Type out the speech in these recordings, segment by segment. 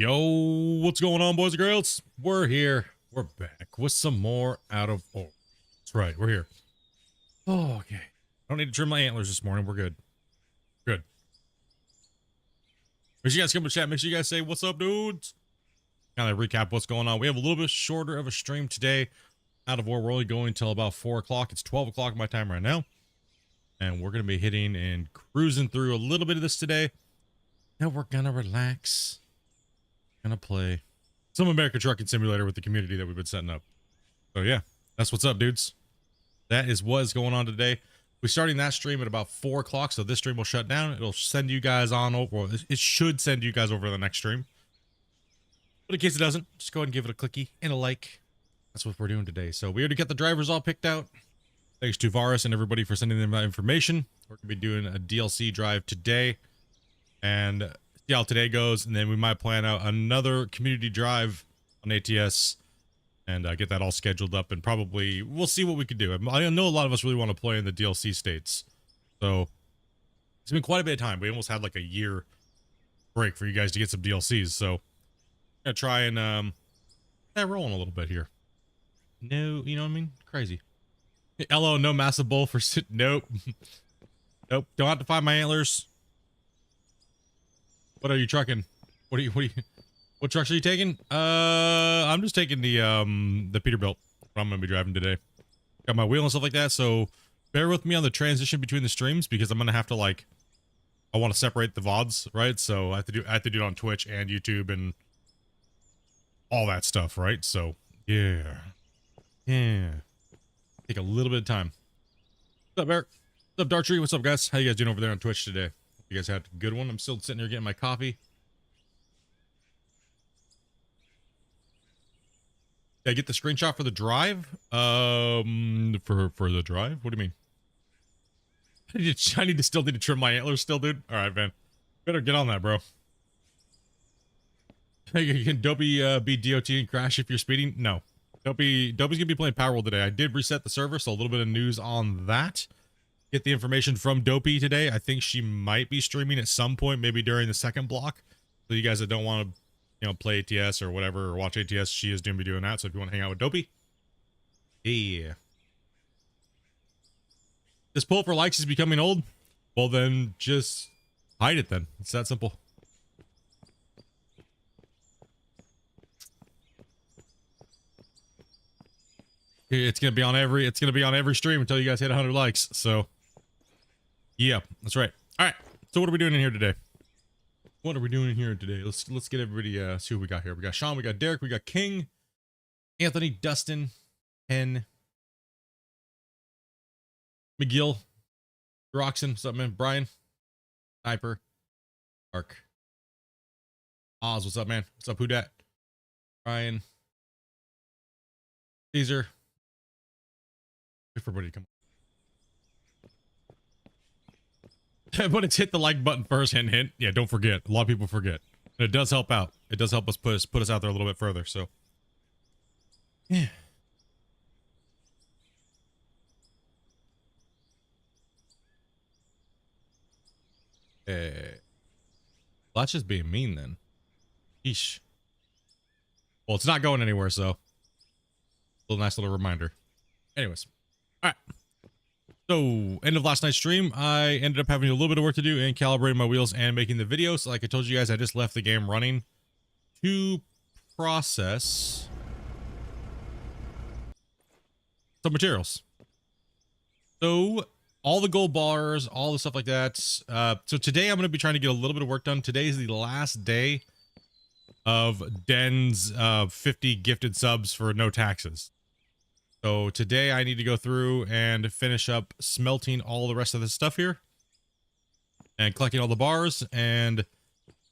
Yo, what's going on, boys and girls? We're here. We're back with some more out of... Oh, that's right. We're here. Oh, okay. I don't need to trim my antlers this morning. We're good. Good. Make sure you guys come to chat. Make sure you guys say, what's up, dudes? Kind of recap what's going on. We have a little bit shorter of a stream today. Out of war, we're only going till about 4 o'clock. It's 12 o'clock my time right now. And we're going to be hitting and cruising through a little bit of this today. Now we're going to relax. Gonna play some American Trucking Simulator with the community that we've been setting up. So yeah, that's what's up, dudes. That is what's going on today. We're starting that stream at about 4 o'clock, so this stream will shut down. It'll send you guys on over. It should send you guys over to the next stream. But in case it doesn't, just go ahead and give it a clicky and a like. That's what we're doing today. So we already got the drivers all picked out. Thanks to Varus and everybody for sending them that information. We're gonna be doing a DLC drive today. And see how today goes, and then we might plan out another community drive on ATS and get that all scheduled up, and probably we'll see what we could do. I know a lot of us really want to play in the DLC states, so it's been quite a bit of time. We almost had like a year break for you guys to get some DLCs, so I'm gonna try and rolling a little bit here. No, you know what I mean? Crazy. LO, no massive bowl for nope. Nope, don't have to find my antlers. What are you trucking? What trucks are you taking? I'm just taking the Peterbilt. I'm gonna be driving today. Got my wheel and stuff like that, so bear with me on the transition between the streams because I'm gonna have to I want to separate the VODs, right? So I have to do it on Twitch and YouTube and all that stuff, right? So yeah. Take a little bit of time. What's up, Eric? What's up, Dartree? What's up, guys? How you guys doing over there on Twitch today? You guys had a good one. I'm still sitting here getting my coffee. Did I get the screenshot for the drive? For the drive? What do you mean? I need to trim my antlers still, dude. All right, man. Better get on that, bro. Can Dopey be DOT and crash if you're speeding? No. Dopey's gonna be playing Power World today. I did reset the server, so a little bit of news on that. Get the information from Dopey today. I think she might be streaming at some point, maybe during the second block. So you guys that don't want to, play ATS or whatever, or watch ATS, she is going to be doing that. So if you want to hang out with Dopey, yeah. This poll for likes is becoming old. Well, then just hide it then. It's that simple. It's going to be on every stream until you guys hit 100 likes. So yeah, that's right. All right. So what are we doing in here today? Let's get everybody see what we got here. We got Sean, we got Derek, we got King, Anthony, Dustin, Ken, McGill, Roxon, what's up, man? Brian, Sniper, Mark, Oz, what's up, man? What's up, who dat? Brian, Caesar. Wait for everybody to come. But it's hit the like button first, hint, hint. Yeah, don't forget. A lot of people forget. And it does help out. It does help us put us out there a little bit further, so. Yeah. Well, that's just being mean then. Yeesh. Well, it's not going anywhere, so. A nice little reminder. Anyways. All right. So, end of last night's stream, I ended up having a little bit of work to do and calibrating my wheels and making the video. So, like I told you guys, I just left the game running to process some materials. So, all the gold bars, all the stuff like that. So, today I'm going to be trying to get a little bit of work done. Today is the last day of Den's 50 gifted subs for no taxes. So today I need to go through and finish up smelting all the rest of this stuff here and collecting all the bars and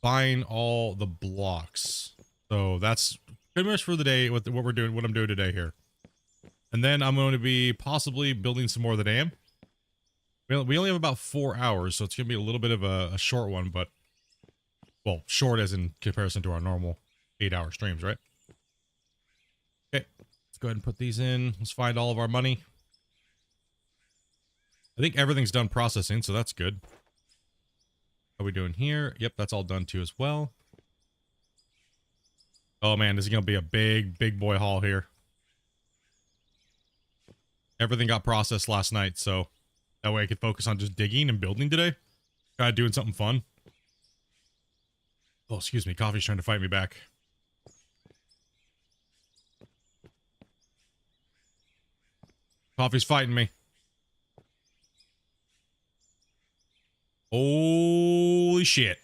buying all the blocks. So that's pretty much for the day what I'm doing today here. And then I'm going to be possibly building some more of the dam. We only have about 4 hours, so it's going to be a little bit of a short one, but well, short as in comparison to our normal 8-hour streams, right? Okay. Let's go ahead and put these in. Let's find all of our money. I think everything's done processing, so that's good. How are we doing here? Yep, that's all done too as well. Oh man, this is gonna be a big boy haul here. Everything got processed last night, so that way I could focus on just digging and building today. Try doing something fun. Oh, excuse me, coffee's trying to fight me back. Coffee's fighting me. Holy shit.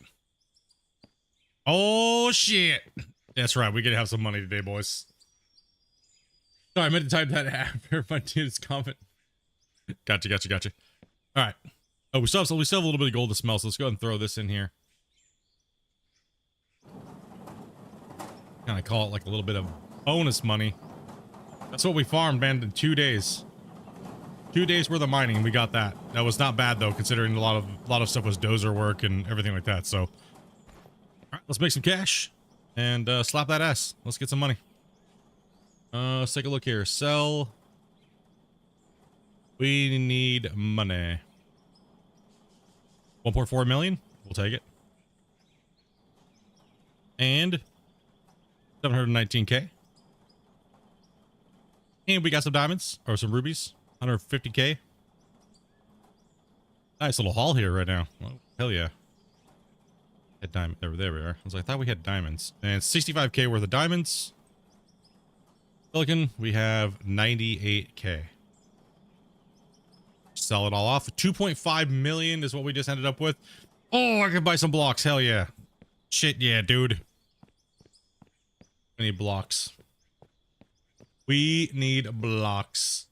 Oh shit. That's right, we gotta have some money today, boys. Sorry, I meant to type that after my dude's comment. Gotcha. Alright. Oh, we still have a little bit of gold to smell, so let's go ahead and throw this in here. Kind of call it like a little bit of bonus money. That's what we farmed, man, in 2 days. 2 days worth of mining, and we got that. That was not bad though, considering a lot of stuff was dozer work and everything like that. So, all right, let's make some cash and slap that ass. Let's get some money. Let's take a look here. Sell. We need money. 1.4 million. We'll take it. And 719k. And we got some diamonds or some rubies. 150k. Nice little haul here right now. Oh, hell yeah. Had diamond. There we are. I thought we had diamonds. And 65k worth of diamonds. Silicon, we have 98k. Sell it all off. 2.5 million is what we just ended up with. Oh, I could buy some blocks. Hell yeah. Shit yeah, dude. We need blocks. We need blocks.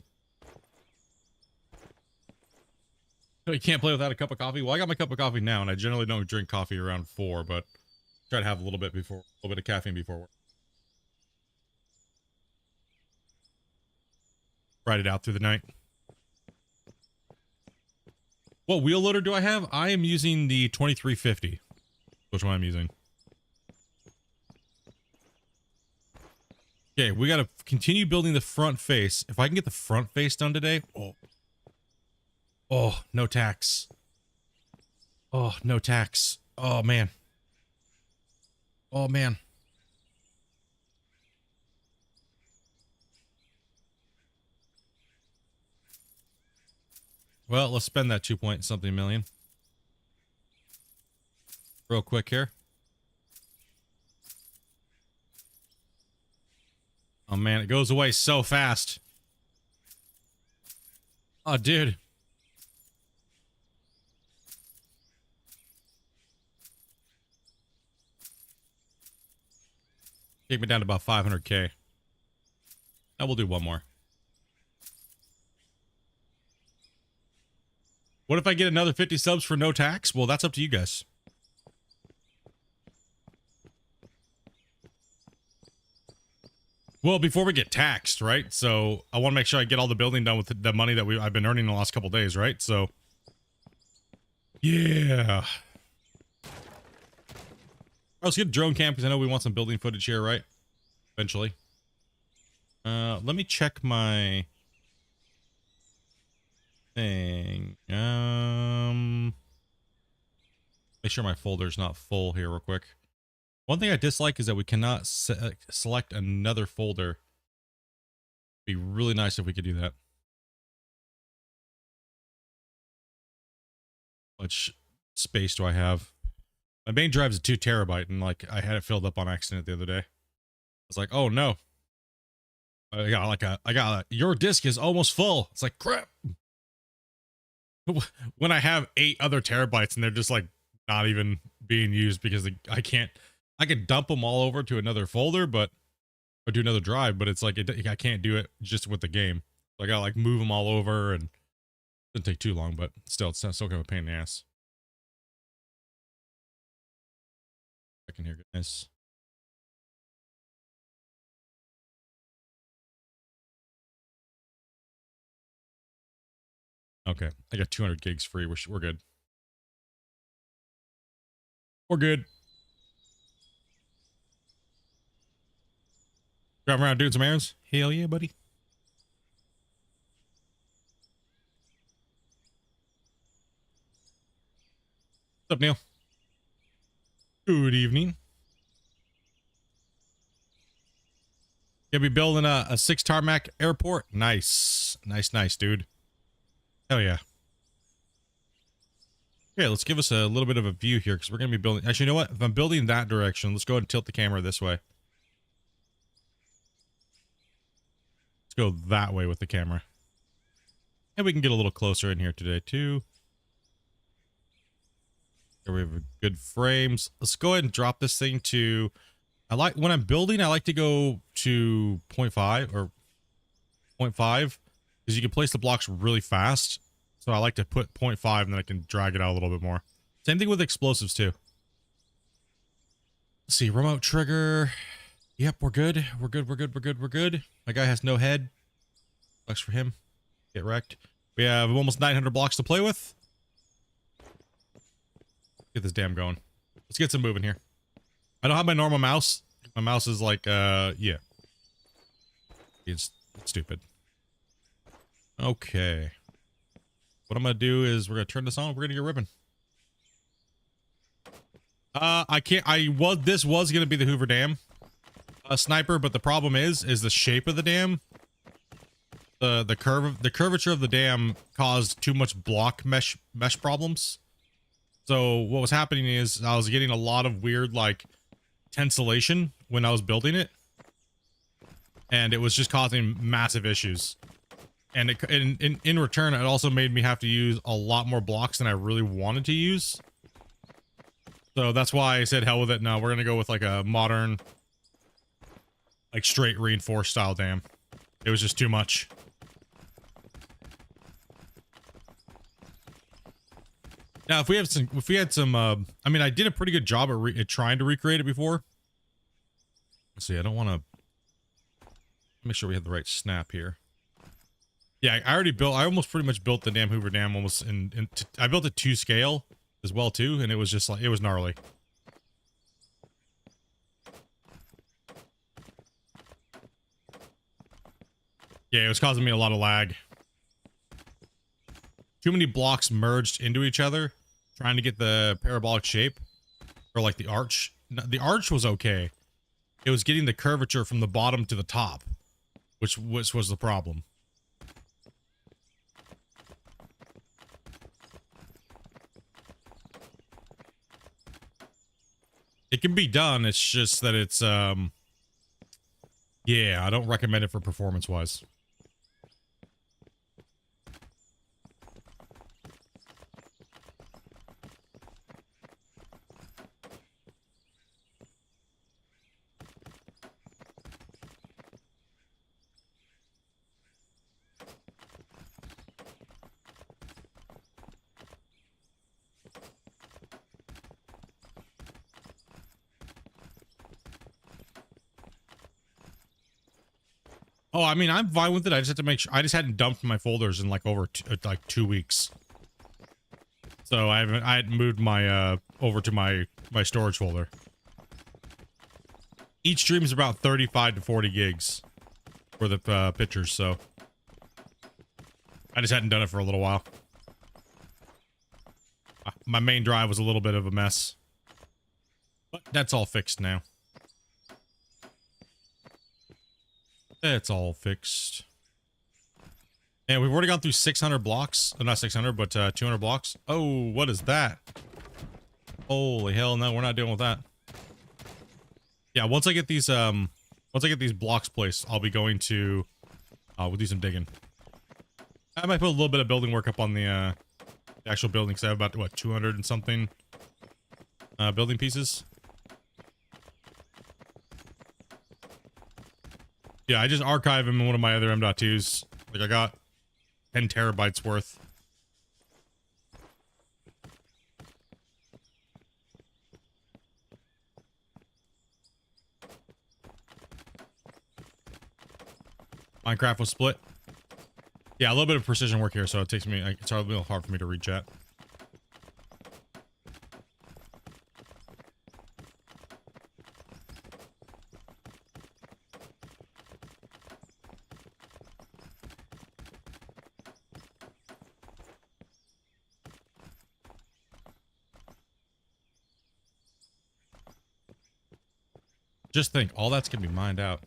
You can't play without a cup of coffee. Well, I got my cup of coffee now, and I generally don't drink coffee around 4, but try to have a little bit of caffeine before work. Ride it out through the night. What wheel loader do I have? I am using the 2350. Which one I'm using. Okay, we gotta continue building the front face. If I can get the front face done today, oh, no tax. Oh, no tax. Oh, man. Oh, man. Well, let's spend that 2 point something million. Real quick here. Oh, man, it goes away so fast. Oh, dude. Take me down to about 500k. Now we'll do one more. What if I get another 50 subs for no tax? Well, that's up to you guys. Well, before we get taxed, right? So I want to make sure I get all the building done with the money that I've been earning the last couple days, right? So, yeah. Let's get a drone cam because I know we want some building footage here, right? Eventually. Let me check my thing. Make sure my folder's not full here real quick. One thing I dislike is that we cannot select another folder. It'd be really nice if we could do that. How much space do I have? My main drive's a 2 terabyte, and like I had it filled up on accident the other day. I was like, oh no. I got your disk is almost full. It's like, crap. When I have 8 other terabytes and they're just like not even being used because I can dump them all over to another folder, or do another drive, but it's like, I can't do it just with the game. So I gotta like move them all over, and it doesn't take too long, but still, it's still kind of a pain in the ass. I can hear goodness. Okay, I got 200 gigs free. We're good. We're good. Driving around doing some errands? Hell yeah, buddy. What's up, Neil? Good evening. Gonna be building a 6 tarmac airport. Nice. Nice, dude. Hell yeah. Okay, let's give us a little bit of a view here because we're going to be building. Actually, you know what? If I'm building that direction, let's go ahead and tilt the camera this way. Let's go that way with the camera. And we can get a little closer in here today, too. Here we have good frames. Let's go ahead and drop this thing to... when I'm building, I like to go to 0.5 or 0.5 because you can place the blocks really fast. So I like to put 0.5 and then I can drag it out a little bit more. Same thing with explosives too. Let's see, remote trigger. Yep, we're good. We're good. My guy has no head. Sucks for him. Get wrecked. We have almost 900 blocks to play with. Get this damn going. Let's get some moving here. I don't have my normal mouse. My mouse is like, yeah. It's stupid. Okay. What I'm gonna do is we're gonna turn this on. We're gonna get ripping. This was gonna be the Hoover Dam sniper, but the problem is the shape of the dam. The curvature of the dam caused too much block mesh problems. So what was happening is I was getting a lot of weird like tensillation when I was building it, and it was just causing massive issues. And in return, it also made me have to use a lot more blocks than I really wanted to use. So that's why I said hell with it. No, we're gonna go with like a modern, like straight reinforced style dam. It was just too much. Now, if we had some, I mean, I did a pretty good job at trying to recreate it before. Let's see, I don't want to make sure we have the right snap here. Yeah, I almost pretty much built the damn Hoover Dam almost I built it to scale as well too, and it was just like, it was gnarly. Yeah, it was causing me a lot of lag. Too many blocks merged into each other, trying to get the parabolic shape, or like the arch. The arch was okay. It was getting the curvature from the bottom to the top, which was the problem. It can be done, it's just that it's, yeah, I don't recommend it for performance-wise. Oh, I mean, I'm fine with it. I just have to make sure. I just hadn't dumped my folders in like over like 2 weeks, so I hadn't moved my over to my storage folder. Each stream is about 35 to 40 gigs for the pictures, so I just hadn't done it for a little while. My main drive was a little bit of a mess, but that's all fixed now. It's all fixed. And we've already gone through 600 blocks. Not 600, but 200 blocks. Oh, what is that? Holy hell, no, we're not dealing with that. Yeah, once I get these blocks placed, I'll be going to we'll do some digging. I might put a little bit of building work up on the actual building, because I have about what, 200 and something building pieces. Yeah, I just archive them in one of my other M.2s. Like, I got 10 terabytes worth. Minecraft was split. Yeah, a little bit of precision work here, so it takes me, it's a little hard for me to read chat. Just think, all that's gonna be mined out.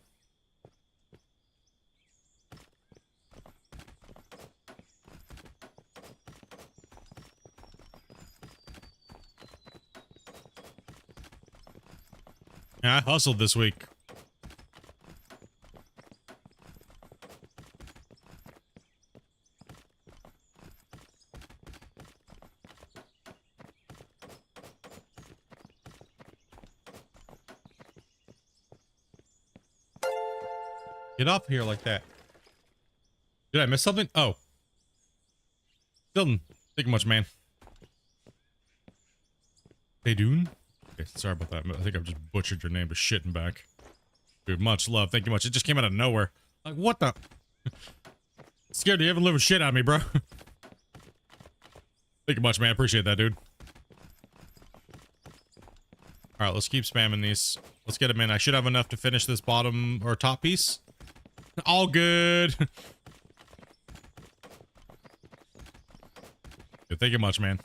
Yeah, I hustled this week. Get up here like that. Did I miss something? Oh. Didn't think much, man. Hey, Dune. Okay, sorry about that. I think I've just butchered your name to shit and back. Dude, much love. Thank you much. It just came out of nowhere. Like, what the? Scared the ever-living shit out of me, bro. Thank you much, man. Appreciate that, dude. All right, let's keep spamming these. Let's get them in. I should have enough to finish this bottom or top piece. All good. Good, thank you much, man.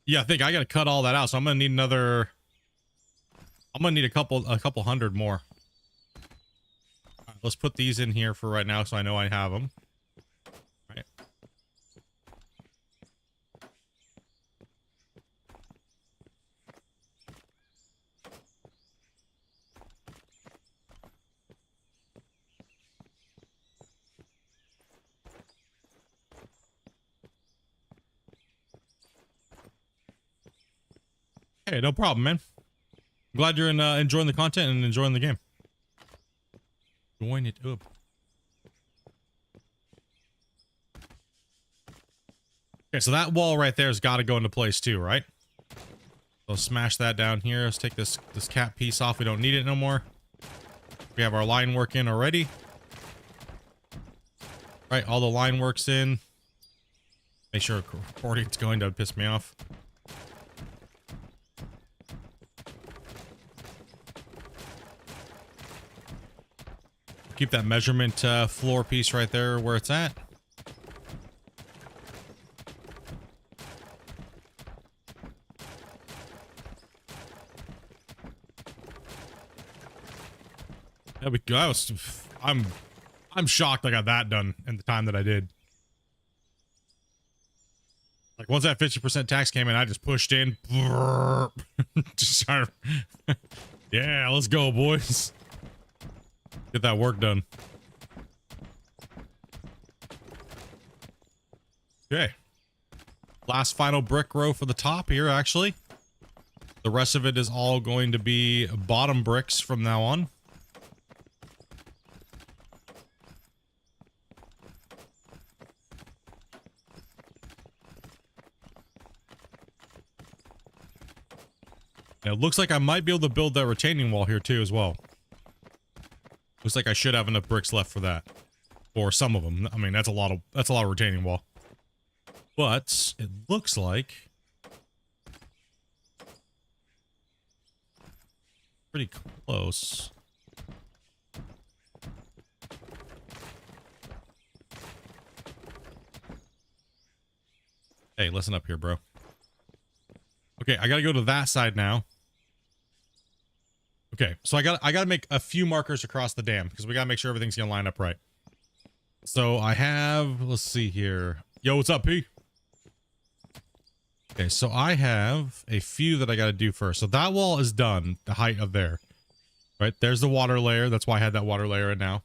Yeah, I think I gotta cut all that out, so I'm gonna need another. I'm gonna need a couple hundred more. All right, let's put these in here for right now, so I know I have them. All right. Hey, no problem, man. I'm glad you're enjoying the content and enjoying the game. Join it up. Okay, so that wall right there has got to go into place too, right? So smash that down here. Let's take this cap piece off. We don't need it no more. We have our line work in already. Right, all the line work's in. Make sure recording's going to piss me off. Keep that measurement floor piece right there where it's at. There we go. I'm shocked I got that done in the time that I did. Like once that 50% tax came in, I just pushed in. Just started. Yeah, let's go, boys. Get that work done. Okay. Last final brick row for the top here, actually. The rest of it is all going to be bottom bricks from now on. It looks like I might be able to build that retaining wall here too as well. Looks like I should have enough bricks left for that. Or some of them. I mean, that's a lot of retaining wall. But it looks like pretty close. Hey, listen up here, bro. Okay, I gotta go to that side now. Okay, so I gotta make a few markers across the dam because we gotta make sure everything's gonna line up right. So I have, let's see here. Yo, what's up, P? Okay, so I have a few that I gotta do first. So that wall is done, the height of there. Right, there's the water layer. That's why I had that water layer in now.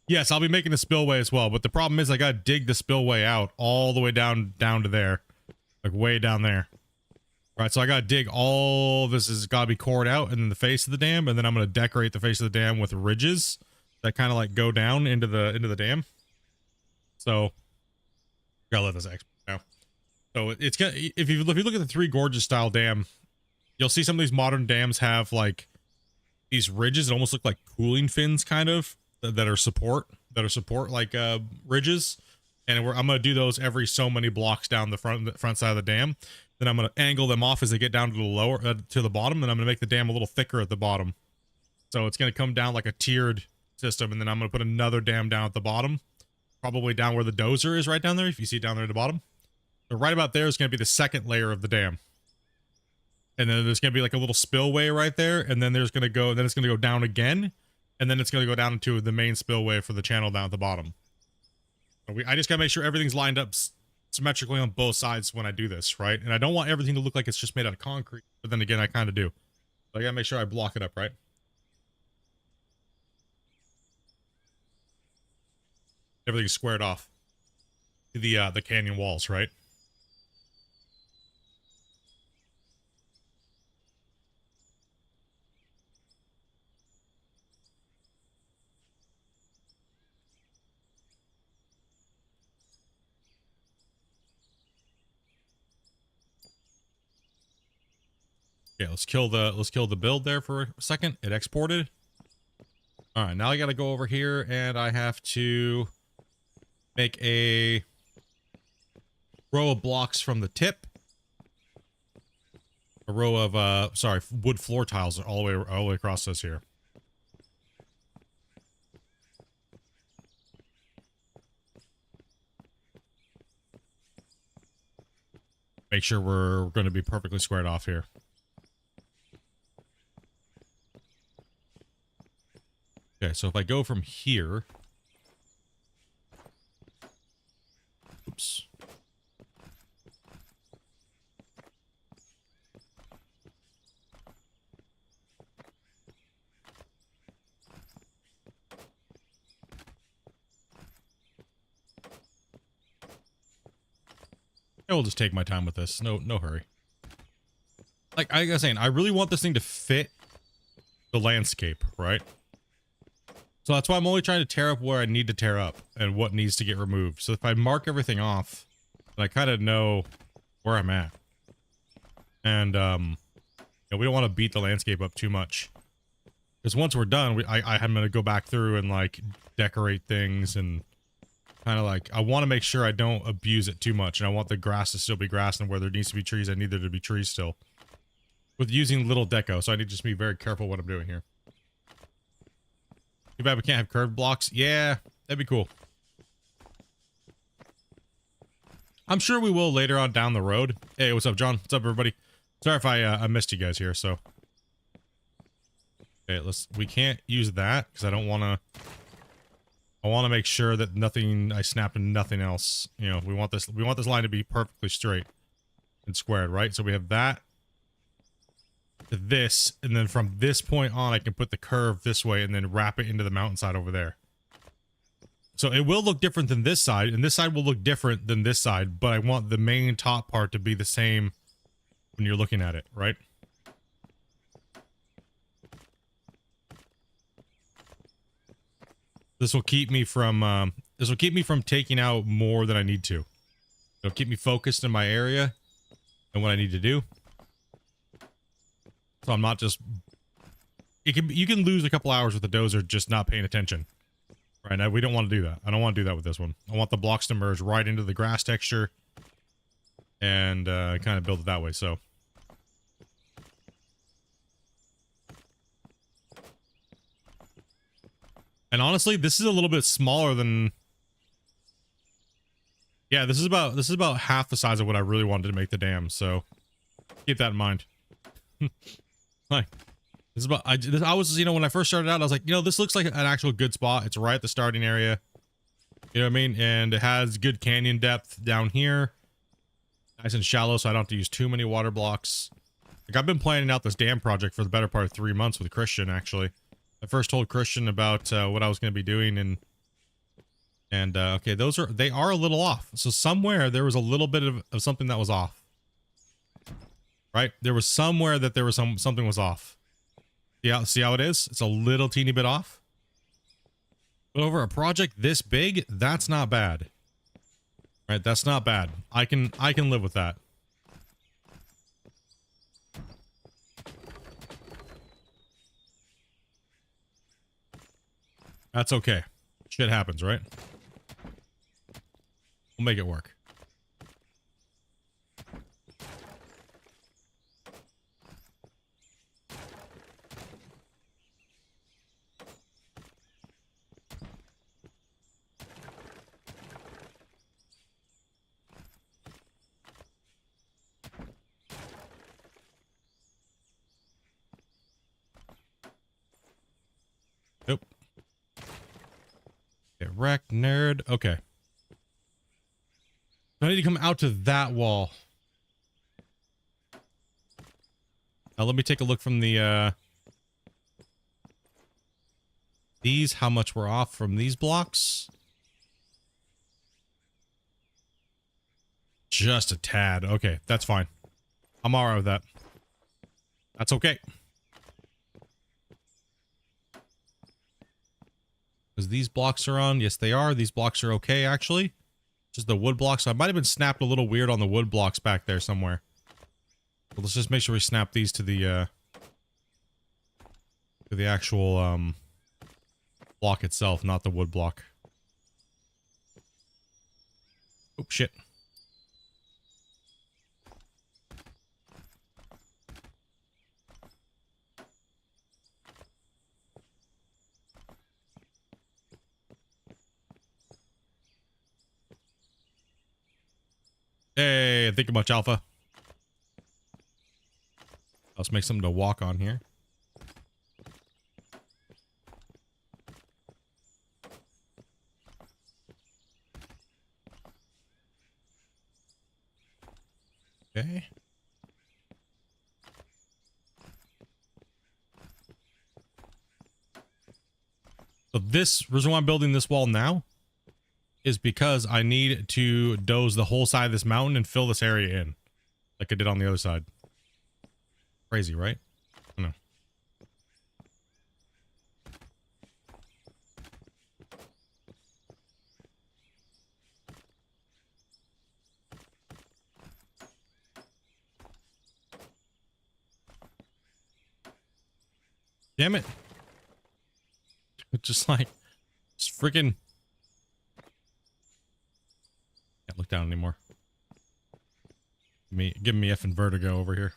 Yes, I'll be making a spillway as well, but the problem is I gotta dig the spillway out all the way down to there. Like way down there. Right, so I gotta dig all this has gotta be cored out and then the face of the dam, and then I'm gonna decorate the face of the dam with ridges that kind of like go down into the dam. So gotta let this export now. So it's gonna if you look at the Three Gorges style dam, you'll see some of these modern dams have like these ridges that almost look like cooling fins, kind of that are support like ridges, and I'm gonna do those every so many blocks down the front side of the dam. Then I'm going to angle them off as they get down to the lower, to the bottom. And I'm going to make the dam a little thicker at the bottom. So it's going to come down like a tiered system. And then I'm going to put another dam down at the bottom. Probably down where the dozer is right down there. If you see it down there at the bottom. So right about there is going to be the second layer of the dam. And then there's gonna be like a little spillway right there, and then there's gonna go, then it's gonna go down again, and then it's gonna go down into the main spillway for the channel down at the bottom. I just gotta make sure everything's lined up symmetrically on both sides when I do this, right? And I don't want everything to look like it's just made out of concrete, but then again, I kind of do. So I gotta make sure I block it up, right? Everything's squared off to the canyon walls, right? Okay, let's kill the build there for a second. It exported. All right, now I got to go over here and I have to make a row of blocks from the tip. A row of sorry, wood floor tiles all the way across this here. Make sure we're going to be perfectly squared off here. Okay, so if I go from here... Oops. I will just take my time with this. No hurry. Like I was saying, I really want this thing to fit the landscape, right? So that's why I'm only trying to tear up where I need to tear up and what needs to get removed. So if I mark everything off, then I kind of know where I'm at. And, you know, we don't want to beat the landscape up too much. Because once we're done, I'm going to go back through and, like, decorate things and kind of, like, I want to make sure I don't abuse it too much. And I want the grass to still be grass, and where there needs to be trees, I need there to be trees still. With using little deco, so I need to just be very careful what I'm doing here. Too bad we can't have curved blocks. Yeah, that'd be cool. I'm sure we will later on down the road. Hey, what's up, John? What's up, everybody? Sorry if I missed you guys here, so. Okay, we can't use that, because I don't want to. I want to make sure that I snapped and nothing else. You know, we want this line to be perfectly straight and squared, right? So we have that. To this, and then from this point on I can put the curve this way and then wrap it into the mountainside over there. So it will look different than this side, and this side will look different than this side, but I want the main top part to be the same when you're looking at it, right? This will keep me from taking out more than I need to. It'll keep me focused in my area and what I need to do. So I'm not just... You can lose a couple hours with the dozer just not paying attention. Right now, we don't want to do that. I don't want to do that with this one. I want the blocks to merge right into the grass texture. And kind of build it that way, so... And honestly, this is a little bit smaller than... Yeah, this is about half the size of what I really wanted to make the dam, so... Keep that in mind. Like, this is about, I was, you know, when I first started out, I was like, you know, this looks like an actual good spot. It's right at the starting area. You know what I mean? And it has good canyon depth down here. Nice and shallow, so I don't have to use too many water blocks. Like, I've been planning out this dam project for the better part of 3 months with Christian, actually. I first told Christian about what I was going to be doing, and okay, they are a little off. So somewhere there was a little bit of something that was off. Right? There was somewhere that there was something was off. See how it is? It's a little teeny bit off. But over a project this big, that's not bad. Right? That's not bad. I can live with that. That's okay. Shit happens, right? We'll make it work. wreck, nerd. Okay. I need to come out to that wall. Now let me take a look from the, these, how much we're off from these blocks. Just a tad. Okay, that's fine. I'm alright with that. That's okay. Because these blocks are on. Yes, they are. These blocks are okay, actually. Just the wood blocks. I might have been snapped a little weird on the wood blocks back there somewhere. But let's just make sure we snap these to the actual, block itself, not the wood block. Oh, shit. Hey, think much, Alpha. Let's make something to walk on here. Okay. So this reason why I'm building this wall now is because I need to doze the whole side of this mountain and fill this area in, like I did on the other side. Crazy, right? I know. Damn it. Just like, just freaking. Can't look down anymore. Give me effing vertigo over here.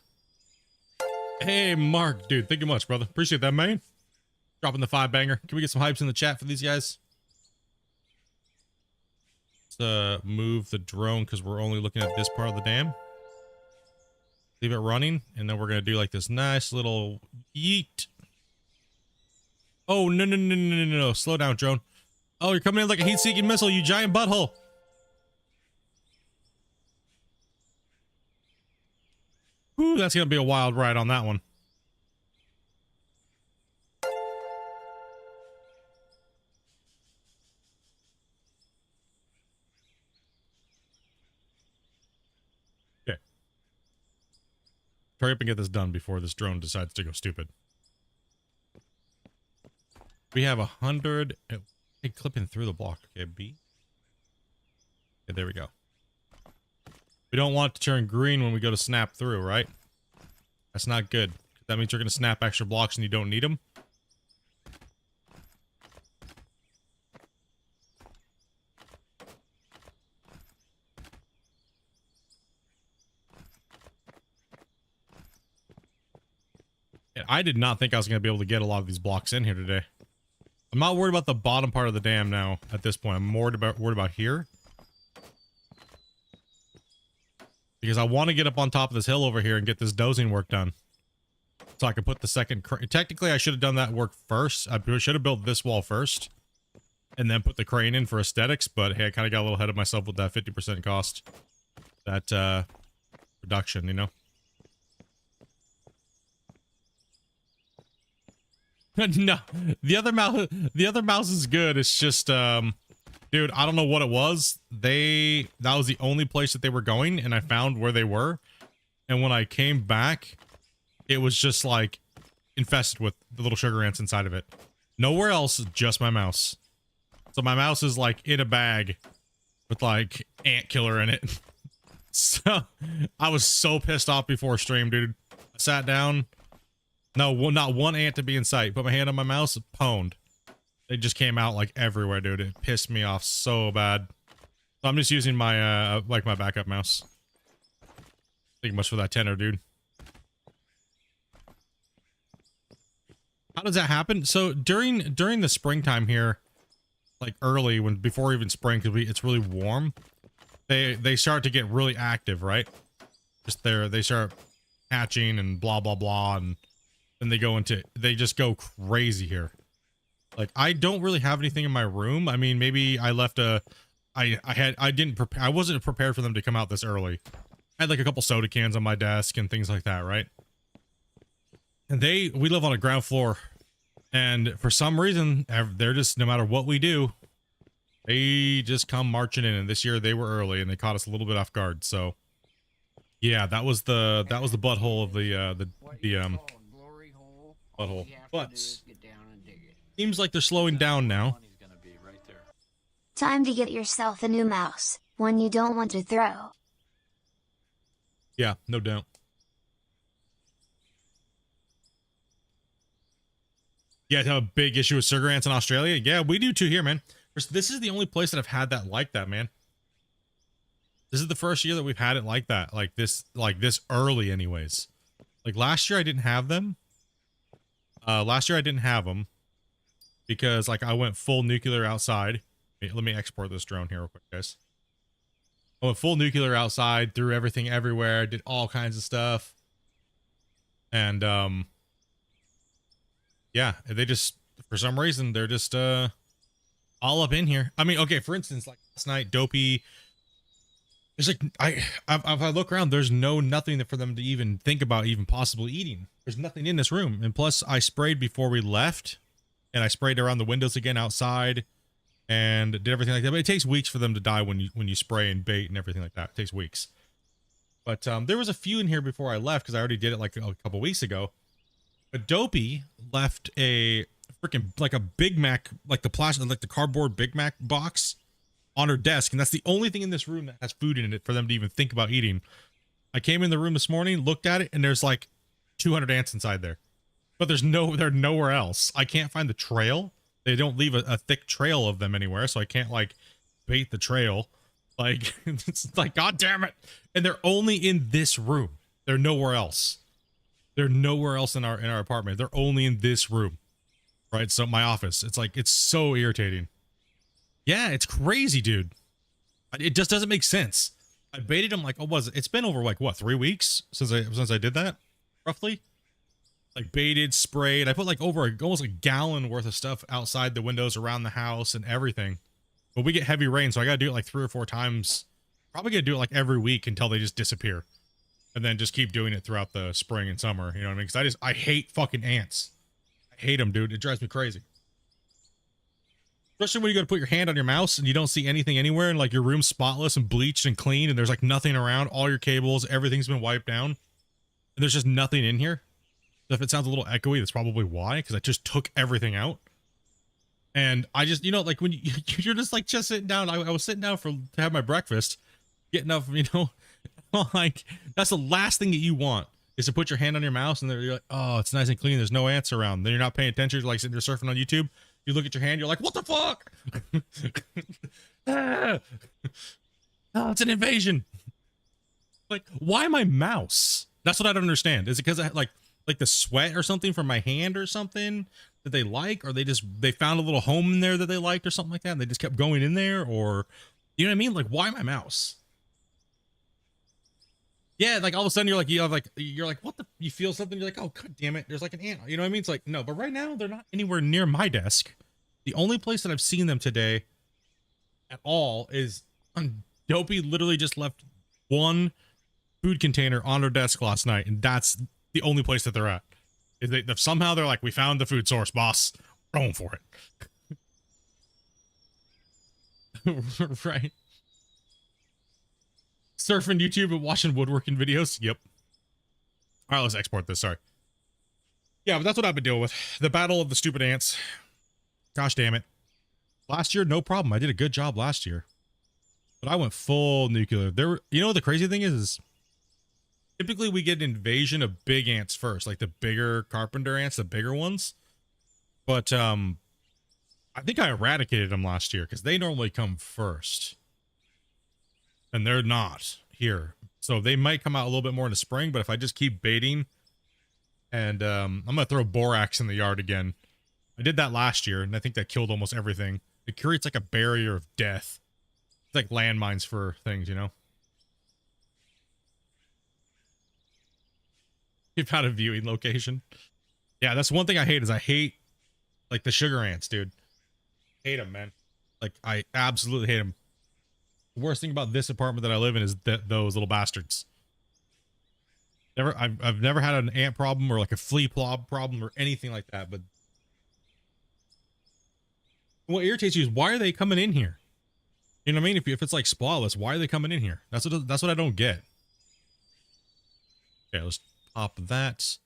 Hey, Mark, dude, thank you much, brother. Appreciate that, man. Dropping the 5-banger. Can we get some hypes in the chat for these guys? Let's move the drone because we're only looking at this part of the dam. Leave it running, and then we're gonna do like this nice little yeet. Oh, no, no, no, no, no, no. Slow down, drone. Oh, you're coming in like a heat-seeking missile, you giant butthole. Ooh, that's gonna be a wild ride on that one. Okay. Hurry up and get this done before this drone decides to go stupid. We have 100. Hey, clipping through the block. Okay, B. Okay, there we go. We don't want to turn green when we go to snap through, right? That's not good. That means you're going to snap extra blocks and you don't need them. And I did not think I was going to be able to get a lot of these blocks in here today. I'm not worried about the bottom part of the dam now at this point. I'm more worried about here. Because I want to get up on top of this hill over here and get this dozing work done. So I can put the second crane. Technically, I should have done that work first. I should have built this wall first. And then put the crane in for aesthetics. But hey, I kind of got a little ahead of myself with that 50% cost. That reduction, you know? No, the other mouse is good. It's just, dude, I don't know what it was. That was the only place that they were going, and I found where they were. And when I came back, it was just like infested with the little sugar ants inside of it. Nowhere else, just my mouse. So my mouse is like in a bag with like ant killer in it. So I was so pissed off before stream, dude. I sat down. No, not one ant to be in sight. Put my hand on my mouse, pwned. They just came out like everywhere, dude. It pissed me off so bad. So I'm just using my, like my backup mouse. Thank you much for that tenner, dude. How does that happen? So during the springtime here, like early before even spring, because it's really warm, they start to get really active, right? They start hatching and blah blah blah, and then they just go crazy here. Like, I don't really have anything in my room. I mean, maybe I left I didn't prepare. I wasn't prepared for them to come out this early. I had like a couple soda cans on my desk and things like that, right? And we live on a ground floor, and for some reason, they're just, no matter what we do, they just come marching in. And this year they were early and they caught us a little bit off guard. So yeah, that was the butthole of the butthole. But seems like they're slowing down now. Time to get yourself a new mouse, one you don't want to throw. Yeah, no doubt. Yeah, have a big issue with sugar ants in Australia. Yeah, we do too here, man. This is the only place that I've had that like that, man. This is the first year that we've had it like that, like this early, anyways. Like last year, I didn't have them. Last year I didn't have them because like I went full nuclear outside. Let me export this drone here real quick, guys. I went full nuclear outside, threw everything everywhere, did all kinds of stuff, and yeah, they just, for some reason, they're just all up in here. I mean, okay, for instance, like last night, Dopey, there's like, if I look around, there's nothing for them to even think about even possibly eating. There's nothing in this room. And plus I sprayed before we left, and I sprayed around the windows again outside and did everything like that. But it takes weeks for them to die when you spray and bait and everything like that. It takes weeks. But there was a few in here before I left because I already did it like a couple weeks ago. But Dopey left a freaking, like a Big Mac, like the plastic, like the cardboard Big Mac box on her desk. And that's the only thing in this room that has food in it for them to even think about eating. I came in the room this morning, looked at it, and there's like 200 ants inside there. But they're nowhere else. I can't find the trail. They don't leave a thick trail of them anywhere, so I can't like bait the trail. Like, it's like, God damn it. And they're only in this room. They're nowhere else. They're nowhere else in our apartment. They're only in this room. Right? So my office. It's like, it's so irritating. Yeah, it's crazy, dude. It just doesn't make sense. I baited them like, oh, it's been over like what, 3 weeks since I did that, roughly. Like baited, sprayed. I put like over almost a gallon worth of stuff outside the windows, around the house, and everything. But we get heavy rain, so I gotta do it like 3 or 4 times. Probably gonna do it like every week until they just disappear, and then just keep doing it throughout the spring and summer. You know what I mean? Because I hate fucking ants. I hate them, dude. It drives me crazy. Especially when you go to put your hand on your mouse and you don't see anything anywhere, and like your room's spotless and bleached and clean, and there's like nothing around. All your cables, everything's been wiped down, and there's just nothing in here. So if it sounds a little echoey, that's probably why, because I just took everything out. And I just, you know, like when you're just like just sitting down. I was sitting down to have my breakfast, getting up, you know, like that's the last thing that you want is to put your hand on your mouse and you're like, oh, it's nice and clean. There's no ants around. Then you're not paying attention. You're like sitting there surfing on YouTube. You look at your hand. You're like, what the fuck? Oh, it's an invasion. Like, why my mouse? That's what I don't understand. Is it because I like the sweat or something from my hand or something that they like, or they found a little home in there that they liked or something like that, and they just kept going in there, or you know what I mean? Like, why my mouse? Yeah, like all of a sudden you're like, what the? You feel something, you're like, oh god damn it, there's like an ant. You know what I mean? It's like, no, but right now they're not anywhere near my desk. The only place that I've seen them today at all is Dopey literally just left one food container on her desk last night, and that's the only place that they're at. If somehow they're like, we found the food source, boss. We're going for it. Right. Surfing YouTube and watching woodworking videos. Yep. All right, let's export this. Sorry. Yeah, but that's what I've been dealing with. The battle of the stupid ants. Gosh damn it. Last year, no problem. I did a good job last year. But I went full nuclear. You know, the crazy thing is typically we get an invasion of big ants first, like the bigger carpenter ants, the bigger ones. But I think I eradicated them last year because they normally come first. And they're not here. So they might come out a little bit more in the spring, but if I just keep baiting, and I'm going to throw borax in the yard again. I did that last year, and I think that killed almost everything. It creates like a barrier of death. It's like landmines for things, you know? You've had a viewing location. Yeah, that's one thing I hate is I hate Like the sugar ants, dude. Hate them, man. Like I absolutely hate them. The worst thing about this apartment that I live in is that those little bastards. I've never had an ant problem or like a flea problem or anything like that. But what irritates you is why are they coming in here? You know what I mean? If it's like spotless, why are they coming in here? That's what I don't get. Okay, let's pop that.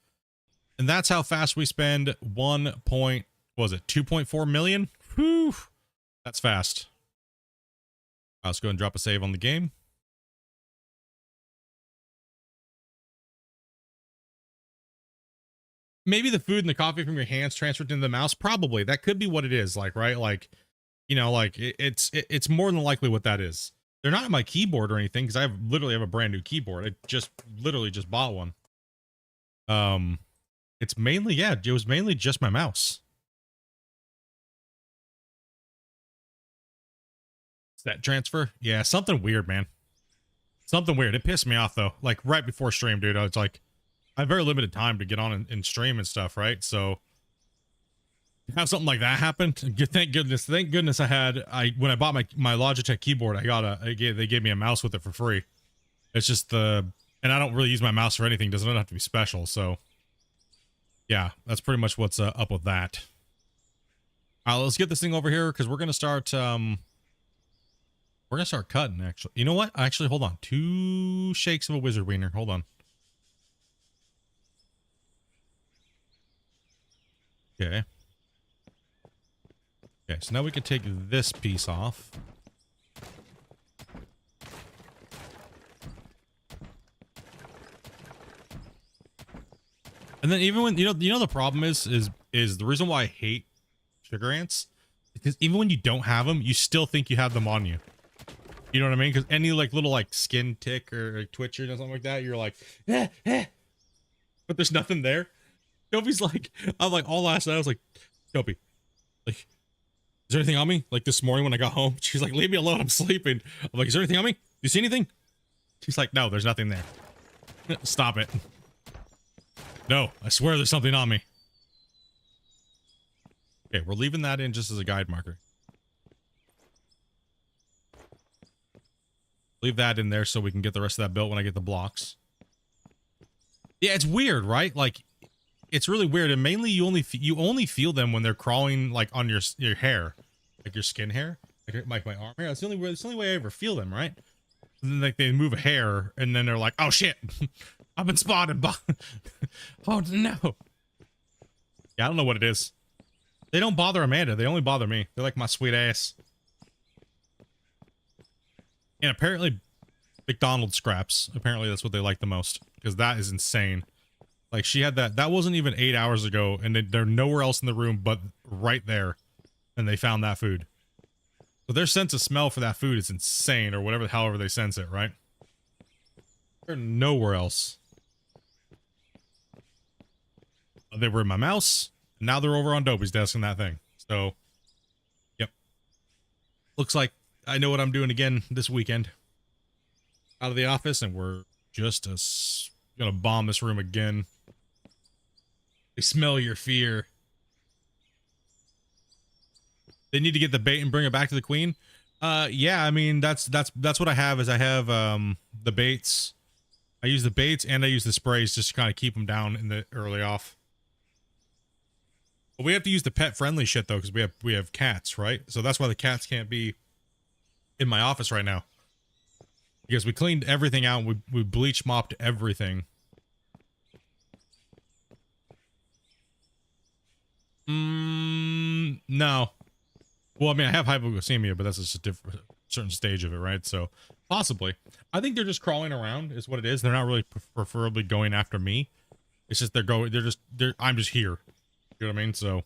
And that's how fast we spend 2.4 million? Whew. That's fast. Let's go and drop a save on the game. Maybe the food and the coffee from your hands transferred into the mouse. Probably. That could be what it is. Like, right? Like, you know, like it's more than likely what that is. They're not on my keyboard or anything because I literally have a brand new keyboard. I literally just bought one. It's mainly, yeah, it was mainly just my mouse. Is that transfer? Yeah, something weird, man. Something weird. It pissed me off though. Like right before stream, dude. I was like, I have very limited time to get on and stream and stuff, right? So have something like that happen. Thank goodness I had when I bought my Logitech keyboard, they gave me a mouse with it for free. It's just and I don't really use my mouse for anything. It doesn't have to be special. So yeah, that's pretty much what's up with that. Let's get this thing over here because we're gonna start cutting. Actually, you know what? Actually, hold on. 2 shakes of a wizard wiener. Hold on. Okay. Okay, so now we can take this piece off. And then even when you know the problem is the reason why I hate sugar ants, because even when you don't have them, you still think you have them on you. You know what I mean? Because any like little like skin tick or like, twitcher or something like that, you're like, but there's nothing there. Dopey's like, I'm like all last night I was like, Dopey, like, is there anything on me? Like this morning when I got home, she's like, leave me alone, I'm sleeping. I'm like, is there anything on me? You see anything? She's like, no, there's nothing there. Stop it. No, I swear there's something on me. Okay, we're leaving that in just as a guide marker. Leave that in there so we can get the rest of that built when I get the blocks. Yeah, it's weird, right? Like, it's really weird, and mainly you only feel them when they're crawling like on your hair, like your skin hair, like my arm hair. That's the only way I ever feel them, right? And then like they move a hair, and then they're like, "Oh shit, I've been spotted." Oh no. Yeah, I don't know what it is. They don't bother Amanda. They only bother me. They're like my sweet ass. And apparently, McDonald's scraps. Apparently, that's what they like the most because that is insane. Like she had that wasn't even 8 hours ago, and they're nowhere else in the room but right there, and they found that food. So their sense of smell for that food is insane, or whatever, however they sense it, right? They're nowhere else. They were in my mouse, and now they're over on Dopey's desk in that thing. So, yep. Looks like I know what I'm doing again this weekend. Out of the office, and we're just gonna bomb this room again. They smell your fear. They need to get the bait and bring it back to the queen. Yeah, I mean that's what I have. Is I have the baits. I use the baits and I use the sprays just to kind of keep them down in the early off. But we have to use the pet friendly shit though, because we have cats, right? So that's why the cats can't be in my office right now. Because we cleaned everything out, we bleach mopped everything. No. Well, I mean, I have hypoglycemia, but that's just a different certain stage of it, right? So possibly. I think they're just crawling around is what it is. They're not really preferably going after me. It's just I'm just here. You know what I mean? So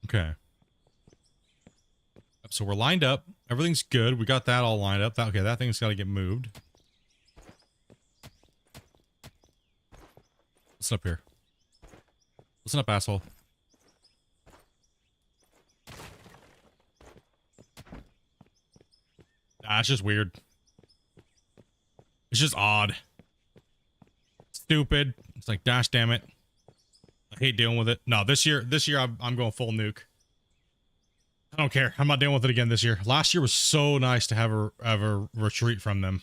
okay. So we're lined up. Everything's good. We got that all lined up. Okay, that thing's got to get moved. Listen up here. Listen up, asshole. Ah, it's just weird. It's just odd. Stupid. It's like, gosh damn it. hate dealing with it. No, this year I'm going full nuke. I don't care. I'm not dealing with it again this year. Last year was so nice to have a retreat from them.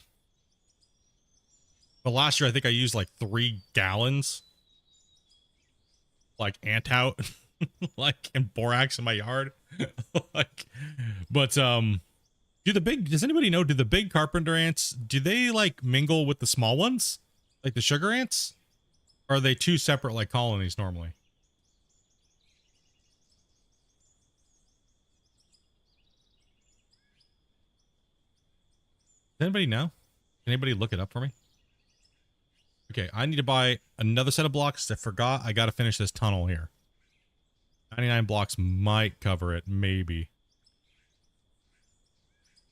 But last year I think I used like 3 gallons. Like ant out. Like and borax in my yard. Like but does anybody know, do the big carpenter ants, do they like mingle with the small ones? Like the sugar ants? Or are they 2 separate like colonies normally? Does anybody know? Can anybody look it up for me? Okay, I need to buy another set of blocks. I forgot I got to finish this tunnel here. 99 blocks might cover it, maybe.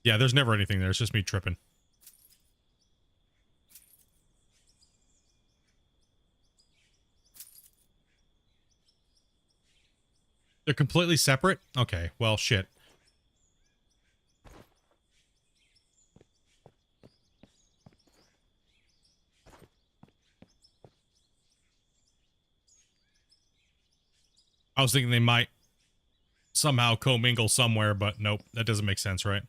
Yeah, there's never anything there. It's just me tripping. They're completely separate? Okay, well, shit. I was thinking they might somehow commingle somewhere, but nope, that doesn't make sense, right?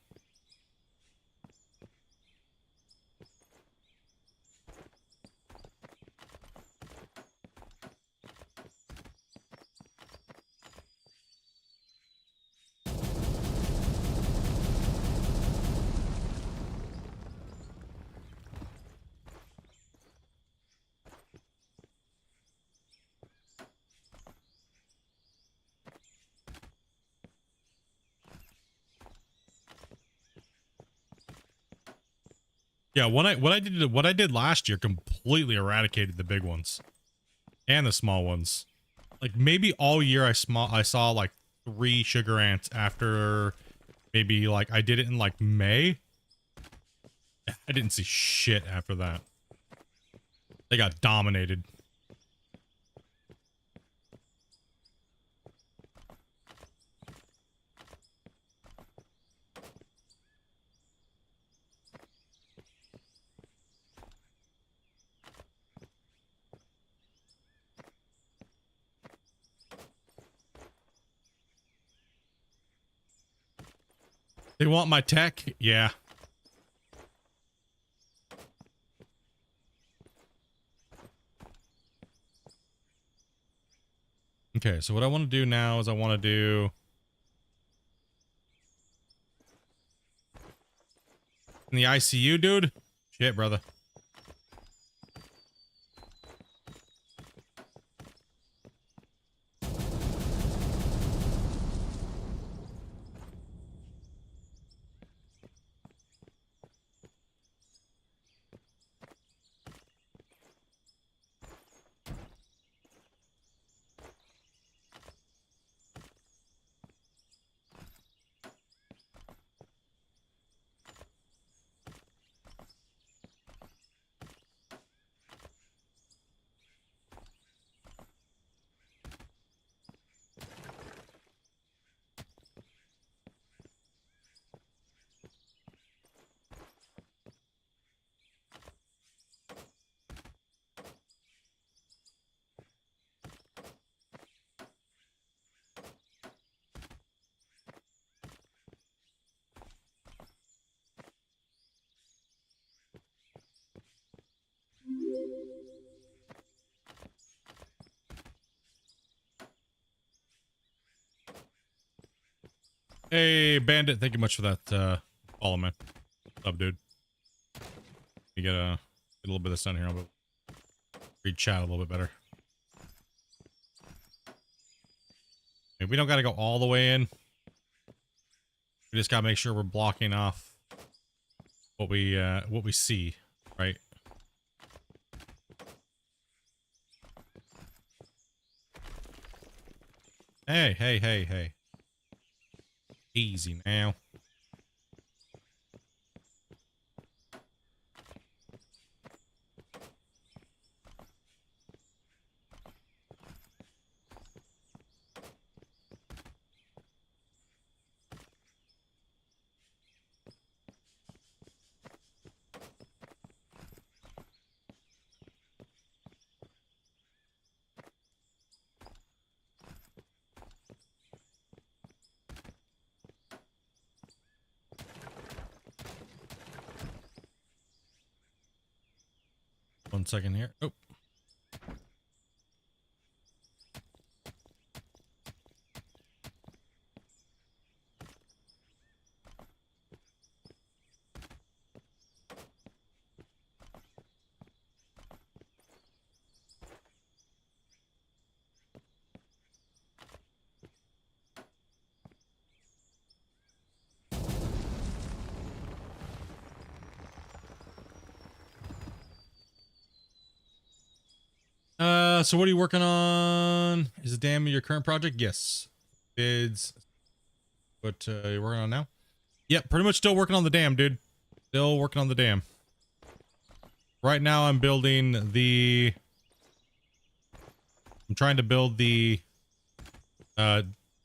Yeah, what I did last year completely eradicated the big ones and the small ones. Like maybe all year I saw like 3 sugar ants after maybe like I did it in like May. I didn't see shit after that. They got dominated. They want my tech? Yeah. Okay, so what I want to do now is I want to do... In the ICU, dude? Shit, brother. Hey, Bandit, thank you much for that follow, man. What's up, dude? You get a little bit of sun here. I'll read chat a little bit better. Okay, we don't got to go all the way in. We just got to make sure we're blocking off what we see, right? Hey, hey, hey, hey. Easy now. 1 second here. Oh. So what are you working on? Is the dam your current project? Yes. Bids. What you're working on now? Yep, pretty much still working on the dam, dude. Still working on the dam. Right now I'm building the... I'm trying to build the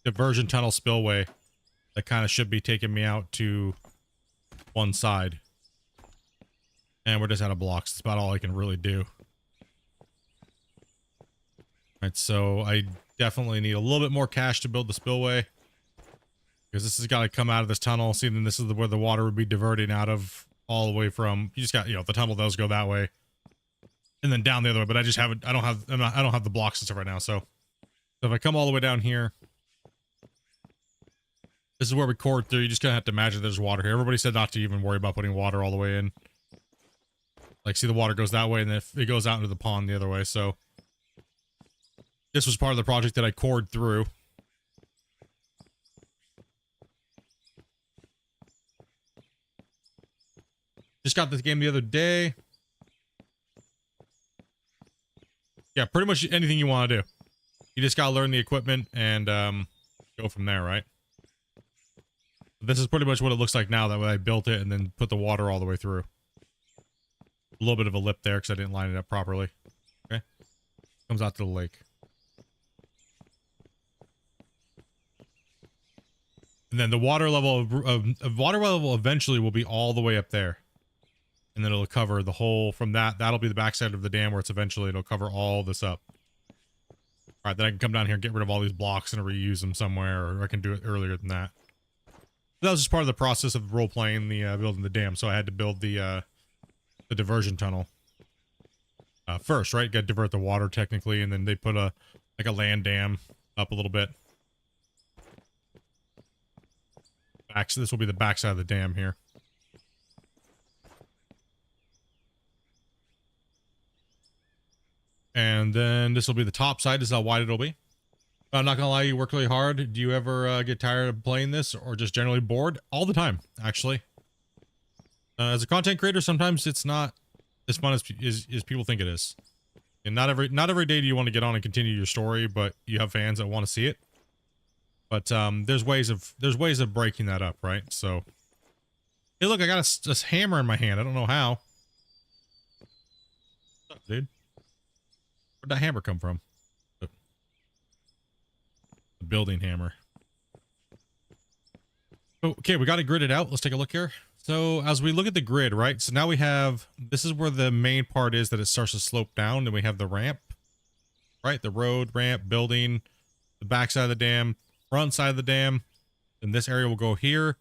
diversion tunnel spillway that kind of should be taking me out to one side. And we're just out of blocks. That's about all I can really do. Alright, so I definitely need a little bit more cash to build the spillway. Because this has got to come out of this tunnel. See, then this is where the water would be diverting out of all the way from... You just got, you know, the tunnel does go that way. And then down the other way, but I just haven't... I don't have the blocks and stuff right now, so if I come all the way down here... This is where we cord through. You just gonna have to imagine there's water here. Everybody said not to even worry about putting water all the way in. Like, see, the water goes that way, and then it goes out into the pond the other way, so... This was part of the project that I cored through. Just got this game the other day. Yeah, pretty much anything you want to do. You just gotta learn the equipment and go from there, right? This is pretty much what it looks like now, that way I built it and then put the water all the way through. A little bit of a lip there because I didn't line it up properly. Okay. Comes out to the lake. And then the water level eventually will be all the way up there. And then it'll cover the whole from that. That'll be the backside of the dam where it's eventually it'll cover all this up. Alright, then I can come down here and get rid of all these blocks and reuse them somewhere, or I can do it earlier than that. That was just part of the process of role playing the building the dam, so I had to build the diversion tunnel. First, right? Got to divert the water technically, and then they put a land dam up a little bit. So this will be the backside of the dam here. And then this will be the top side. This is how wide it'll be. I'm not gonna lie, you work really hard. Do you ever get tired of playing this, or just generally bored? All the time, actually. As a content creator, sometimes it's not as fun as people think it is. And not every day do you want to get on and continue your story, but you have fans that want to see it. But there's ways of breaking that up, right? So, hey, look, I got a hammer in my hand. I don't know how. What's up, dude? Where'd that hammer come from? The building hammer. Okay, we got it gridded out. Let's take a look here. So as we look at the grid, right? So now we have, this is where the main part is, that it starts to slope down. Then we have the ramp, right? The road, ramp, building, the backside of the dam, front side of the dam. And this area will go here.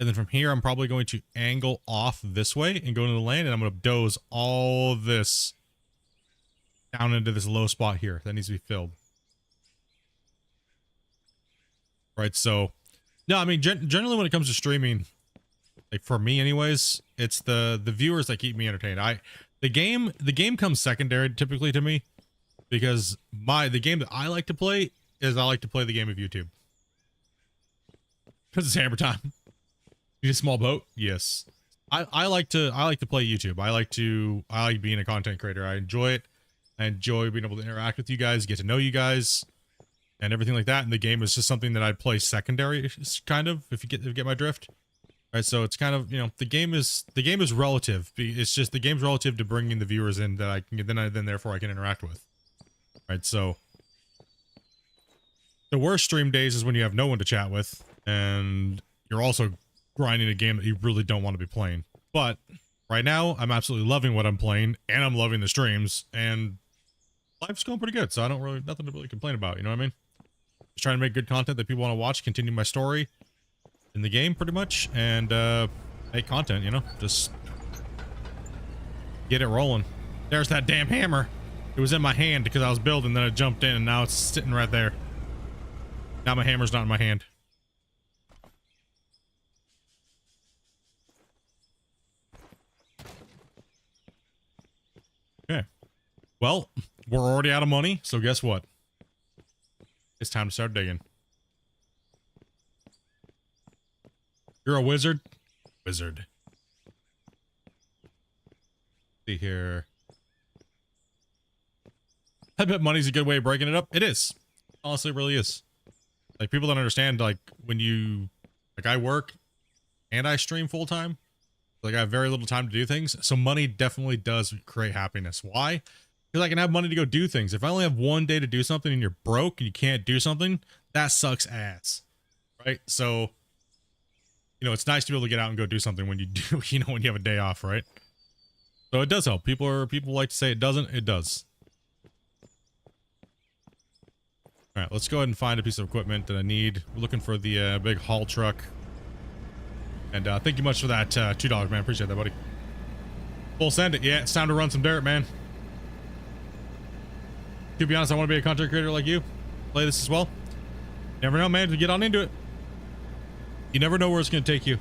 And then from here, I'm probably going to angle off this way and go into the land. And I'm going to doze all of this down into this low spot here that needs to be filled. Right, so no, I mean generally when it comes to streaming, like for me anyways, it's the viewers that keep me entertained. The game comes secondary typically to me, because the game that I like to play is I like to play the game of YouTube. Because it's hammer time. You need a small boat? Yes. I like to play YouTube. I like being a content creator. I enjoy it. I enjoy being able to interact with you guys, get to know you guys, and everything like that. And the game is just something that I play secondary, kind of, if you get my drift. Right, so it's kind of, you know, the game is relative. It's just the game's relative to bringing the viewers in that I can get, then therefore I can interact with. Right, so the worst stream days is when you have no one to chat with, and you're also grinding a game that you really don't want to be playing. But right now, I'm absolutely loving what I'm playing, and I'm loving the streams, and life's going pretty good, so I don't really, nothing to really complain about, you know what I mean? Just trying to make good content that people want to watch, continue my story in the game, pretty much, and make content, you know? Just get it rolling. There's that damn hammer. It was in my hand because I was building, then I jumped in, and now it's sitting right there. Now my hammer's not in my hand. Okay. Well, we're already out of money, so guess what? It's time to start digging. You're a wizard? Wizard. See here. I bet money's a good way of breaking it up. It is. Honestly, it really is. Like, people don't understand, like, when you... Like, I work and I stream full-time. Like, I have very little time to do things. So money definitely does create happiness. Why? Because I can have money to go do things. If I only have one day to do something and you're broke and you can't do something, that sucks ass. Right? So, you know, it's nice to be able to get out and go do something when you do, you know, when you have a day off, right? So it does help. People like to say it doesn't. It does. All right, let's go ahead and find a piece of equipment that I need. We're looking for the big haul truck. And thank you much for that $2, man. Appreciate that, buddy. Full send it. Yeah, it's time to run some dirt, man. To be honest, I want to be a content creator like you. Play this as well. Never know, man. To get on into it. You never know where it's going to take you.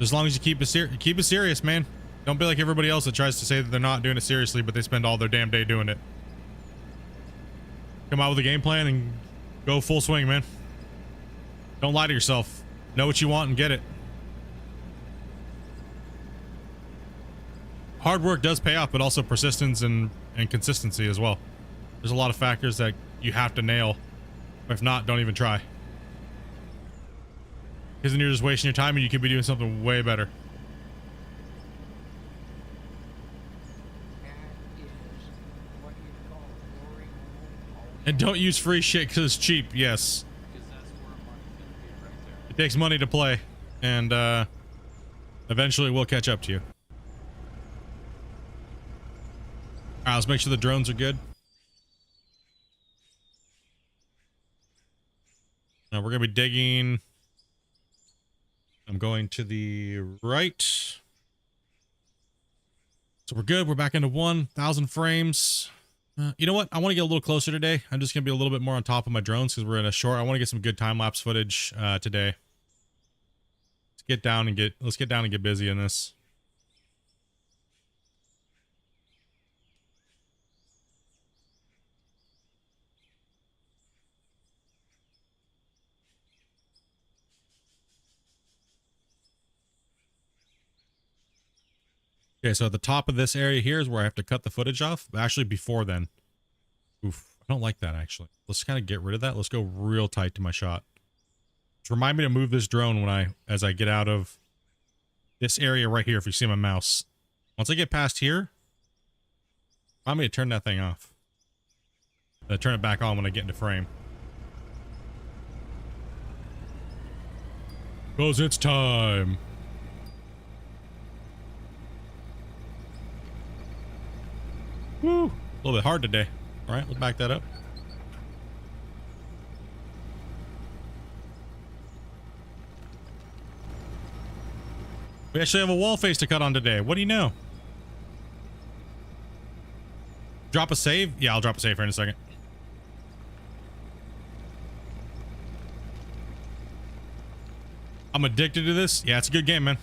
As long as you keep it serious, man. Don't be like everybody else that tries to say that they're not doing it seriously, but they spend all their damn day doing it. Come out with a game plan and go full swing, man. Don't lie to yourself. Know what you want and get it. Hard work does pay off, but also persistence and consistency as well. There's a lot of factors that you have to nail. If not, don't even try. Because then you're just wasting your time and you could be doing something way better. And don't use free shit because it's cheap. Yes. It takes money to play. And eventually we'll catch up to you. Alright, let's make sure the drones are good. Now we're going to be digging. I'm going to the right. So we're good. We're back into 1,000 frames. You know what? I want to get a little closer today. I'm just going to be a little bit more on top of my drones because we're in a short. I want to get some good time-lapse footage today. Let's get down and get busy in this. Okay, so at the top of this area here is where I have to cut the footage off. Actually, before then. Oof, I don't like that, actually. Let's kind of get rid of that. Let's go real tight to my shot. Just remind me to move this drone as I get out of this area right here, if you see my mouse. Once I get past here, remind me to turn that thing off. Turn it back on when I get into frame. Because it's time. Woo! A little bit hard today. All right, let's back that up. We actually have a wall face to cut on today. What do you know? Drop a save? Yeah, I'll drop a save here in a second. I'm addicted to this. Yeah, it's a good game, man.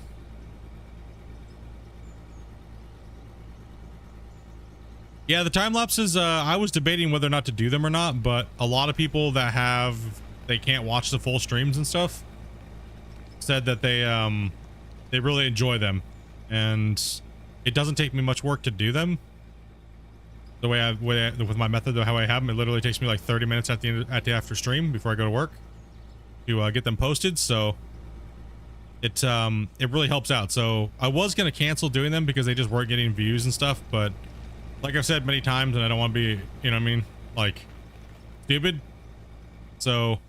Yeah, the time lapses, I was debating whether or not to do them or not, but a lot of people that they can't watch the full streams and stuff said that they really enjoy them, and it doesn't take me much work to do them. The with my method of how I have them, it literally takes me like 30 minutes at the after stream before I go to work to get them posted. So it really helps out. So I was gonna cancel doing them because they just weren't getting views and stuff, but like I've said many times, and I don't want to be, you know what I mean, like, stupid. So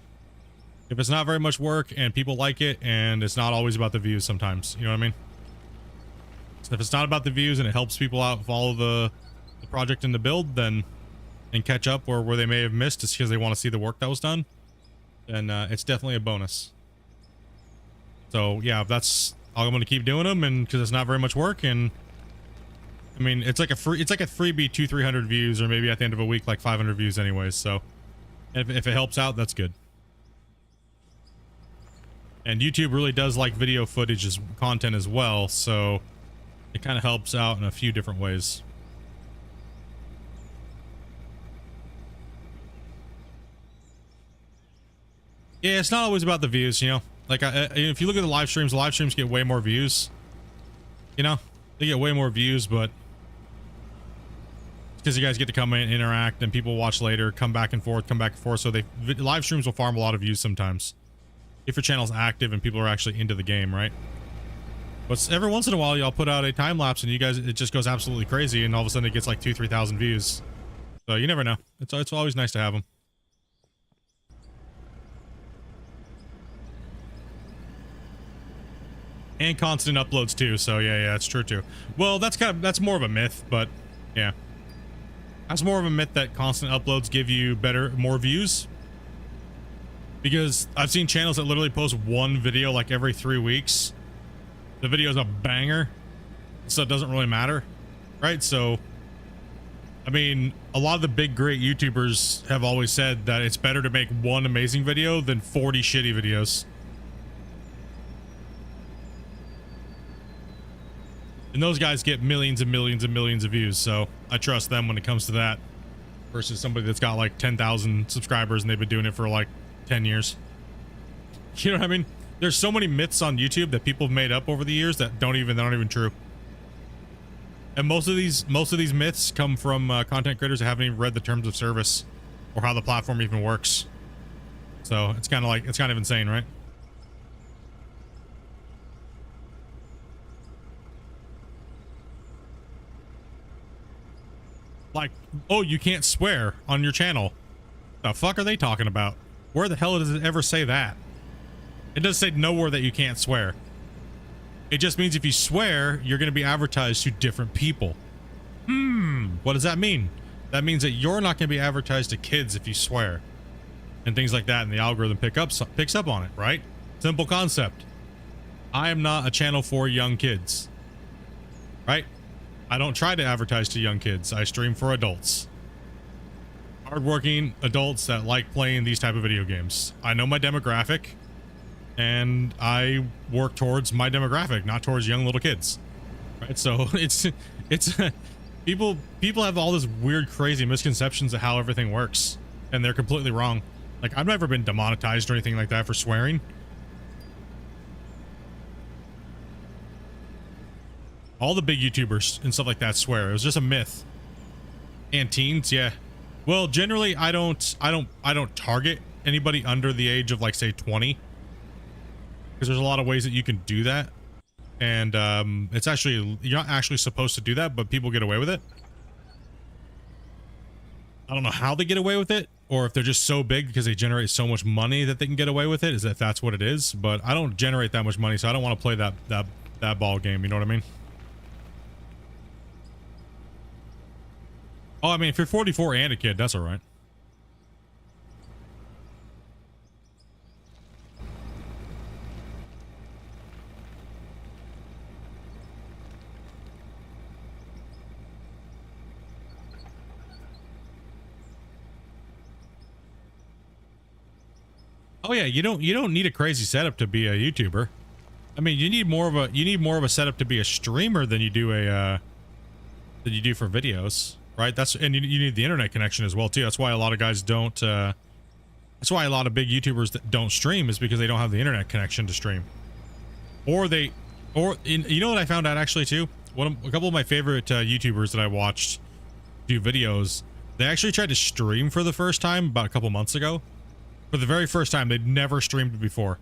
if it's not very much work and people like it, and it's not always about the views sometimes, you know what I mean? So if it's not about the views and it helps people out follow the project and the build, then, and catch up or where they may have missed just because they want to see the work that was done, then it's definitely a bonus. So yeah, I'm going to keep doing them, and because it's not very much work, and I mean, it's like a freebie 200-300 views, or maybe at the end of a week like 500 views anyways. So if it helps out, that's good. And YouTube really does like video footage as content as well, so it kind of helps out in a few different ways. Yeah, it's not always about the views, you know. Like, if you look at the live streams get way more views. You know, they get way more views, but because you guys get to come in, interact, and people watch later, come back and forth. So live streams will farm a lot of views sometimes, if your channel's active and people are actually into the game, right? But every once in a while, y'all put out a time lapse, and you guys, it just goes absolutely crazy, and all of a sudden it gets like 2,000-3,000 views. So you never know. It's always nice to have them. And constant uploads too, so yeah, it's true too. Well, that's more of a myth, but yeah. That's more of a myth that constant uploads give you more views. Because I've seen channels that literally post one video like every 3 weeks. The video's a banger, so it doesn't really matter, right? So, I mean, a lot of the big great YouTubers have always said that it's better to make one amazing video than 40 shitty videos. And those guys get millions and millions and millions of views, so I trust them when it comes to that. Versus somebody that's got like 10,000 subscribers and they've been doing it for like 10 years. You know what I mean? There's so many myths on YouTube that people have made up over the years that they're not even true. And most of these myths come from content creators that haven't even read the terms of service or how the platform even works. So it's kind of insane, right? Like, oh, you can't swear on your channel. The fuck are they talking about? Where the hell does it ever say that? It doesn't say nowhere that you can't swear. It just means if you swear, you're going to be advertised to different people. What does that mean? That means that you're not going to be advertised to kids if you swear. And things like that, and the algorithm picks up on it, right? Simple concept. I am not a channel for young kids. Right? I don't try to advertise to young kids. I stream for adults. Hardworking adults that like playing these type of video games. I know my demographic, and I work towards my demographic, not towards young little kids. Right? So it's people have all this weird, crazy misconceptions of how everything works, and they're completely wrong. Like, I've never been demonetized or anything like that for swearing. All the big YouTubers and stuff like that swear. It was just a myth. And teens, yeah. Well, generally, I don't target anybody under the age of, like, say 20, because there's a lot of ways that you can do that, and it's actually, you're not actually supposed to do that, but people get away with it. I don't know how they get away with it, or if they're just so big because they generate so much money that they can get away with it. Is if that's what it is. But I don't generate that much money, so I don't want to play that ball game. You know what I mean? Oh, I mean, if you're 44 and a kid, that's all right. Oh yeah, you don't need a crazy setup to be a YouTuber. I mean, you need more of a setup to be a streamer than you do for videos, right? And you need the internet connection as well too. That's why a lot of guys don't. That's why a lot of big YouTubers that don't stream is because they don't have the internet connection to stream, you know what I found out actually too. A couple of my favorite YouTubers that I watched do videos, they actually tried to stream for the first time about a couple months ago. For the very first time, they'd never streamed before.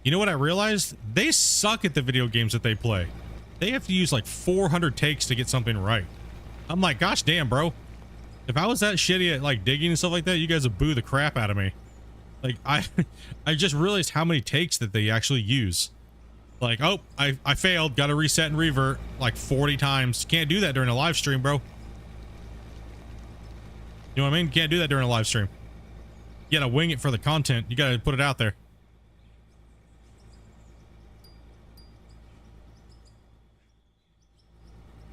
You know what I realized? They suck at the video games that they play. They have to use like 400 takes to get something right. I'm like, gosh damn, bro. If I was that shitty at like digging and stuff like that, you guys would boo the crap out of me. Like, I just realized how many takes that they actually use. Like, oh, I failed. Got to reset and revert like 40 times. Can't do that during a live stream, bro. You know what I mean? Can't do that during a live stream. You gotta wing it for the content. You gotta put it out there.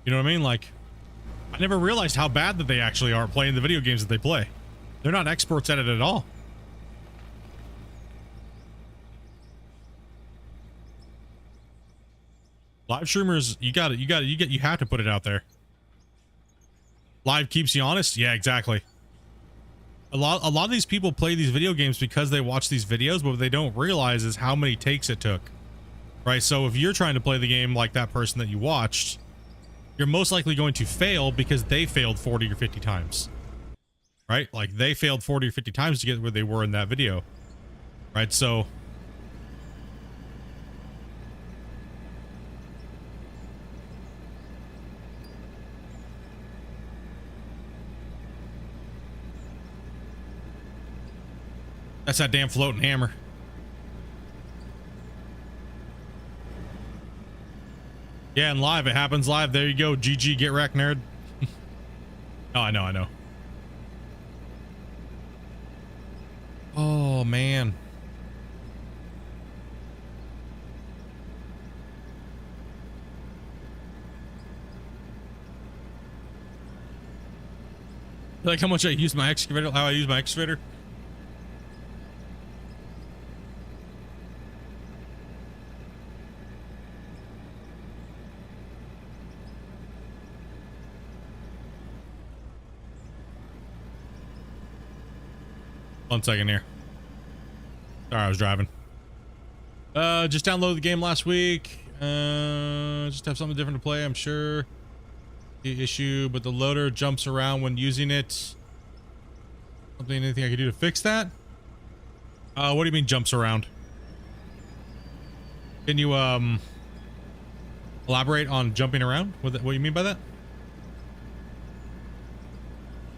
You You know what I mean? Like, I never realized how bad that they actually are playing the video games that they play. They're not experts at it at all. Live streamers, you have to put it out there. Live keeps you honest. Yeah, exactly. A lot of these people play these video games because they watch these videos, but what they don't realize is how many takes it took. Right? So if you're trying to play the game like that person that you watched, you're most likely going to fail because they failed 40 or 50 times. Right? Like they failed 40 or 50 times to get where they were in that video. Right? So that's that damn floating hammer. Yeah, and live, it happens live. There you go. GG, get wrecked, nerd. Oh, I know. Oh, man. Like how much I use my excavator, how I use my excavator. One second here. Sorry, I was driving. Just downloaded the game last week. Just have something different to play, I'm sure. The issue, but the loader jumps around when using it. Anything I can do to fix that? What do you mean jumps around? Can you elaborate on jumping around? What do you mean by that?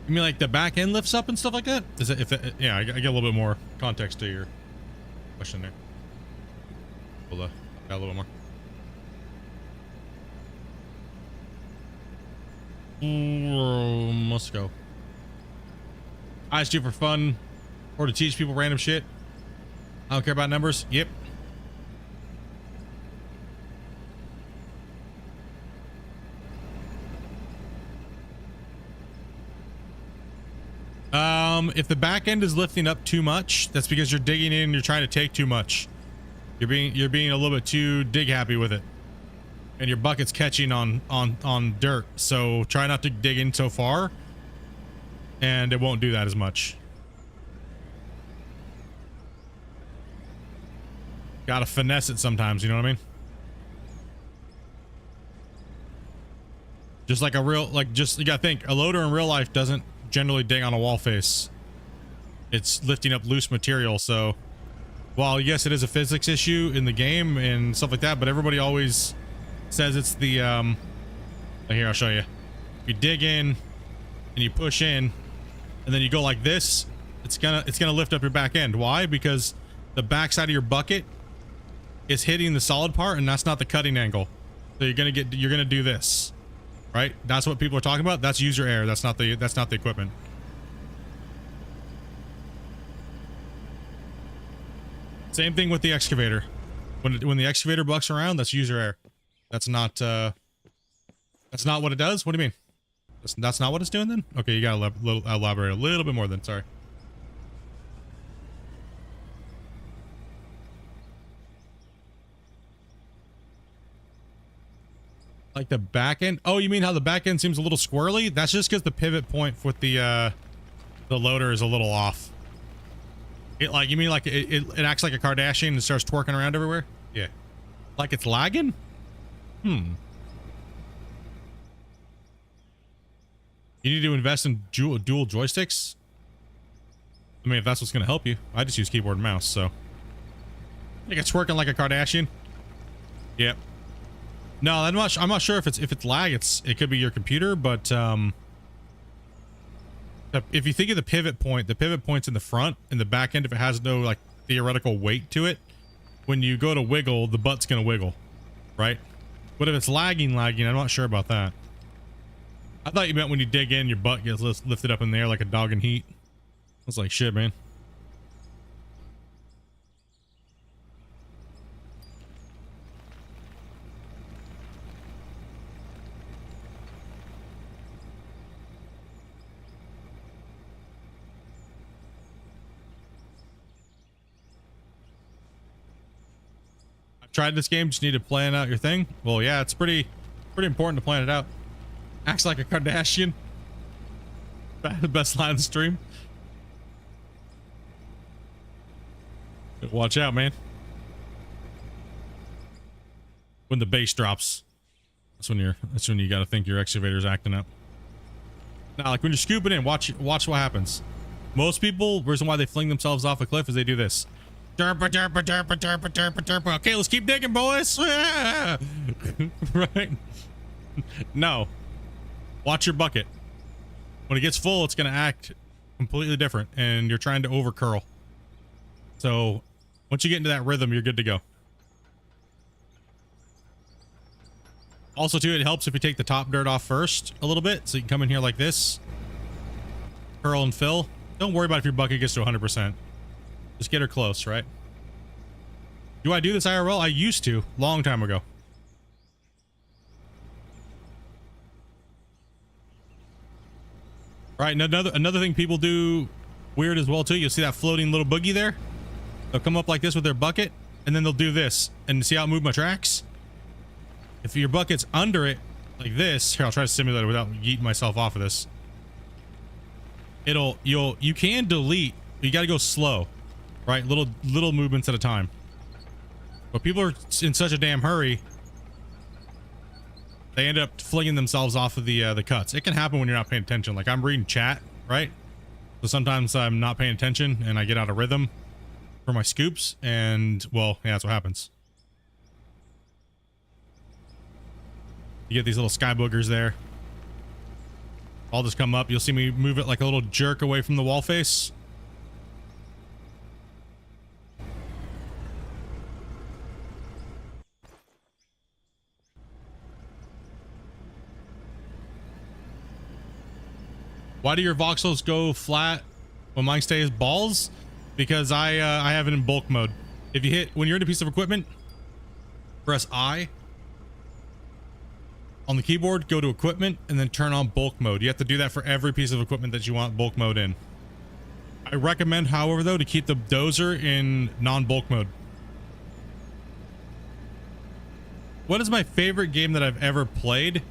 You mean like the back end lifts up and stuff like that? Is it, yeah, I get a little bit more context to your question there. We'll got a little more. Let's go. I just do it for fun or to teach people random shit. I don't care about numbers. Yep. If the back end is lifting up too much, that's because you're digging in and you're trying to take too much. You're being a little bit too dig happy with it. And your bucket's catching on dirt. So try not to dig in so far. And it won't do that as much. Gotta finesse it sometimes, you know what I mean? Just like a real, you gotta think, a loader in real life doesn't generally dig on a wall face. It's lifting up loose material, so while yes, it is a physics issue in the game and stuff like that, but everybody always says it's the here, I'll show you. You dig in and you push in and then you go like this, it's gonna lift up your back end. Why? Because the back side of your bucket is hitting the solid part and that's not the cutting angle. So you're gonna do this. Right? That's what people are talking about. That's user error. That's not the equipment. Same thing with the excavator. When the excavator bucks around, that's user error. That's not what it does. What do you mean? That's not what it's doing then? Okay, you gotta elaborate a little bit more then. Sorry. Like the back end? Oh, you mean how the back end seems a little squirrely? That's just because the pivot point with the loader is a little off. You mean like it acts like a Kardashian and starts twerking around everywhere? Yeah. Like it's lagging? You need to invest in dual joysticks? I mean, if that's what's going to help you. I just use keyboard and mouse, so. I think it's twerking like a Kardashian. Yep. No, I'm not sure if it's lag. It could be your computer, but if you think of the pivot point's in the front, and the back end, if it has no like theoretical weight to it, when you go to wiggle, the butt's gonna wiggle, right? But if it's lagging, I'm not sure about that. I thought you meant when you dig in, your butt gets lifted up in the air like a dog in heat. I was like, shit, man. tried this game, just need to plan out your thing. Well, yeah, it's pretty important to plan it out. Acts like a Kardashian. Best line of the stream. Watch out, man. When the bass drops, that's when you got to think your excavator's acting up. Now, like when you're scooping in, watch what happens. Most people, the reason why they fling themselves off a cliff is they do this. Derpa, derpa, derpa, derpa, derpa, derpa. Okay, let's keep digging, boys. Right? No. Watch your bucket. When it gets full, it's going to act completely different, and you're trying to over curl. So once you get into that rhythm, you're good to go. Also, too, it helps if you take the top dirt off first a little bit, so you can come in here like this, curl and fill. Don't worry about if your bucket gets to 100%. Just get her close, right? Do I do this IRL? I used to, long time ago. All right, another thing people do weird as well too. You'll see that floating little boogie there. They'll come up like this with their bucket, and then they'll do this. And see how it moved my tracks? If your bucket's under it, like this, here, I'll try to simulate it without yeeting myself off of this. You can delete, but you got to go slow, right? Little movements at a time. But people are in such a damn hurry, they end up flinging themselves off of the cuts. It can happen when you're not paying attention. Like I'm reading chat, right? So sometimes I'm not paying attention and I get out of rhythm for my scoops, and well, yeah, that's what happens. You get these little sky boogers there. I'll just come up. You'll see me move it like a little jerk away from the wall face. Why do your voxels go flat when mine stays balls? Because I have it in bulk mode. If you hit, when you're in a piece of equipment, press I on the keyboard, go to equipment, and then turn on bulk mode. You have to do that for every piece of equipment that you want bulk mode in. I recommend, however, though, to keep the dozer in non-bulk mode. What is my favorite game that I've ever played?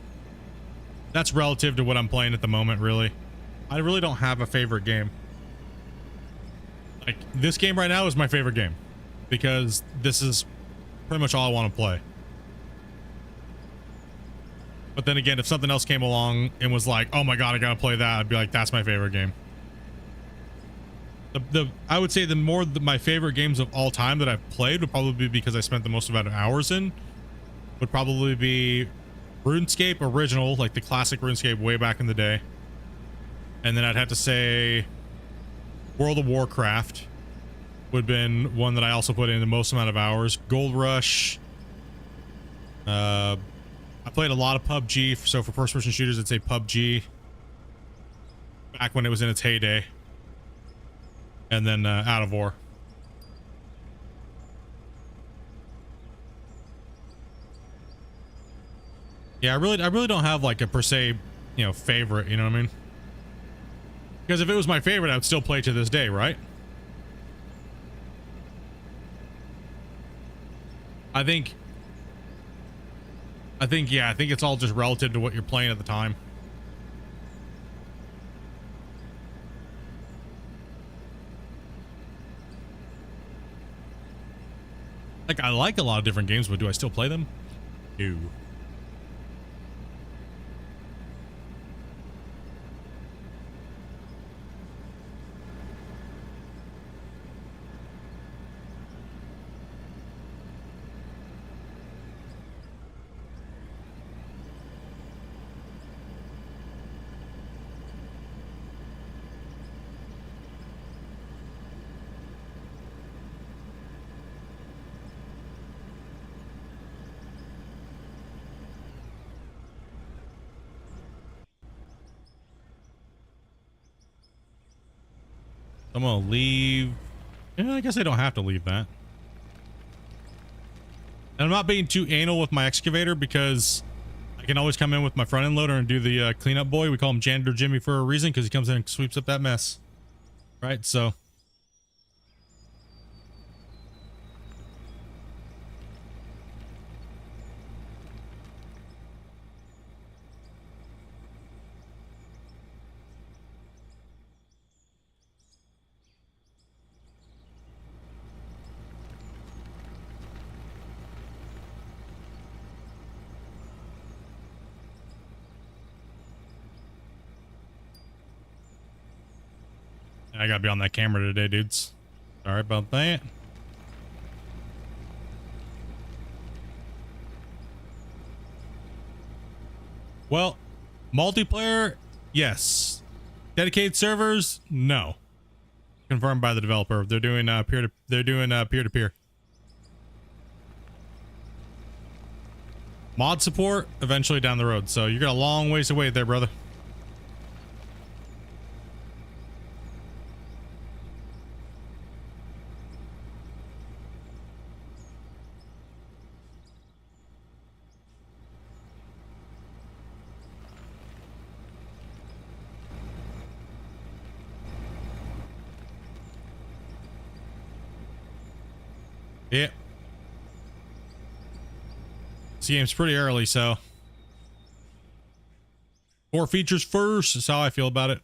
That's relative to what I'm playing at the moment, really. I really don't have a favorite game. Like, this game right now is my favorite game because this is pretty much all I want to play. But then again, if something else came along and was like, oh my god, I gotta play that, I'd be like, that's my favorite game. I would say my favorite games of all time that I've played would probably be, because I spent the most amount of hours in, would probably be RuneScape original, like the classic RuneScape way back in the day. And then I'd have to say World of Warcraft would have been one that I also put in the most amount of hours. Gold Rush. I played a lot of PUBG, so for first-person shooters, I'd say PUBG. Back when it was in its heyday. And then Out of War. Yeah, I really don't have like a per se, you know, favorite, you know what I mean? Because if it was my favorite, I would still play to this day, right? I think it's all just relative to what you're playing at the time. Like, I like a lot of different games, but do I still play them? No. I'm gonna leave. Yeah, I guess I don't have to leave that. And I'm not being too anal with my excavator because I can always come in with my front end loader and do the cleanup boy. We call him Janitor Jimmy for a reason, because he comes in and sweeps up that mess. Right, so. I gotta be on that camera today, dudes. Sorry about that. Well, multiplayer, yes. Dedicated servers, no. Confirmed by the developer. They're doing peer-to-peer. Mod support eventually down the road. So you got a long ways to wait there, brother. Yeah. This game's pretty early, so 4 features first is how I feel about it.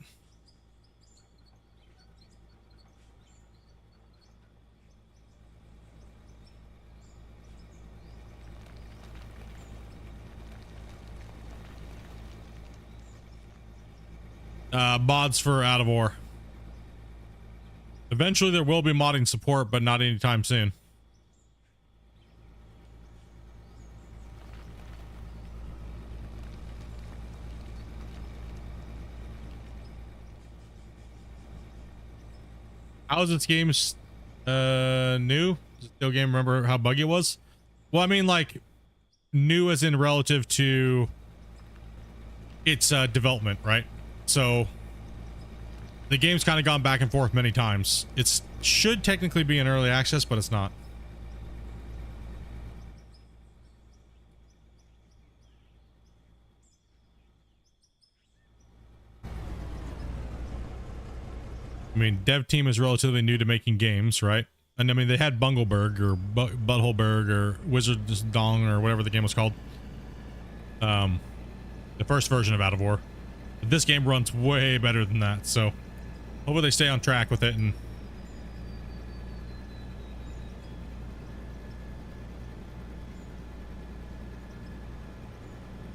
Mods for Out of War. Eventually there will be modding support, but not anytime soon. How is this game new? Is it still game? Remember how buggy it was? Well, I mean, like, new as in relative to its development, right? So the game's kind of gone back and forth many times. It should technically be in early access, but it's not. I mean, dev team is relatively new to making games, right? And I mean, they had Bungleberg or Buttholeberg or Wizard's Dong or whatever the game was called. The first version of Out of War. But this game runs way better than that, so hopefully they stay on track with it. And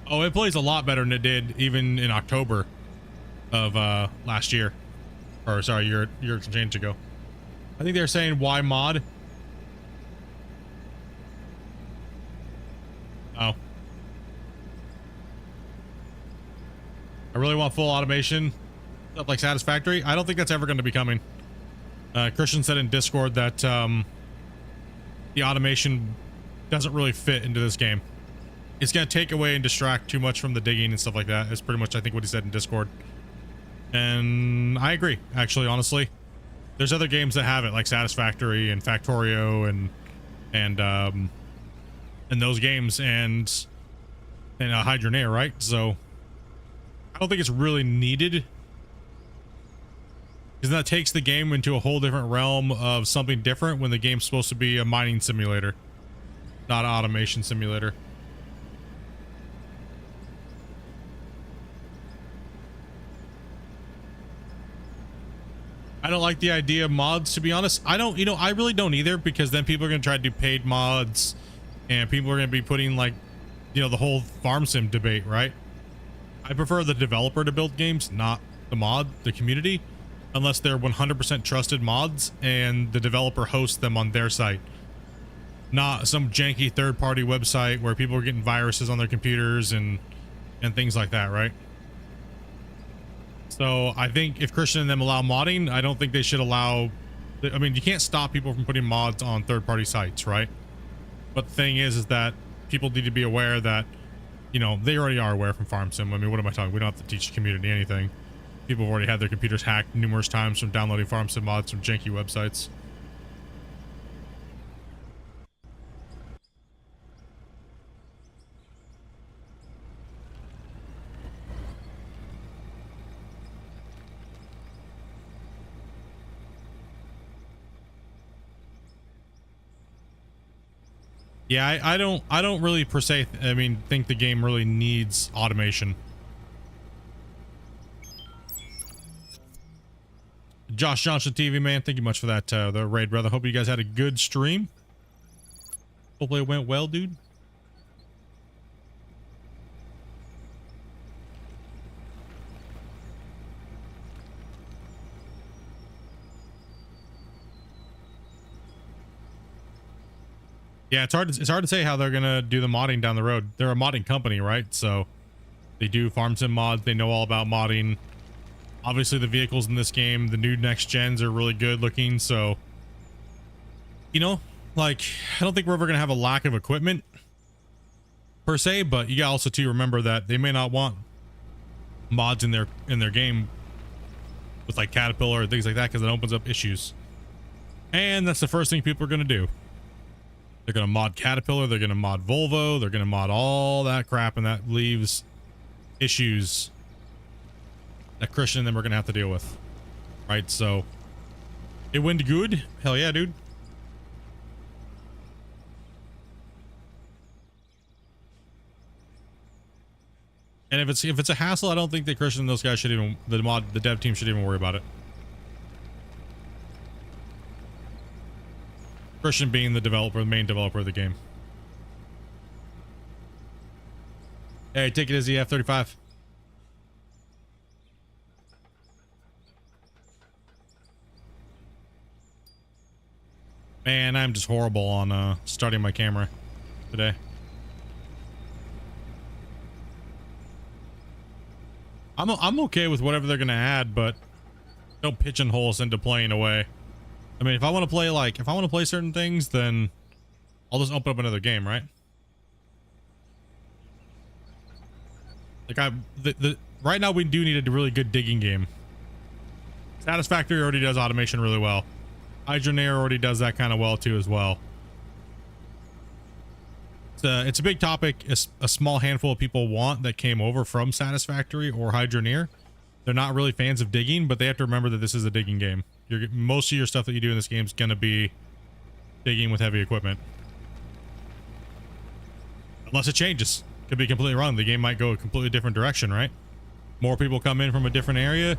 oh, it plays a lot better than it did even in October of last year. Or sorry, year and change ago. I think they're saying why mod. Oh. I really want full automation. Stuff like Satisfactory. I don't think that's ever going to be coming. Christian said in Discord that the automation doesn't really fit into this game. It's going to take away and distract too much from the digging and stuff like that. Is pretty much, I think, what he said in Discord. And I agree, actually, honestly. There's other games that have it, like Satisfactory and Factorio and those games and Hide Your Nair, right? So I don't think it's really needed, because that takes the game into a whole different realm of something different when the game's supposed to be a mining simulator, not an automation simulator. I don't like the idea of mods, to be honest. I really don't either, because then people are going to try to do paid mods and people are going to be putting, like, the whole farm sim debate, right? I prefer the developer to build games, not the community, unless they're 100% trusted mods and the developer hosts them on their site. Not some janky third-party website where people are getting viruses on their computers and things like that, right? So I think if Christian and them allow modding, I don't think they should allow. I mean, you can't stop people from putting mods on third-party sites, right? But the thing is that people need to be aware that, they already are aware from Farm Sim. I mean, what am I talking? We don't have to teach the community anything. People have already had their computers hacked numerous times from downloading Farm Sim mods from janky websites. Yeah, I don't really per se, think the game really needs automation. Josh Johnson TV, man, thank you much for that, the raid, brother. Hope you guys had a good stream. Hopefully it went well, dude. Yeah, it's hard to say how they're gonna do the modding down the road. They're a modding company, right? So they do farm sim mods. They know all about modding. Obviously, the vehicles in this game, the new next gens, are really good looking. So, you know, like, I don't think we're ever gonna have a lack of equipment per se, but you got also to remember that they may not want mods in their game with like Caterpillar and things like that, because it opens up issues. And that's the first thing people are gonna do. They're going to mod Caterpillar, they're going to mod Volvo, they're going to mod all that crap, and that leaves issues that Christian and them are going to have to deal with. Right, so it went good. Hell yeah, dude. And if it's a hassle, I don't think that Christian and those guys should even, the dev team should even worry about it. Christian being the developer, the main developer of the game. Hey, take it as the F-35. Man, I'm just horrible on starting my camera today. I'm okay with whatever they're gonna add, but don't pigeonhole us into playing away. I mean, if I want to play certain things, then I'll just open up another game, right? Like right now we do need a really good digging game. Satisfactory already does automation really well. Hydroneer already does that kind of well too as well. It's a big topic. A small handful of people want that came over from Satisfactory or Hydroneer. They're not really fans of digging, but they have to remember that this is a digging game. Most of your stuff that you do in this game is going to be digging with heavy equipment. Unless it changes. Could be completely wrong. The game might go a completely different direction, right? More people come in from a different area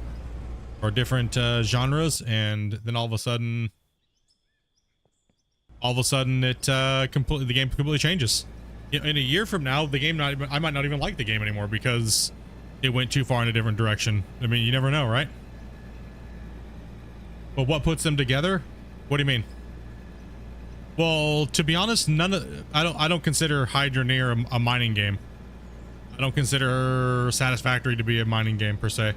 or different genres, and then all of a sudden the game completely changes. In a year from now, the game I might not even like the game anymore because it went too far in a different direction. I mean, you never know, right? But what puts them together? What do you mean? Well, to be honest, I don't consider Hydroneer a mining game. I don't consider Satisfactory to be a mining game per se.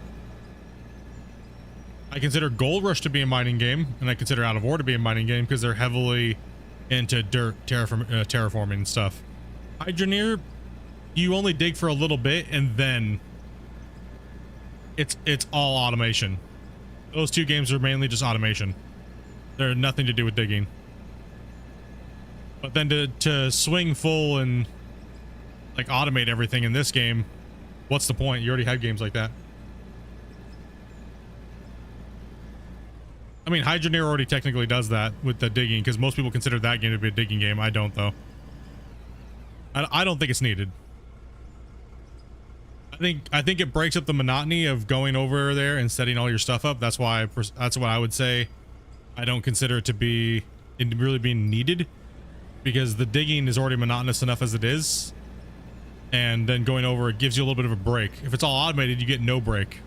I consider Gold Rush to be a mining game, and I consider Out of War to be a mining game because they're heavily into dirt terraforming and stuff. Hydroneer, you only dig for a little bit, and then it's all automation. Those two games are mainly just automation. They're nothing to do with digging. But then to swing full and like automate everything in this game, what's the point? You already have games like that. I mean, Hydroneer already technically does that with the digging because most people consider that game to be a digging game. I don't, though. I don't think it's needed. I think it breaks up the monotony of going over there and setting all your stuff up. That's what I would say. I don't consider it to be really being needed because the digging is already monotonous enough as it is. And then going over, it gives you a little bit of a break. If it's all automated, you get no break.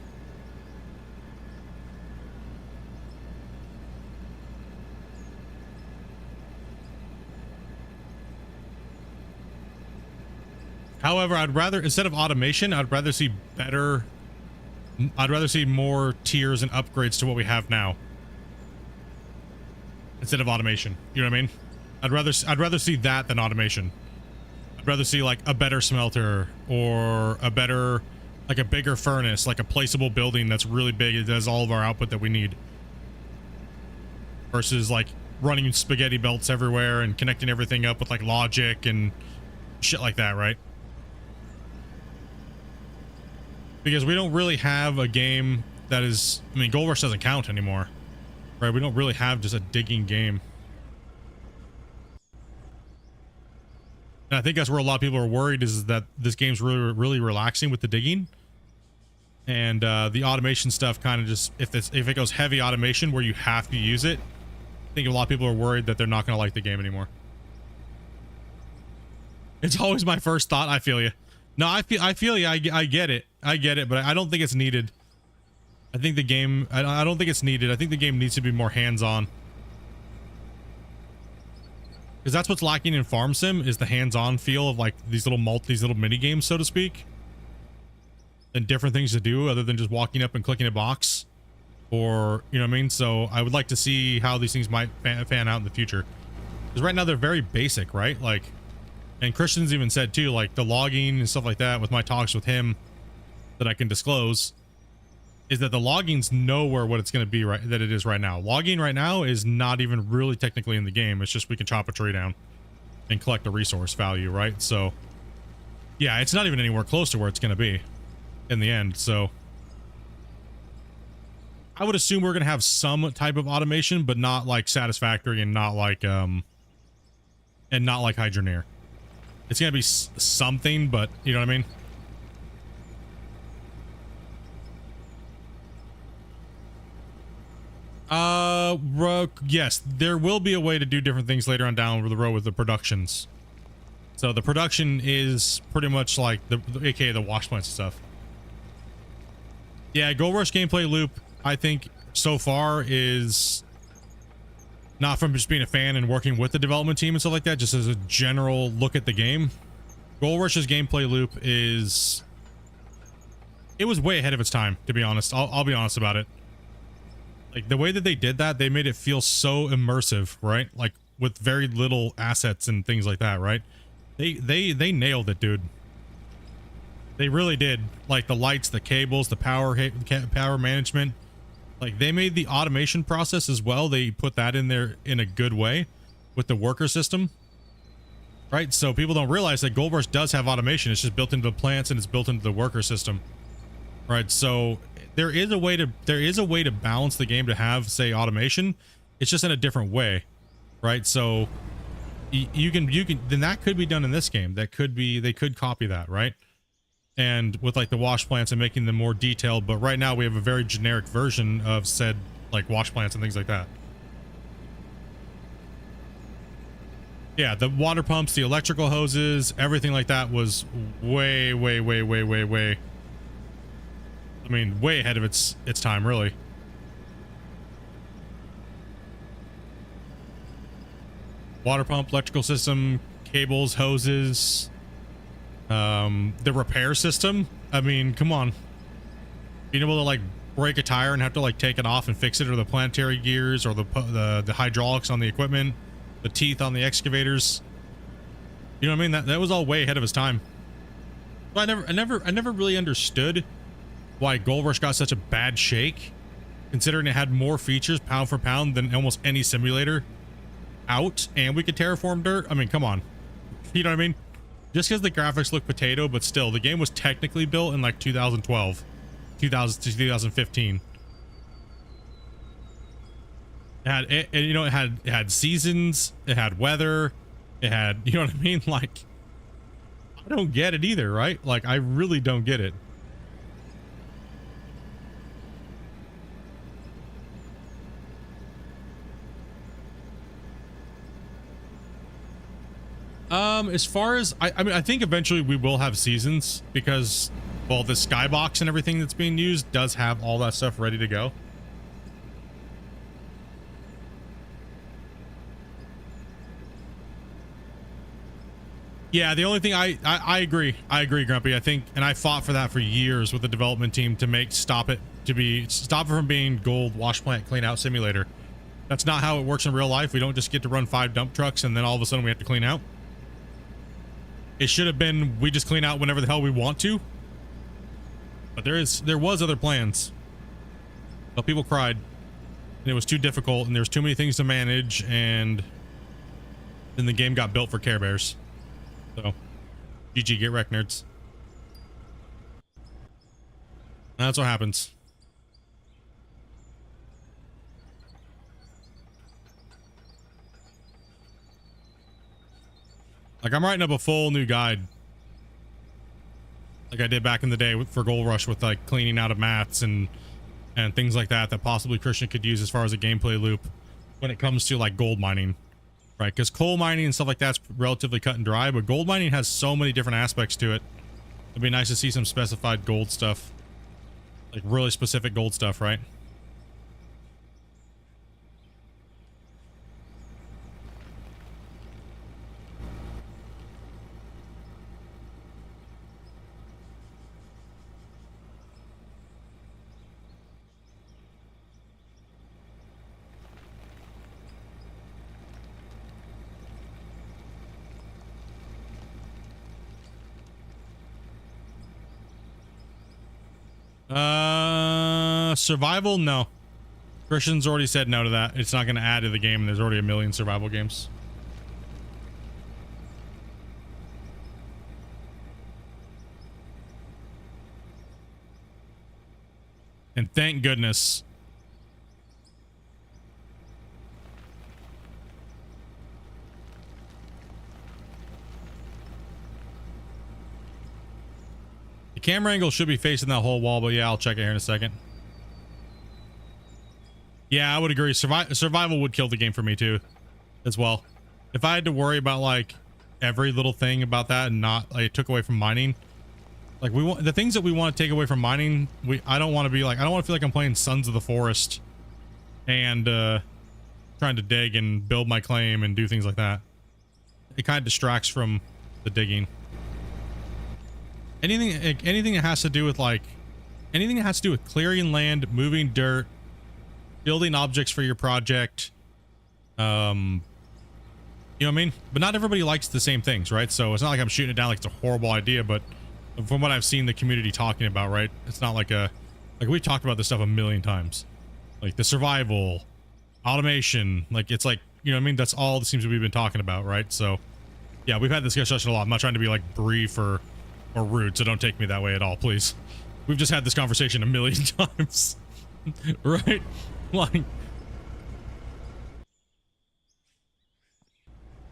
However, I'd rather, instead of automation, I'd rather see more tiers and upgrades to what we have now instead of automation. You know what I mean? I'd rather see that than automation. I'd rather see like a better smelter or a bigger furnace, like a placeable building that's really big. It does all of our output that we need versus like running spaghetti belts everywhere and connecting everything up with like logic and shit like that, right? Because we don't really have a game that is, I mean, Gold Rush doesn't count anymore, right? We don't really have just a digging game. And I think that's where a lot of people are worried is that this game's really relaxing with the digging. And the automation stuff kind of just, if it goes heavy automation where you have to use it, I think a lot of people are worried that they're not going to like the game anymore. It's always my first thought. I feel you. No, I feel you. I get it. I get it, but I don't think it's needed. I think the game, I don't think it's needed. I think the game needs to be more hands-on. because that's what's lacking in Farm Sim is the hands-on feel of like these little mini games, so to speak, and different things to do other than just walking up and clicking a box, or you know what I mean. So I would like to see how these things might fan out in the future, because right now they're very basic, right? Like, and Christian's even said too, like the logging and stuff like that with my talks with him that I can disclose, is that the logging's nowhere what it's going to be that it is right now. Logging right now is not even really technically in the game. It's just we can chop a tree down and collect a resource value, right? So yeah, it's not even anywhere close to where it's going to be in the end. So I would assume we're going to have some type of automation, but not like Satisfactory and not like Hydroneer. It's going to be something, but you know what I mean? Yes, there will be a way to do different things later on down the road with the productions. So the production is pretty much like the aka the wash plants and stuff. Yeah, Gold Rush gameplay loop, I think so far is not from just being a fan and working with the development team and stuff like that, just as a general look at the game. Gold Rush's gameplay loop it was way ahead of its time, to be honest. I'll be honest about it. Like the way that they did that, they made it feel so immersive, right? Like with very little assets and things like that, right? They nailed it, dude. They really did. Like the lights, the cables, the power management. Like they made the automation process as well. They put that in there in a good way with the worker system, right? So people don't realize that Gold Rush does have automation. It's just built into the plants and it's built into the worker system, right? So there is a way to balance the game to have, say, automation. It's just in a different way, right? So you can then that could be done in this game. They could copy that, right? And with like the wash plants and making them more detailed, but right now we have a very generic version of said like wash plants and things like that. Yeah, the water pumps, the electrical hoses, everything like that was way I mean, way ahead of its time, really. Water pump, electrical system, cables, hoses, the repair system. I mean, come on. Being able to like break a tire and have to like take it off and fix it, or the planetary gears, or the hydraulics on the equipment, the teeth on the excavators. You know what I mean? That was all way ahead of its time. So I never really understood why Gold Rush got such a bad shake, considering it had more features pound for pound than almost any simulator out, and we could terraform dirt. I mean, come on. You know what I mean? Just because the graphics look potato, but still, the game was technically built in like 2012, 2000 to 2015. It had seasons, it had weather, it had, you know what I mean? Like, I don't get it either, right? Like, I really don't get it. As far as I mean, I think eventually we will have seasons, because, well, the skybox and everything that's being used does have all that stuff ready to go. Yeah, the only thing I agree, Grumpy. I think, and I fought for that for years with the development team to stop it from being gold wash plant clean out simulator. That's not how it works in real life. We don't just get to run 5 dump trucks and then all of a sudden we have to clean out. It should have been we just clean out whenever the hell we want to. But there was other plans. But people cried. And it was too difficult, and there was too many things to manage, and then the game got built for Care Bears. So, GG, get wrecked, nerds. And that's what happens. Like, I'm writing up a full new guide, like I did back in the day for Gold Rush, with like cleaning out of mats and things like that possibly Christian could use as far as a gameplay loop when it comes to like gold mining, right? Because coal mining and stuff like that's relatively cut and dry, but gold mining has so many different aspects to it. It'd be nice to see some specified gold stuff, like really specific gold stuff, right? Survival? No. Christian's already said no to that. It's not going to add to the game, and there's already a million survival games. And thank goodness. The camera angle should be facing that whole wall, but yeah, I'll check it here in a second. Yeah, I would agree. Survival would kill the game for me too, as well. If I had to worry about like every little thing about that and not like it took away from mining, like we want the things that we want to take away from mining. I don't want to be like, I don't want to feel like I'm playing Sons of the Forest and trying to dig and build my claim and do things like that. It kind of distracts from the digging. Anything that has to do with like anything that has to do with clearing land, moving dirt, building objects for your project, you know what I mean? But not everybody likes the same things, right? So it's not like I'm shooting it down like it's a horrible idea, but from what I've seen the community talking about, right? It's not like we've talked about this stuff a million times. Like the survival, automation, like it's like, you know what I mean? That's all the seems we've been talking about, right? So yeah, we've had this discussion a lot. I'm not trying to be like brief or rude, so don't take me that way at all, please. We've just had this conversation a million times. Right? Like,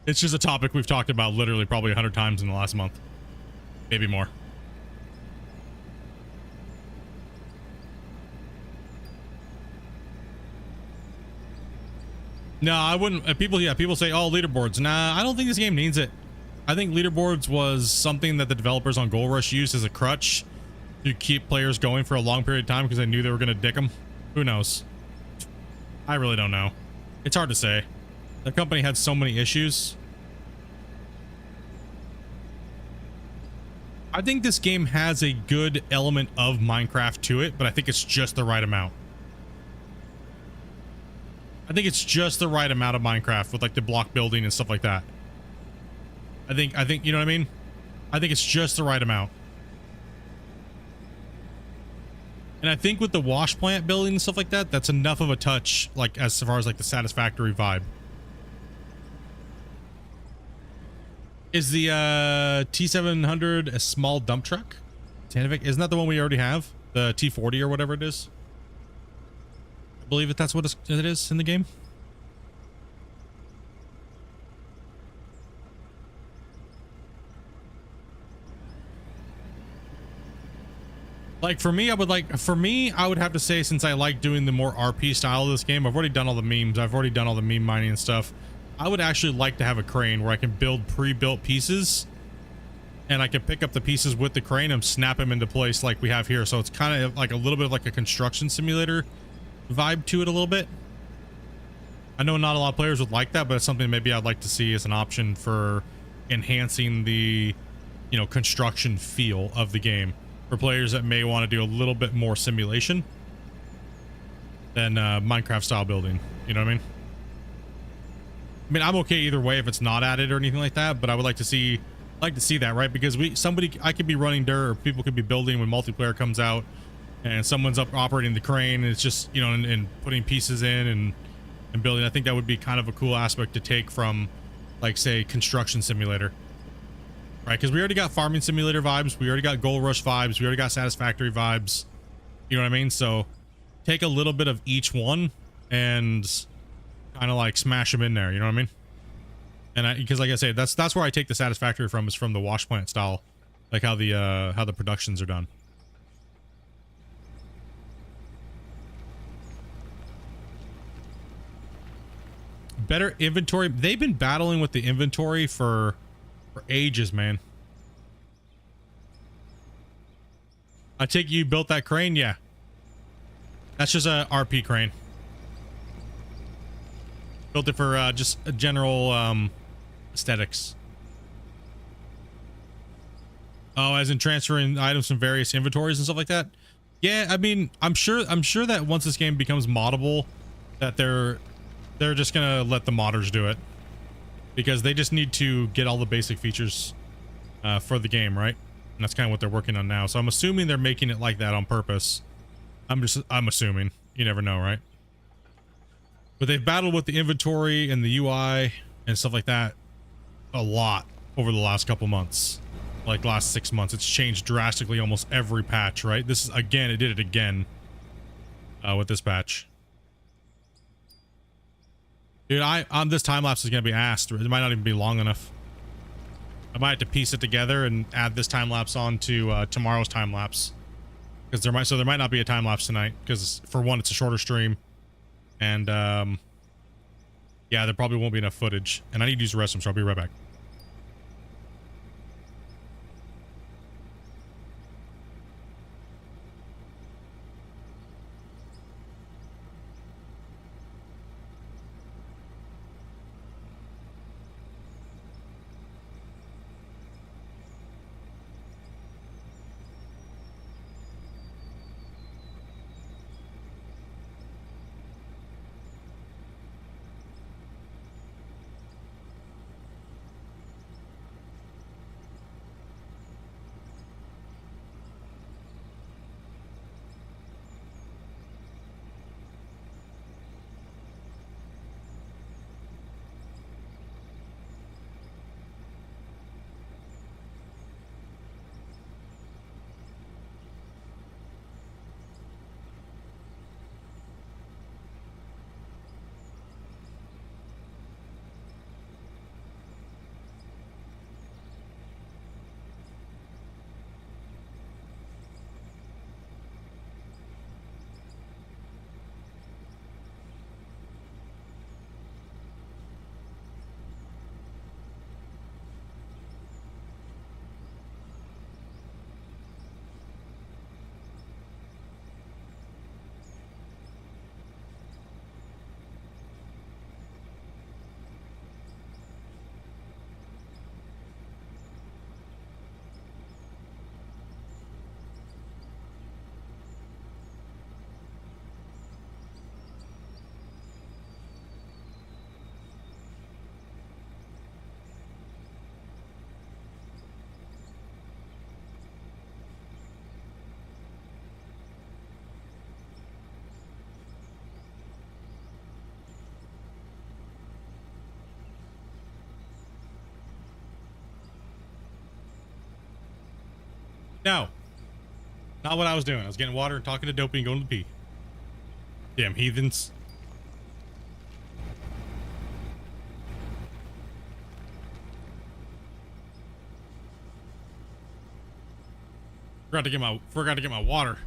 it's just a topic we've talked about literally probably 100 times in the last month, maybe more. No, I wouldn't. People say, oh, leaderboards. Nah, I don't think this game needs it. I think leaderboards was something that the developers on Gold Rush used as a crutch to keep players going for a long period of time because they knew they were going to dick them. Who knows? I really don't know. It's hard to say. The company had so many issues. I think this game has a good element of Minecraft to it, but I think it's just the right amount. I think it's just the right amount of Minecraft with like the block building and stuff like that. I think, you know what I mean? I think it's just the right amount. And I think with the wash plant building and stuff like that, that's enough of a touch, like as far as like the satisfactory vibe. Is the T700 a small dump truck? Isn't that the one we already have? The T40 or whatever it is? I believe that's what it is in the game. Like for me, I would have to say, since I like doing the more RP style of this game, I've already done all the memes. I've already done all the meme mining and stuff. I would actually like to have a crane where I can build pre-built pieces and I can pick up the pieces with the crane and snap them into place like we have here. So it's kind of like a little bit of like a construction simulator vibe to it a little bit. I know not a lot of players would like that, but it's something maybe I'd like to see as an option for enhancing the, you know, construction feel of the game for players that may want to do a little bit more simulation than Minecraft style building. You know what I mean? I'm okay either way if it's not added or anything like that, but I would like to see that, right? Because I could be running dirt, or people could be building when multiplayer comes out and someone's up operating the crane, and it's just, you know, and putting pieces in and building. I think that would be kind of a cool aspect to take from, like, say, construction simulator, right? Because we already got farming simulator vibes, we already got Gold Rush vibes, we already got satisfactory vibes. You know what I mean? So take a little bit of each one and kind of like smash them in there. You know what I mean? And because like I say, that's where I take the satisfactory from, is from the wash plant style, like how the productions are done. Better inventory. They've been battling with the inventory for ages, man. I take you built that crane? Yeah. That's just a RP crane. Built it for just a general aesthetics. Oh, as in transferring items from various inventories and stuff like that? Yeah, I mean, I'm sure that once this game becomes moddable, that they're just gonna let the modders do it, because they just need to get all the basic features for the game, right? And that's kind of what they're working on now. So I'm assuming they're making it like that on purpose, I'm assuming. You never know, right? But they've battled with the inventory and the UI and stuff like that a lot over the last couple months. Like last 6 months. It's changed drastically almost every patch, right? This is again, it did it again with this patch. Dude, on this time lapse is gonna be asked. It might not even be long enough. I might have to piece it together and add this time lapse on to tomorrow's time lapse. Because there might not be a time lapse tonight, because for one, it's a shorter stream. And yeah, there probably won't be enough footage. And I need to use the restroom, so I'll be right back. No. Not what I was doing. I was getting water and talking to Dopey and going to pee. Damn heathens. Forgot to get my water.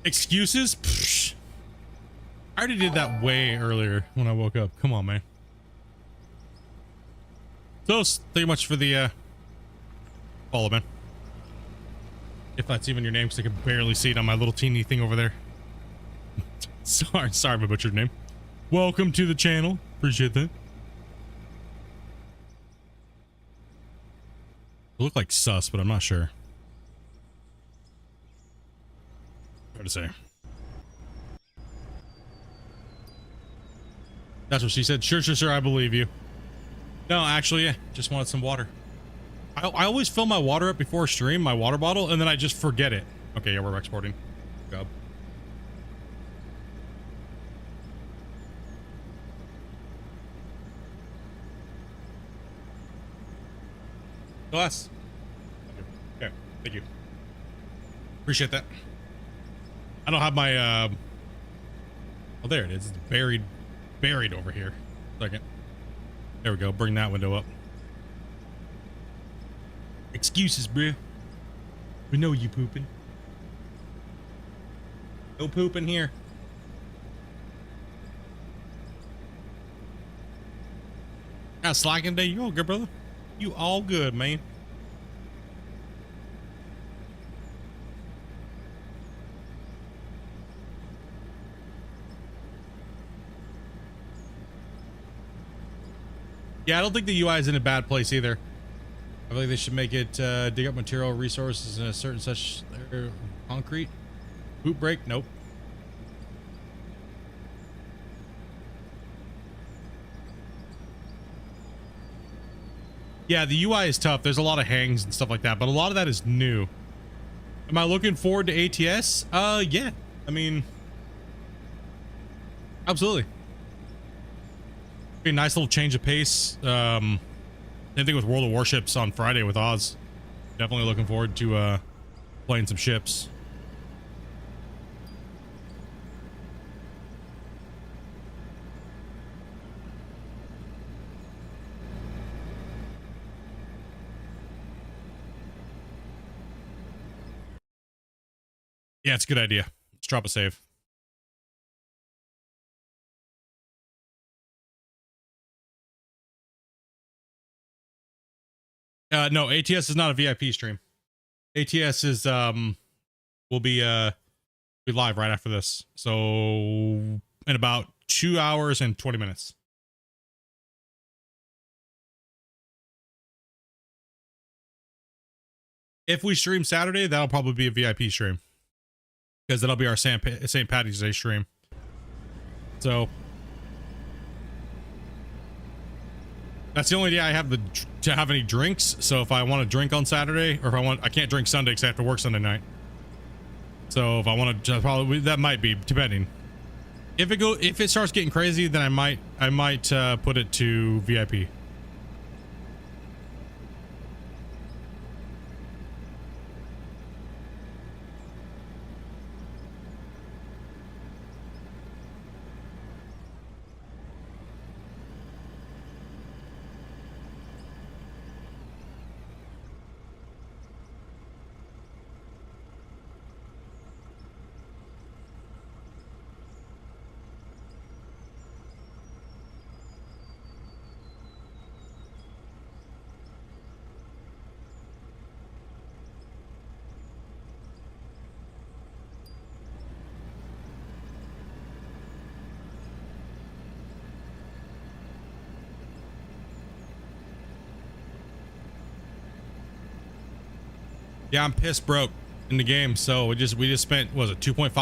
Excuses? Psh. I already did that way earlier when I woke up. Come on, man. So, thank you much for the follow, man. If that's even your name, because I can barely see it on my little teeny thing over there. sorry if I butchered your name. Welcome to the channel. Appreciate that. It looked like sus, but I'm not sure. Hard to say. That's what she said. Sure, I believe you. No, actually, yeah, just wanted some water. I always fill my water up before stream, my water bottle, and then I just forget it. Okay, yeah, we're exporting. Good job. Glass. Okay, thank you. Appreciate that. I don't have my oh, there it is. It's buried over here. Second. There we go. Bring that window up. Excuses, bro. We know you pooping. No pooping here. Got slacking day. You all good, brother? You all good, man. Yeah, I don't think the UI is in a bad place either. I think they should make it dig up material resources in a certain such concrete. Boot break? Nope. Yeah, the UI is tough. There's a lot of hangs and stuff like that, but a lot of that is new. Am I looking forward to ATS? Yeah. I mean, absolutely. Be a nice little change of pace. Same thing with World of Warships on Friday with Oz. Definitely looking forward to playing some ships. Yeah, it's a good idea. Let's drop a save. No, ATS is not a VIP stream. ATS is will be live right after this. So in about 2 hours and 20 minutes. If we stream Saturday, that'll probably be a VIP stream. Because that'll be our St. Patty's Day stream. So that's the only day I have to have any drinks. So if I want to drink on Saturday, or if I can't drink Sunday because I have to work Sunday night. So if I want to, probably that might be depending. If it starts getting crazy, then I might put it to VIP. Yeah, I'm pissed broke in the game. So we just spent, what was it, 2.5?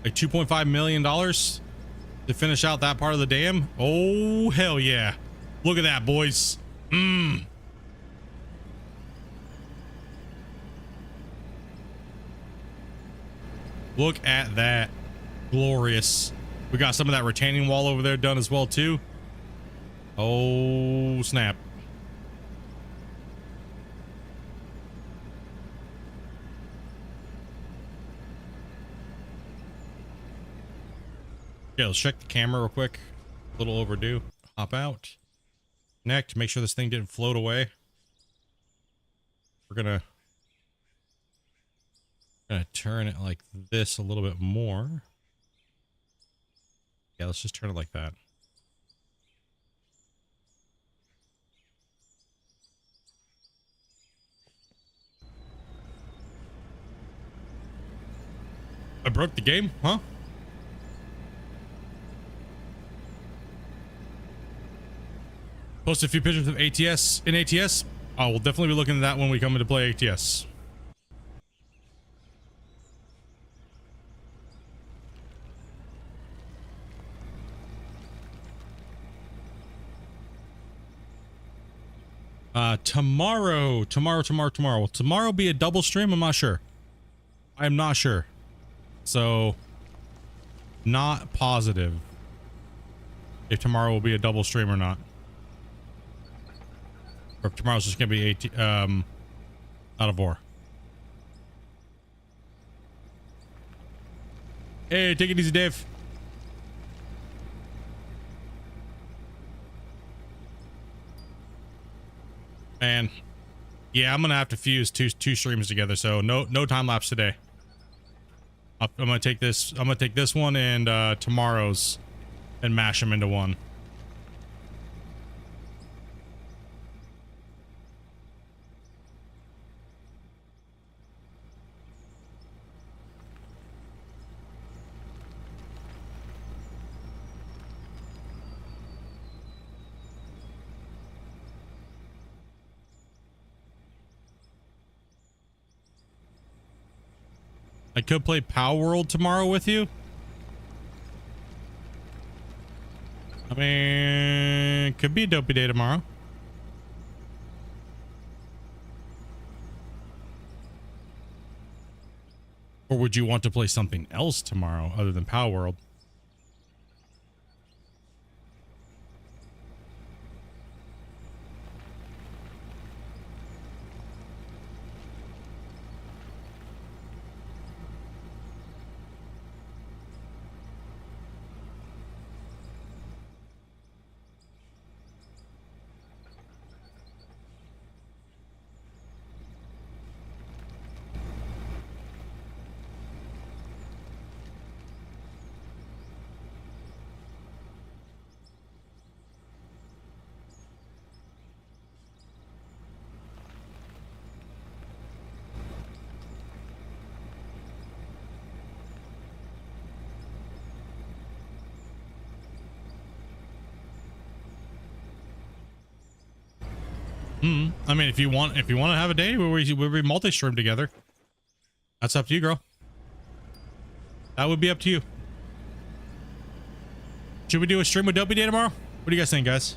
Like $2.5 million to finish out that part of the dam. Oh, hell yeah. Look at that, boys. Look at that. Glorious. We got some of that retaining wall over there done as well, too. Oh, snap. Yeah, let's check the camera real quick. A little overdue. Hop out. Connect. Make sure this thing didn't float away. We're gonna turn it like this a little bit more. Yeah, let's just turn it like that. I broke the game, huh? Post a few pictures of ATS in ATS. I will definitely be looking at that when we come into play ATS. Tomorrow. Will tomorrow be a double stream? I'm not sure. I'm not sure. So, not positive if tomorrow will be a double stream or not. Or if tomorrow's just gonna be out of war. Hey, take it easy, Dave. Man, yeah, I'm gonna have to fuse two streams together. So no time lapse today. I'm gonna take this. I'm gonna take this one and tomorrow's, and mash them into one. I could play Power World tomorrow with you. I mean, could be a dopey day tomorrow. Or would you want to play something else tomorrow other than Power World? I mean, if you want to have a day where we multi-stream together, that's up to you, girl. That would be up to you. Should we do a stream with Dopey Day tomorrow? What do you guys think, guys?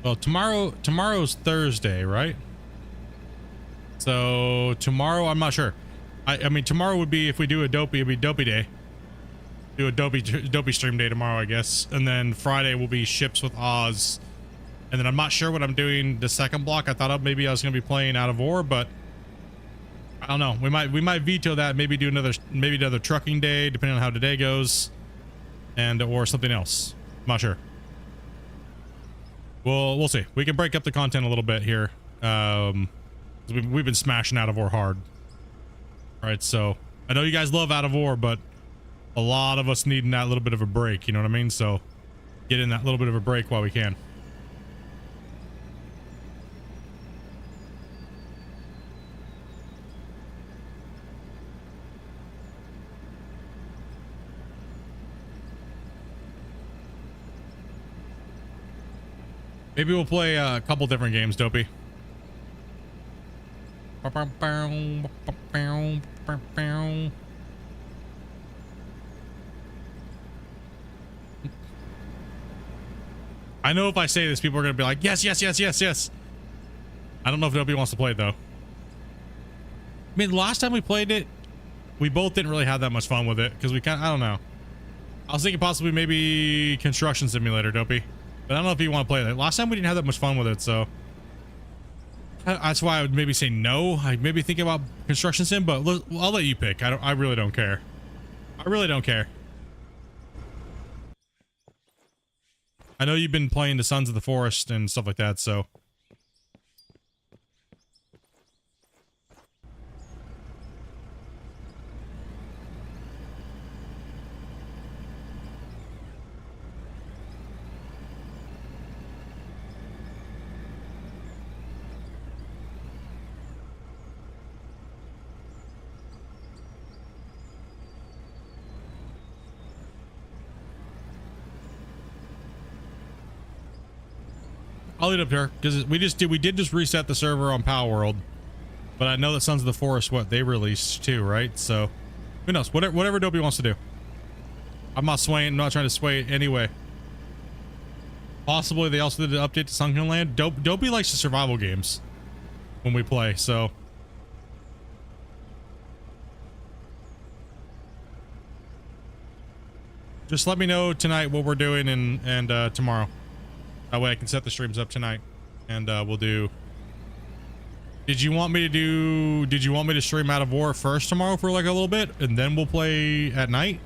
Well, tomorrow's Thursday, right? So tomorrow, I'm not sure. I mean, tomorrow would be, if we do a Dopey, it'd be Dopey Day. Do a Dopey stream day tomorrow, I guess. And then Friday will be Ships with Oz. And then I'm not sure what I'm doing the second block. I thought maybe I was going to be playing Out of War, but I don't know. We might veto that. Maybe do another trucking day, depending on how today goes, or something else. I'm not sure. Well, we'll see. We can break up the content a little bit here. We've been smashing Out of War hard. All right, so I know you guys love Out of War, but a lot of us needing that little bit of a break. You know what I mean? So get in that little bit of a break while we can. Maybe we'll play a couple different games, Dopey. I know if I say this, people are going to be like, yes, yes, yes, yes, yes. I don't know if Dopey wants to play it, though. I mean, last time we played it, we both didn't really have that much fun with it, because we I don't know. I was thinking possibly maybe Construction Simulator, Dopey. But I don't know if you want to play that. Last time we didn't have that much fun with it, so that's why I would maybe say no. I maybe think about Construction Sim, but I'll let you pick. I really don't care. I really don't care. I know you've been playing the Sons of the Forest and stuff like that, so. I'll leave it up here because we did just reset the server on Power World, but I know that Sons of the Forest, they released too, right? So who knows? Whatever Dopey wants to do. I'm not swaying. I'm not trying to sway it anyway. Possibly they also did an update to Sunken Land. Dopey likes the survival games when we play, so. Just let me know tonight what we're doing and tomorrow. That way I can set the streams up tonight, and we'll do. Did you want me to stream Out of War first tomorrow for like a little bit, and then we'll play at night?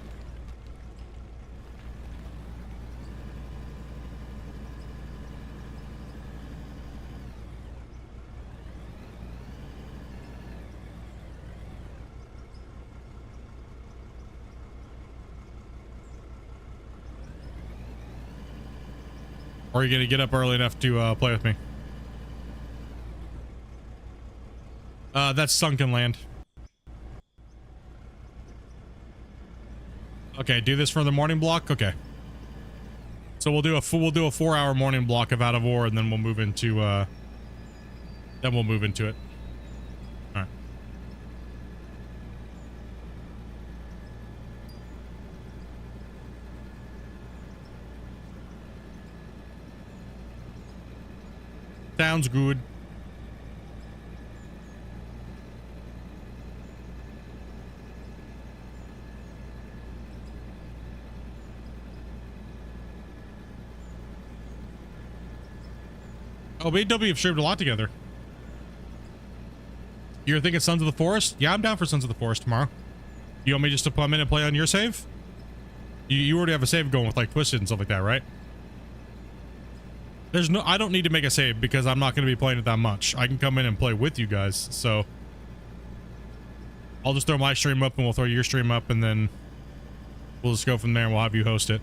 Or are you gonna get up early enough to play with me? That's Sunken Land. Okay, do this for the morning block? Okay. So we'll do a 4-hour morning block of Out of War, and then we'll move into it. All right. Sounds good. Oh, BW have streamed a lot together. You're thinking Sons of the Forest? Yeah, I'm down for Sons of the Forest tomorrow. You want me just to come in and play on your save? You already have a save going with like Twisted and stuff like that, right? I don't need to make a save because I'm not going to be playing it that much. I can come in and play with you guys, so I'll just throw my stream up and we'll throw your stream up, and then we'll just go from there and we'll have you host it.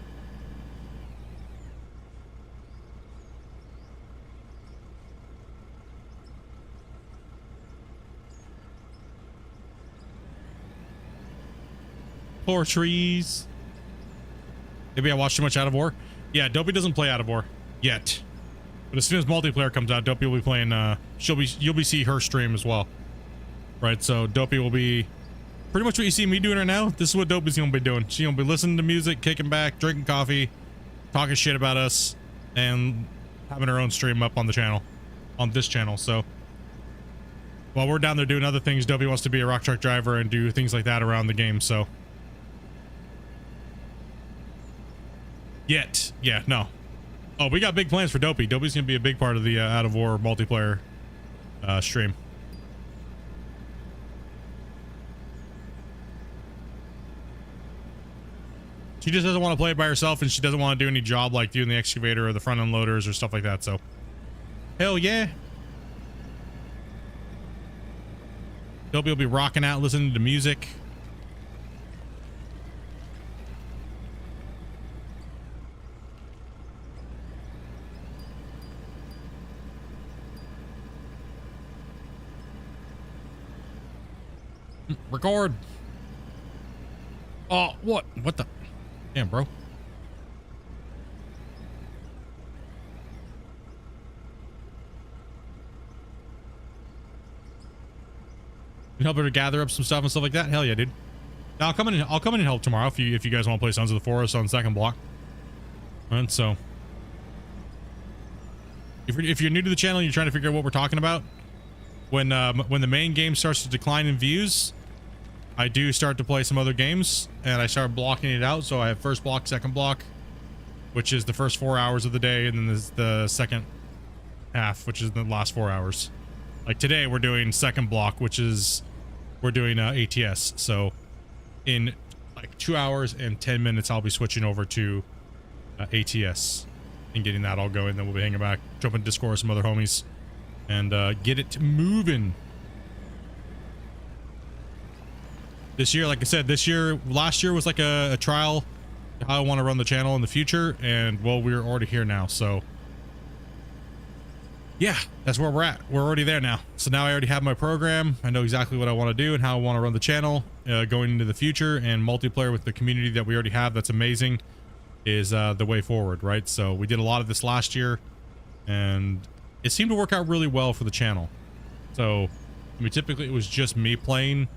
Poor trees. Maybe I watched too much Out of War. Yeah, Dopey doesn't play Out of War yet, but as soon as multiplayer comes out, Dopey will be playing. You'll be see her stream as well, right? So Dopey will be pretty much what you see me doing right now. This is what Dopey's gonna be doing. She's gonna be listening to music, kicking back, drinking coffee, talking shit about us, and having her own stream up on the channel, on this channel. So while we're down there doing other things, Dopey wants to be a rock truck driver and do things like that around the game. So. Yet. Yeah, no. Oh, we got big plans for Dopey. Dopey's gonna be a big part of the Out of War multiplayer stream. She just doesn't want to play it by herself, and she doesn't want to do any job like doing the excavator or the front end loaders or stuff like that, so. Hell yeah. Dopey will be rocking out, listening to music. Record. Oh, what the damn, bro. You help her to gather up some stuff and stuff like that. Hell yeah, dude. Now I'll come in and help tomorrow if you guys want to play Sons of the Forest on the second block. And so if you're new to the channel and you're trying to figure out what we're talking about, when the main game starts to decline in views, I do start to play some other games, and I start blocking it out. So I have first block, second block, which is the first 4 hours of the day, and then there's the second half, which is the last 4 hours. Like today, we're doing second block, which is we're doing ATS. So in like 2 hours and 10 minutes, I'll be switching over to ATS and getting that all going. Then we'll be hanging back, jump in Discord with some other homies, and get it moving. This year, like I said, last year was like a trial how I want to run the channel in the future, and well, we're already here now, so yeah, that's where we're at. We're already there now. So now I already have my program. I know exactly what I want to do and how I want to run the channel going into the future, and multiplayer with the community that we already have that's amazing is the way forward, right? So we did a lot of this last year, and it seemed to work out really well for the channel. So I mean, typically it was just me playing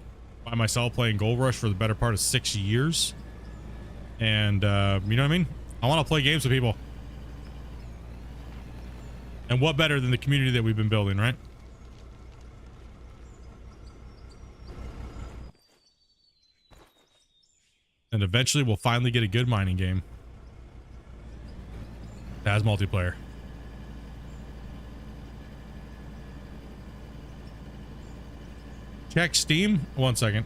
by myself, playing Gold Rush for the better part of 6 years, and you know what I mean? I want to play games with people, and what better than the community that we've been building, right? And eventually we'll finally get a good mining game that has multiplayer. Check Steam. 1 second.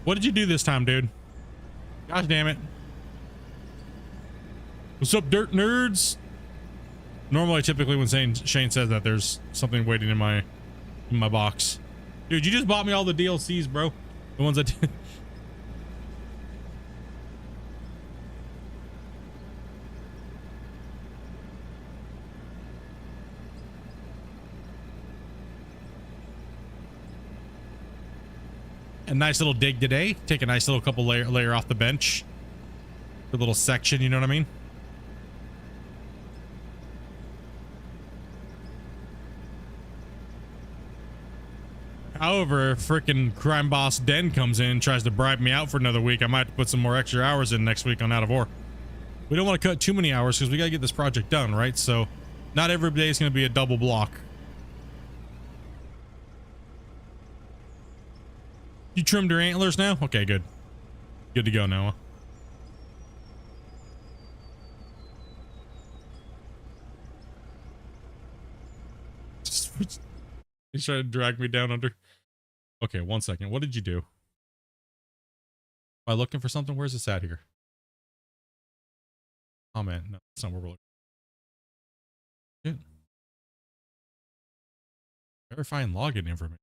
What did you do this time, dude? Gosh damn it. What's up, dirt nerds? Normally, typically when Shane says that, there's something waiting in my box. Dude, you just bought me all the DLCs, bro. The ones I did. nice little dig today. Take a nice little couple layer off the bench. A little section, you know what I mean? However, freaking crime boss Den comes in and tries to bribe me out for another week. I might have to put some more extra hours in next week on Out of War. We don't want to cut too many hours because we got to get this project done, right? So not every day is going to be a double block. You trimmed your antlers now? Okay, good. Good to go now. He's trying to drag me down under. Okay, 1 second. What did you do? Am I looking for something? Where's this at here? Oh man, no, that's not where we're looking. Shit. Verifying login information.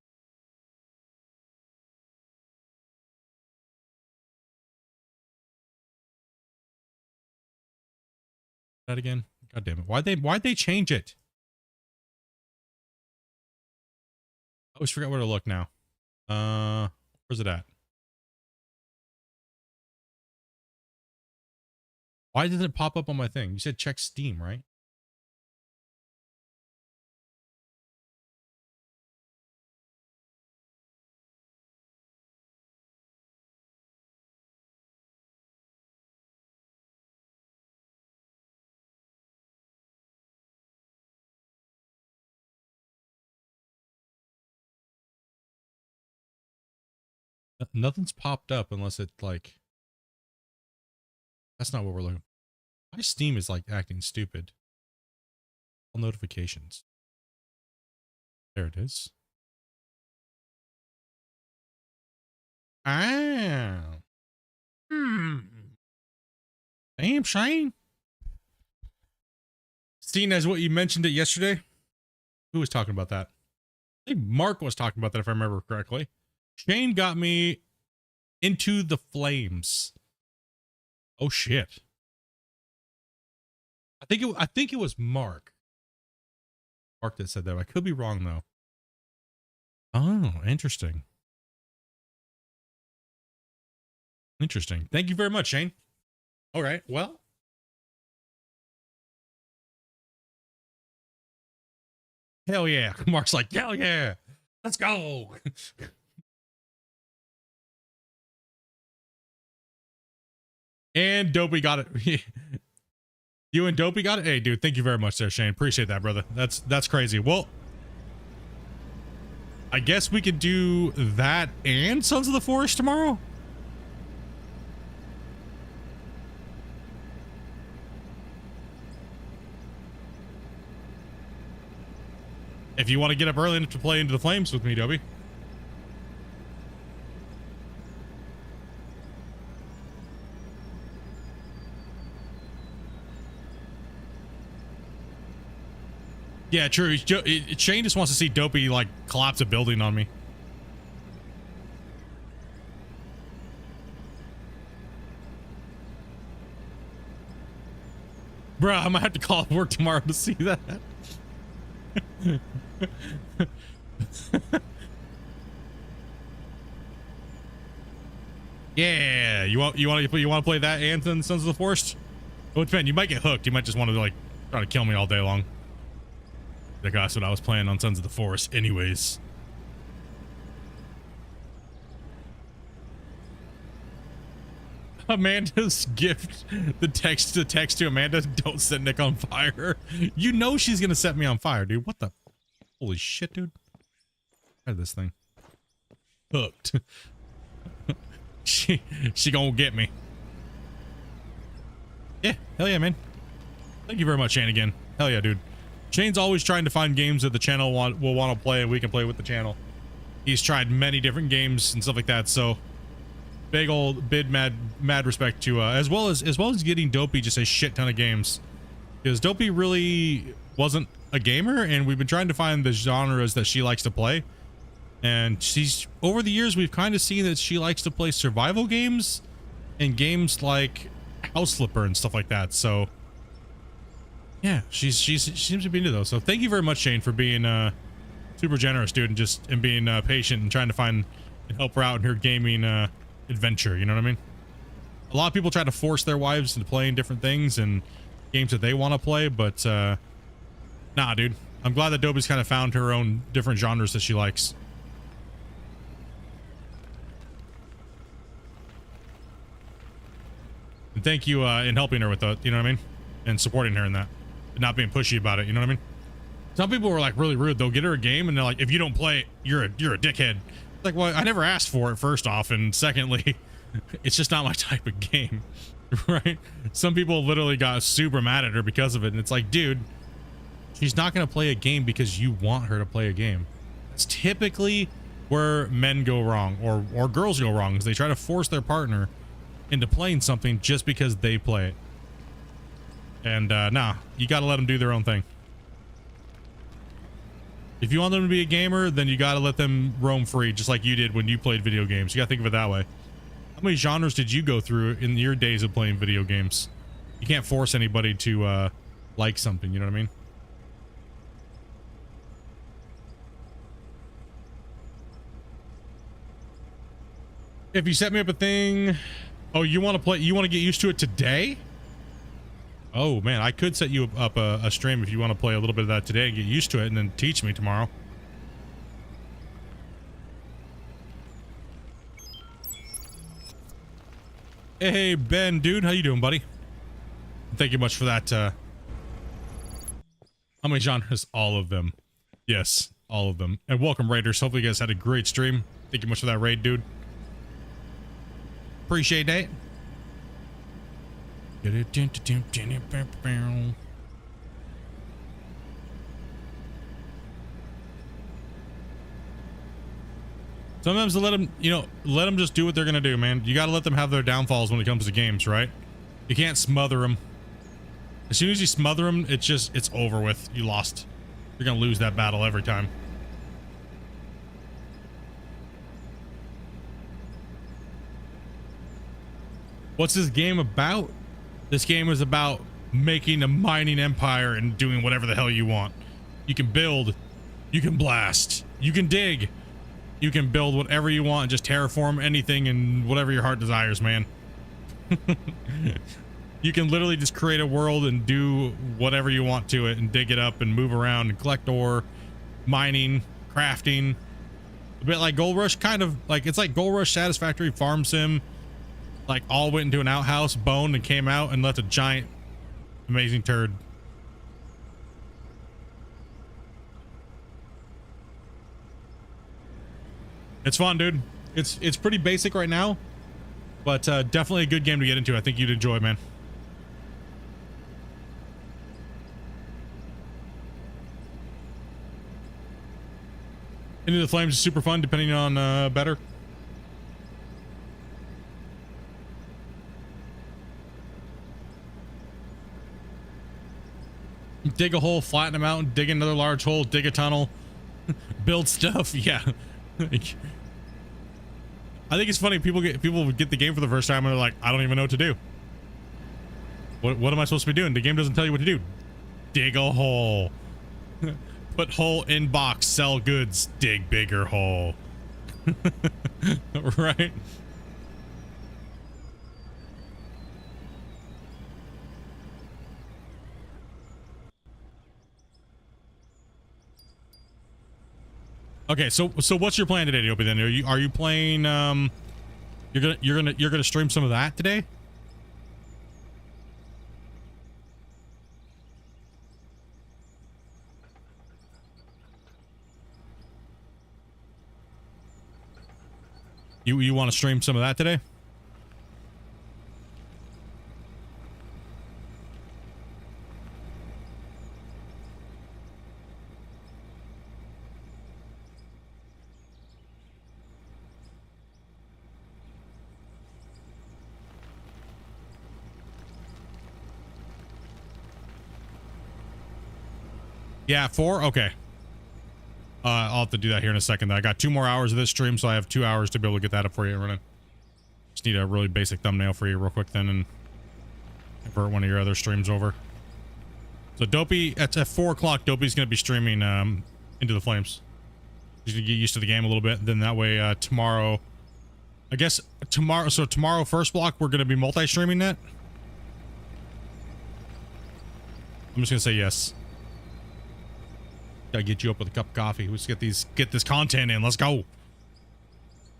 That again? God damn it. Why'd they change it? I always forgot where to look now. Where's it at? Why didn't it pop up on my thing? You said check Steam, right? Nothing's popped up unless it like, that's not what we're looking for. My Steam is like acting stupid. All notifications. There it is. Ah. Damn, Shane. Seeing as what you mentioned it yesterday. Who was talking about that? I think Mark was talking about that if I remember correctly. Shane got me Into the Flames. Oh shit. I think it was Mark. Mark that said that. I could be wrong though. Oh, interesting. Interesting. Thank you very much, Shane. All right. Well. Hell yeah. Mark's like, hell yeah. Let's go. And Dopey got it. You and Dopey got it? Hey, dude, thank you very much there, Shane. Appreciate that, brother. That's crazy. Well, I guess we could do that and Sons of the Forest tomorrow. If you want to get up early enough to play Into the Flames with me, Dopey. Yeah, true. Shane just wants to see Dopey like collapse a building on me. Bruh, I might have to call work tomorrow to see that. Yeah, you want to play that and Sons of the Forest? Well, it depends. You might get hooked. You might just want to like try to kill me all day long. Like, that's what I was playing on Sons of the Forest anyways. Amanda's gift, the text to Amanda, don't set Nick on fire. You know she's gonna set me on fire, dude. What the holy shit, dude. Look at this thing. Hooked. she gonna get me. Yeah, hell yeah, man. Thank you very much, Shane, again. Hell yeah, dude. Shane's always trying to find games that the channel will want to play and we can play with the channel. He's tried many different games and stuff like that, so big old mad respect to as well as getting Dopey just a shit ton of games, because Dopey really wasn't a gamer and we've been trying to find the genres that she likes to play, and she's over the years we've kind of seen that she likes to play survival games and games like House Flipper and stuff like that. So yeah, she seems to be into those. So thank you very much, Shane, for being super generous, dude, and being patient and trying to find and help her out in her gaming adventure. You know what I mean? A lot of people try to force their wives into playing different things and games that they want to play, but nah, dude. I'm glad that Dobie's kind of found her own different genres that she likes. And thank you in helping her with that, you know what I mean? And supporting her in that. And not being pushy about it, you know what I mean? Some people were like really rude. They'll get her a game and they're like, if you don't play it, you're a dickhead. Like, well, I never asked for it, first off, and secondly, it's just not my type of game. Right? Some people literally got super mad at her because of it, and it's like, dude, she's not gonna play a game because you want her to play a game. It's typically where men go wrong, or girls go wrong, is they try to force their partner into playing something just because they play it. And nah, you gotta let them do their own thing. If you want them to be a gamer, then you gotta let them roam free, just like you did when you played video games. You gotta think of it that way. How many genres did you go through in your days of playing video games? You can't force anybody to like something, you know what I mean? If you set me up a thing... Oh, you want to play... You want to get used to it today? Oh, man, I could set you up a stream if you want to play a little bit of that today and get used to it and then teach me tomorrow. Hey, Ben, dude. How you doing, buddy? Thank you much for that. How many genres? All of them. Yes, all of them. And welcome, Raiders. Hopefully you guys had a great stream. Thank you much for that raid, dude. Appreciate that. Sometimes to let them, you know, let them just do what they're gonna do, man. You gotta let them have their downfalls when it comes to games, right? You can't smother them. As soon as you smother them, it's over with. You lost. You're gonna lose that battle every time. What's this game about? This game is about making a mining empire and doing whatever the hell you want. You can build, you can blast, you can dig, you can build whatever you want and just terraform anything and whatever your heart desires, man. You can literally just create a world and do whatever you want to it and dig it up and move around and collect ore, mining, crafting. A bit like Gold Rush, kind of like, it's like Gold Rush Satisfactory Farm Sim. Like, all went into an outhouse, boned, and came out and left a giant, amazing turd. It's fun, dude. It's pretty basic right now, but definitely a good game to get into. I think you'd enjoy, man. Into the Flames is super fun, depending on better. Dig a hole, flatten them out, dig another large hole, dig a tunnel, build stuff. Yeah. I think it's funny. People get the game for the first time and they're like, I don't even know what to do. What am I supposed to be doing? The game doesn't tell you what to do. Dig a hole. Put hole in box, sell goods, dig bigger hole. Right? Okay, so what's your plan today, Dopey? Then are you playing? You're gonna stream some of that today? You want to stream some of that today? Yeah, 4? Okay. I'll have to do that here in a second. I got 2 more hours of this stream, so I have 2 hours to be able to get that up for you running. Just need a really basic thumbnail for you real quick then and convert one of your other streams over. So Dopey, at 4 o'clock, Dopey's going to be streaming Into the Flames. Just to get used to the game a little bit. Then that way, tomorrow, I guess tomorrow. So tomorrow, first block, we're gonna be multi-streaming that. I'm just gonna say yes. Gotta get you up with a cup of coffee. Let's get this content in. Let's go.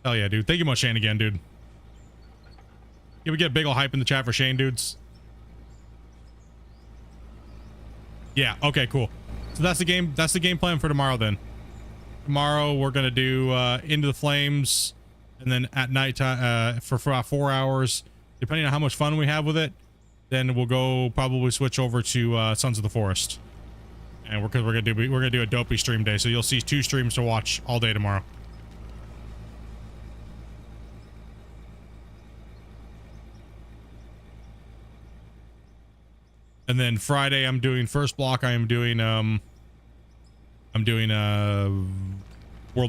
Hell yeah, dude. Thank you much, Shane, again, dude. Yeah, we get a big ol' hype in the chat for Shane, dudes. Yeah, okay, cool. So that's the game plan for tomorrow then. Tomorrow we're gonna do Into the Flames, and then at night for about 4 hours, depending on how much fun we have with it, then we'll go probably switch over to Sons of the Forest. And we're gonna do a dopey stream day, so you'll see 2 streams to watch all day tomorrow. And then Friday I'm doing first block. I'm doing World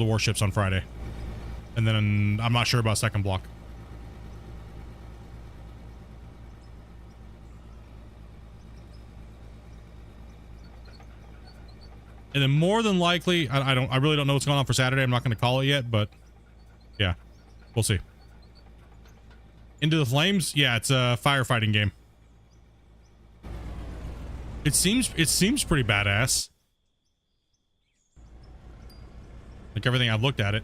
of Warships on Friday. And then I'm not sure about second block. And then more than likely, I really don't know what's going on for Saturday. I'm not going to call it yet, but yeah, we'll see. Into the Flames? Yeah, it's a firefighting game. It seems pretty badass. Like everything I've looked at it.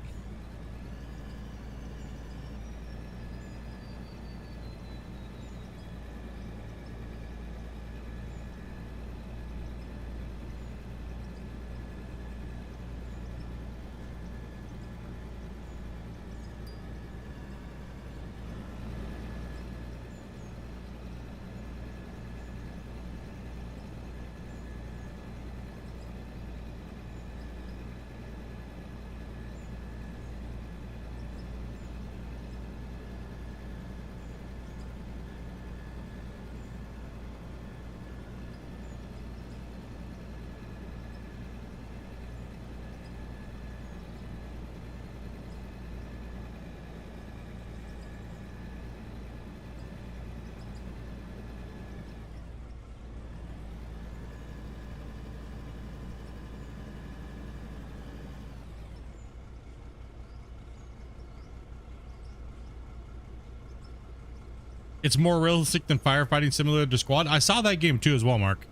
It's more realistic than Firefighting Simulator to Squad. I saw that game too as well, Mark.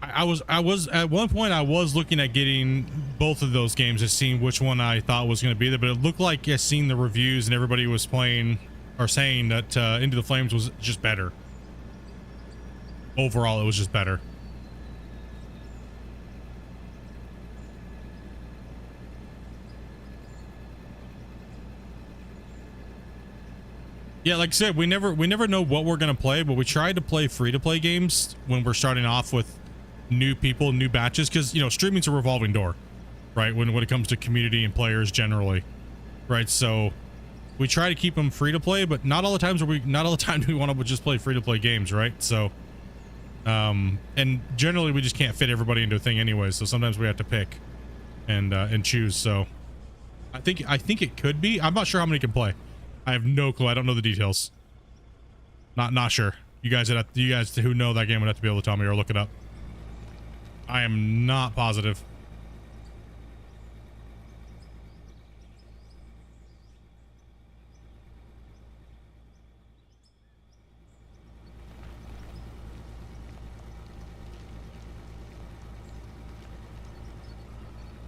I was at one point I was looking at getting both of those games and seeing which one I thought was going to be there, but it looked like I seen the reviews and everybody was playing or saying that Into the Flames was just better. Overall, it was just better. Yeah, like I said, we never know what we're gonna play, but we try to play free-to-play games when we're starting off with new people, new batches, because you know streaming's a revolving door, right? When it comes to community and players generally, right? So we try to keep them free-to-play, but not all the time do we want to just play free-to-play games, right? So, and generally we just can't fit everybody into a thing anyway. So sometimes we have to pick and choose. So I think it could be. I'm not sure how many can play. I have no clue. I don't know the details. Not sure. You guys who know that game would have to be able to tell me or look it up. I am not positive.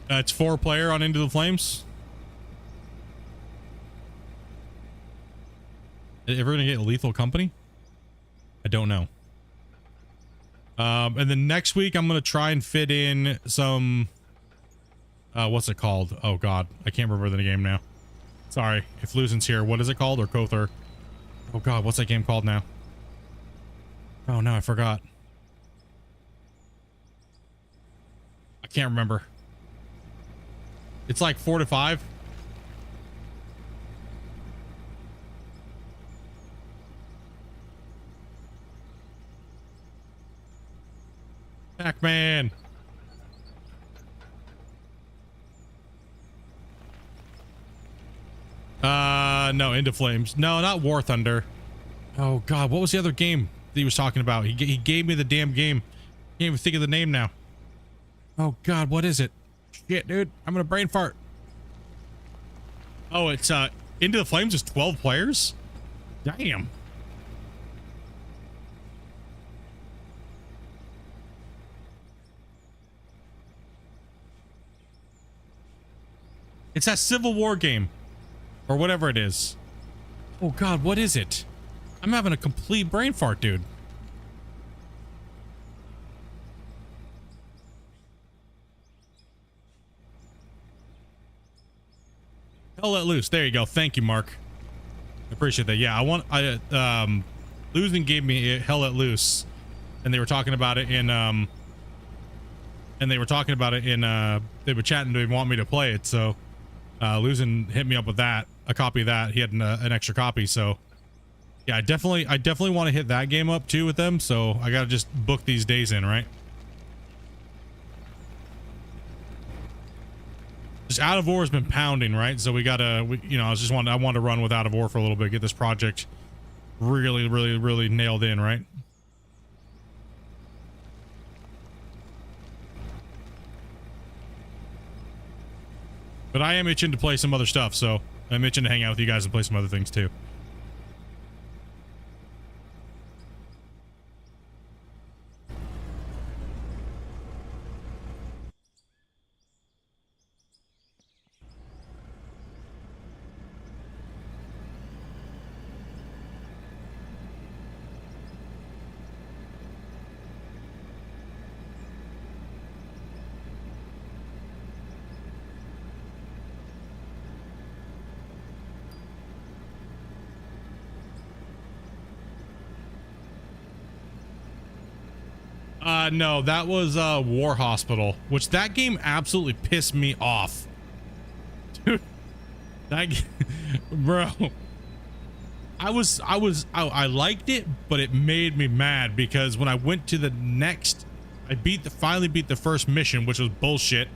It's 4-player on Into the Flames. Ever gonna get Lethal Company? I don't know. And then next week I'm gonna try and fit in some what's it called? Oh god, I can't remember the game now. Sorry if Luzen's here. What is it called? Or Kother? Oh god, what's that game called now? Oh no, I forgot. I can't remember. It's like 4 to 5. Pac-Man. No, Into Flames. No, not War Thunder. Oh god, what was the other game that he was talking about? He gave me the damn game. Can't even think of the name now. Oh god, what is it? Shit, dude. I'm gonna brain fart. Oh, it's Into the Flames is 12 players? Damn. It's that Civil War game. Or whatever it is. Oh god, what is it? I'm having a complete brain fart, dude. Hell Let Loose. There you go. Thank you, Mark. I appreciate that. Yeah, Losing gave me Hell Let Loose, and they were talking about it in they were chatting. They want me to play it, so Losing hit me up with that, a copy of that. He had an extra copy, so yeah, I definitely want to hit that game up too with them. So I gotta just book these days in, right? Just Out of War has been pounding, right? So I wanted to run with Out of War for a little bit, get this project really nailed in, right? But I am itching to play some other stuff, so I'm itching to hang out with you guys and play some other things too. No, that was War Hospital, which that game absolutely pissed me off. Dude, bro. I liked it, but it made me mad because when I went to the next, finally beat the first mission, which was bullshit.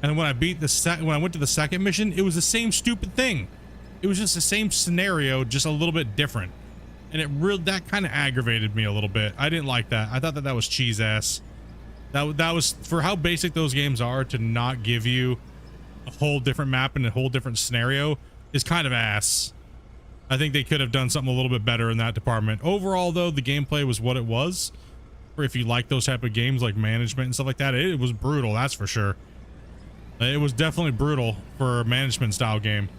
And when I went to the second mission, it was the same stupid thing. It was just the same scenario, just a little bit different. And that kind of aggravated me a little bit. I didn't like that. I thought that was cheese ass. That was, for how basic those games are, to not give you a whole different map and a whole different scenario is kind of ass. I think they could have done something a little bit better in that department. Overall, though, the gameplay was what it was. Or if you like those type of games like management and stuff like that, it was brutal, that's for sure. It was definitely brutal for a management style game.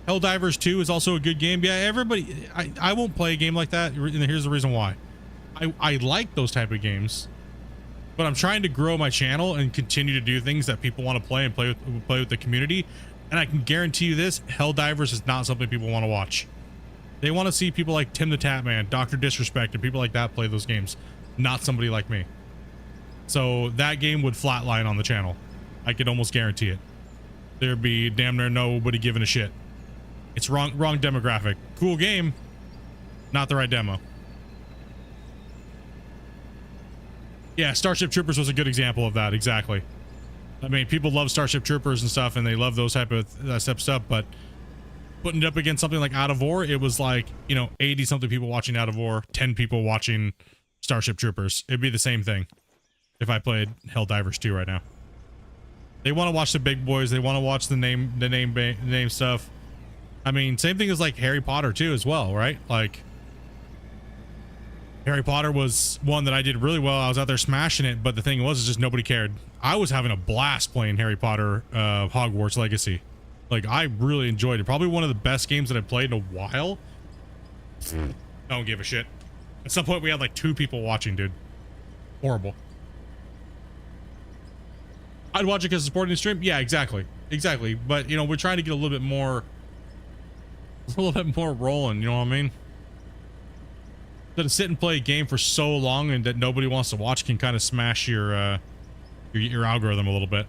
Helldivers 2 is also a good game. Yeah, everybody, I won't play a game like that, and here's the reason why. I like those type of games, but I'm trying to grow my channel and continue to do things that people want to play and play with the community. And I can guarantee you this, Helldivers is not something people want to watch. They want to see people like Tim the Tatman, Dr. Disrespect, and people like that play those games, not somebody like me. So that game would flatline on the channel. I could almost guarantee it. There'd be damn near nobody giving a shit. It's wrong demographic. Cool game, not the right demo. Yeah, Starship Troopers was a good example of that. Exactly. I mean, people love Starship Troopers and stuff, and they love those type of stuff, but putting it up against something like Out of War, it was like, 80 something people watching Out of War, 10 people watching Starship Troopers. It'd be the same thing if I played Helldivers 2 right now. They want to watch the big boys. They want to watch the name stuff. I mean, same thing as like Harry Potter too, as well, right? Like Harry Potter was one that I did really well. I was out there smashing it, but the thing was, is just nobody cared. I was having a blast playing Harry Potter, Hogwarts Legacy. Like, I really enjoyed it. Probably one of the best games that I played in a while. Don't give a shit. At some point, we had like 2 people watching, dude. Horrible. I'd watch it because it's supporting the stream. Yeah, exactly. Exactly. But, we're trying to get a little bit more rolling, you know what I mean? So to sit and play a game for so long and that nobody wants to watch can kind of smash your algorithm a little bit.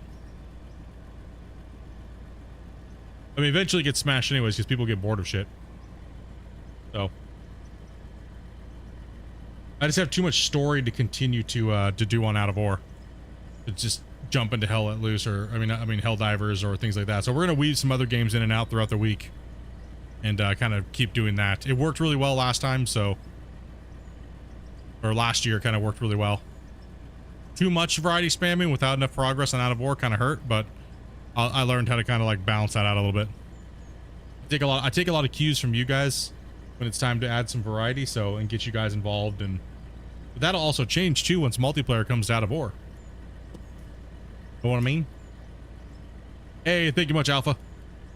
I mean, eventually it gets smashed anyways because people get bored of shit. So I just have too much story to continue to do on Out of War. To just jump into Hell Let Loose, or I mean Helldivers or things like that. So we're gonna weave some other games in and out throughout the week, and kind of keep doing that. It worked really well last time, or last year kind of worked really well. too much variety spamming without enough progress on Out of War kind of hurt, but I learned how to kind of like balance that out a little bit. I take a lot of cues from you guys when it's time to add some variety, so, and get you guys involved, and that'll also change too once multiplayer comes to Out of War. Know what I mean? Hey, thank you much, Alpha.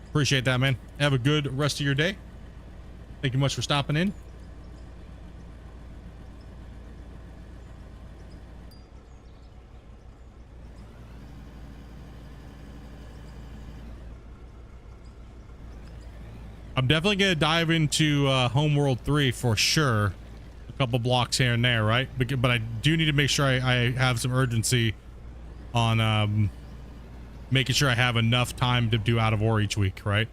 Appreciate that, man. Have a good rest of your day. Thank you much for stopping in. I'm definitely going to dive into Homeworld 3 for sure. A couple blocks here and there, right? But I do need to make sure I have some urgency on making sure I have enough time to do Out of War each week, right?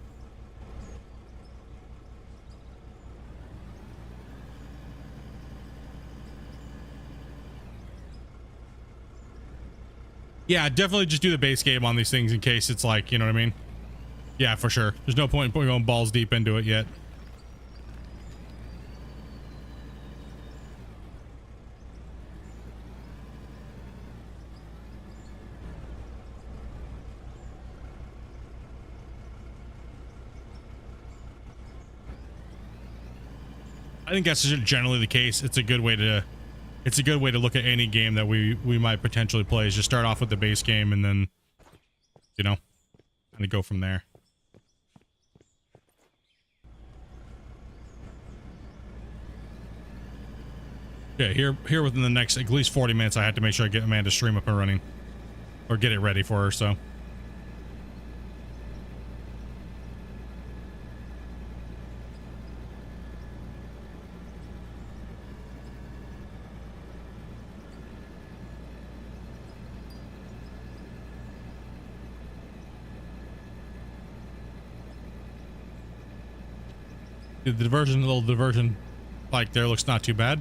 Yeah, definitely just do the base game on these things in case it's like, you know what I mean? Yeah, for sure. There's no point in going balls deep into it yet. I think that's generally the case. It's a good way to look at any game that we might potentially play, is just start off with the base game and then, you know, kind of go from there. Yeah, here within the next at least 40 minutes, I had to make sure I get Amanda's stream up and running, or get it ready for her. So. The little diversion like there looks not too bad.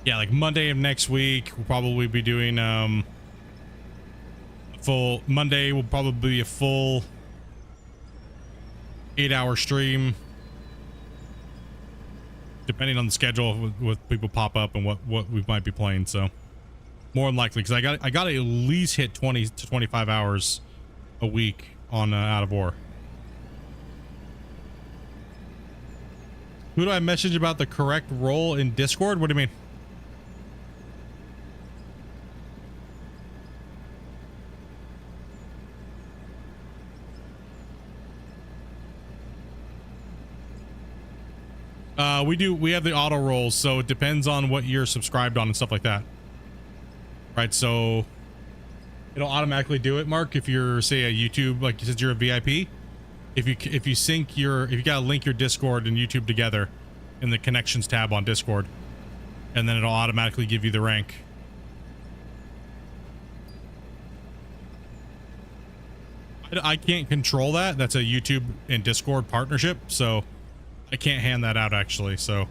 Yeah, like Monday of next week, we'll probably be doing Monday will probably be a full 8-hour stream, depending on the schedule with people pop up and what we might be playing. So more than likely, because I got to at least hit 20 to 25 hours a week on Out of War. Who do I message about the correct role in Discord? What do you mean? We have the auto rolls, so it depends on what you're subscribed on and stuff like that. Right, so it'll automatically do it, Mark, if you're, say, a YouTube, like you said, you're a VIP. If you gotta link your Discord and YouTube together in the connections tab on Discord, and then it'll automatically give you the rank. I can't control that. That's a YouTube and Discord partnership, so I can't hand that out, actually. So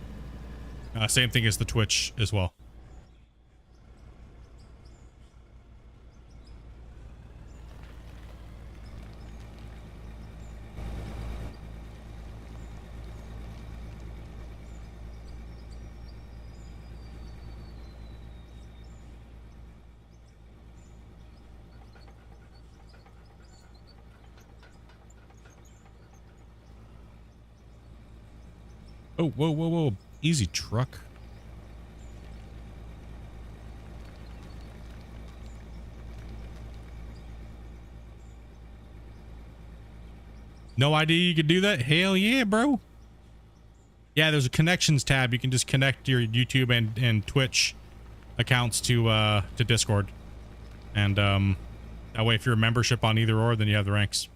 same thing as the Twitch as well. Oh, whoa, whoa, whoa. Easy, truck. No idea you could do that? Hell yeah, bro. Yeah, there's a connections tab. You can just connect your YouTube and Twitch accounts to Discord. And that way, if you're a membership on either or, then you have the ranks.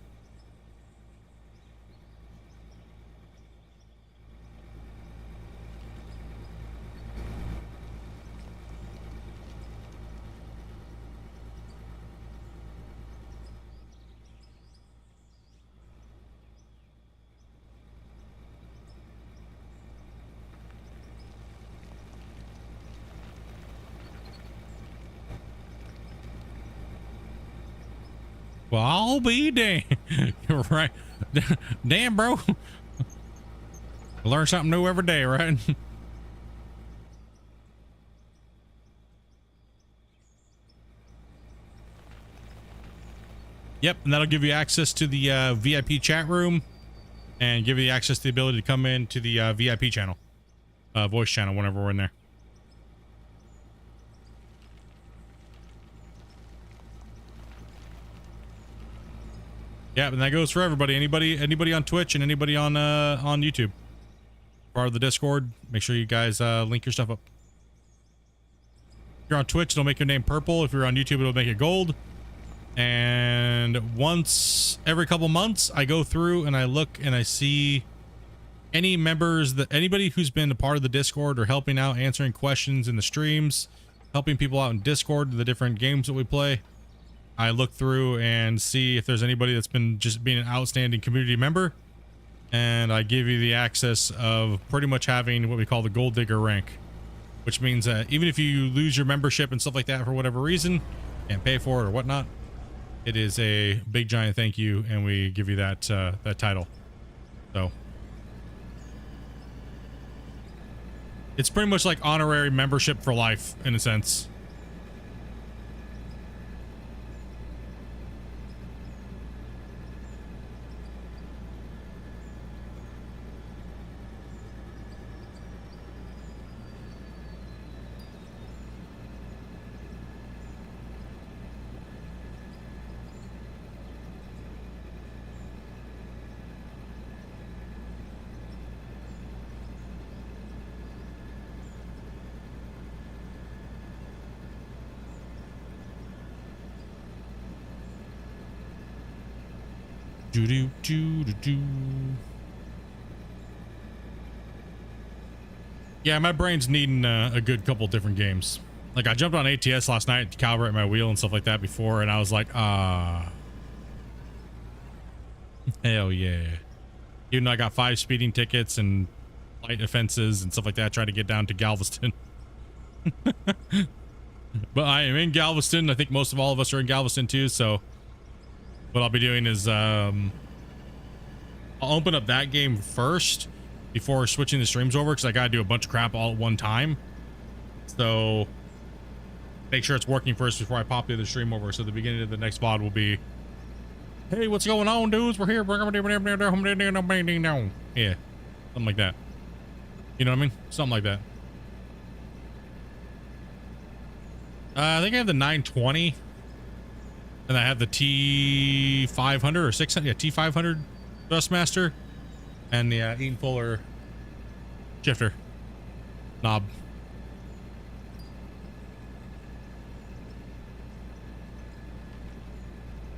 Well, I'll be damned. You're right. Damn, bro. Learn something new every day, right? Yep, and that'll give you access to the VIP chat room and give you access to the ability to come into the VIP channel, voice channel whenever we're in there. Yeah, and that goes for everybody. Anybody on Twitch and anybody on YouTube. Part of the Discord. Make sure you guys link your stuff up. If you're on Twitch, it'll make your name purple. If you're on YouTube, it'll make it gold. And once every couple months, I go through and I look and I see any members that anybody who's been a part of the Discord or helping out, answering questions in the streams, helping people out in Discord, the different games that we play. I look through and see if there's anybody that's been just being an outstanding community member, and I give you the access of pretty much having what we call the gold digger rank, which means that even if you lose your membership and stuff like that for whatever reason and pay for it or whatnot, it is a big giant thank you, and we give you that that title. So it's pretty much like honorary membership for life in a sense. Yeah, my brain's needing a good couple different games. Like I jumped on ATS last night to calibrate my wheel and stuff like that before, and I was like, hell yeah. Even though I got 5 speeding tickets and light offenses and stuff like that, trying to get down to Galveston. But I am in Galveston. I think most of all of us are in Galveston too, so what I'll be doing is I'll open up that game first before switching the streams over, because I gotta do a bunch of crap all at one time. So make sure it's working first before I pop the other stream over. So the beginning of the next VOD will be, hey, what's going on, dudes? We're here. Yeah, something like that. You know what I mean? Something like that. I think I have the 920. And I have the T500 or 600. Yeah, T500 Dustmaster. And the Eaton Fuller shifter knob.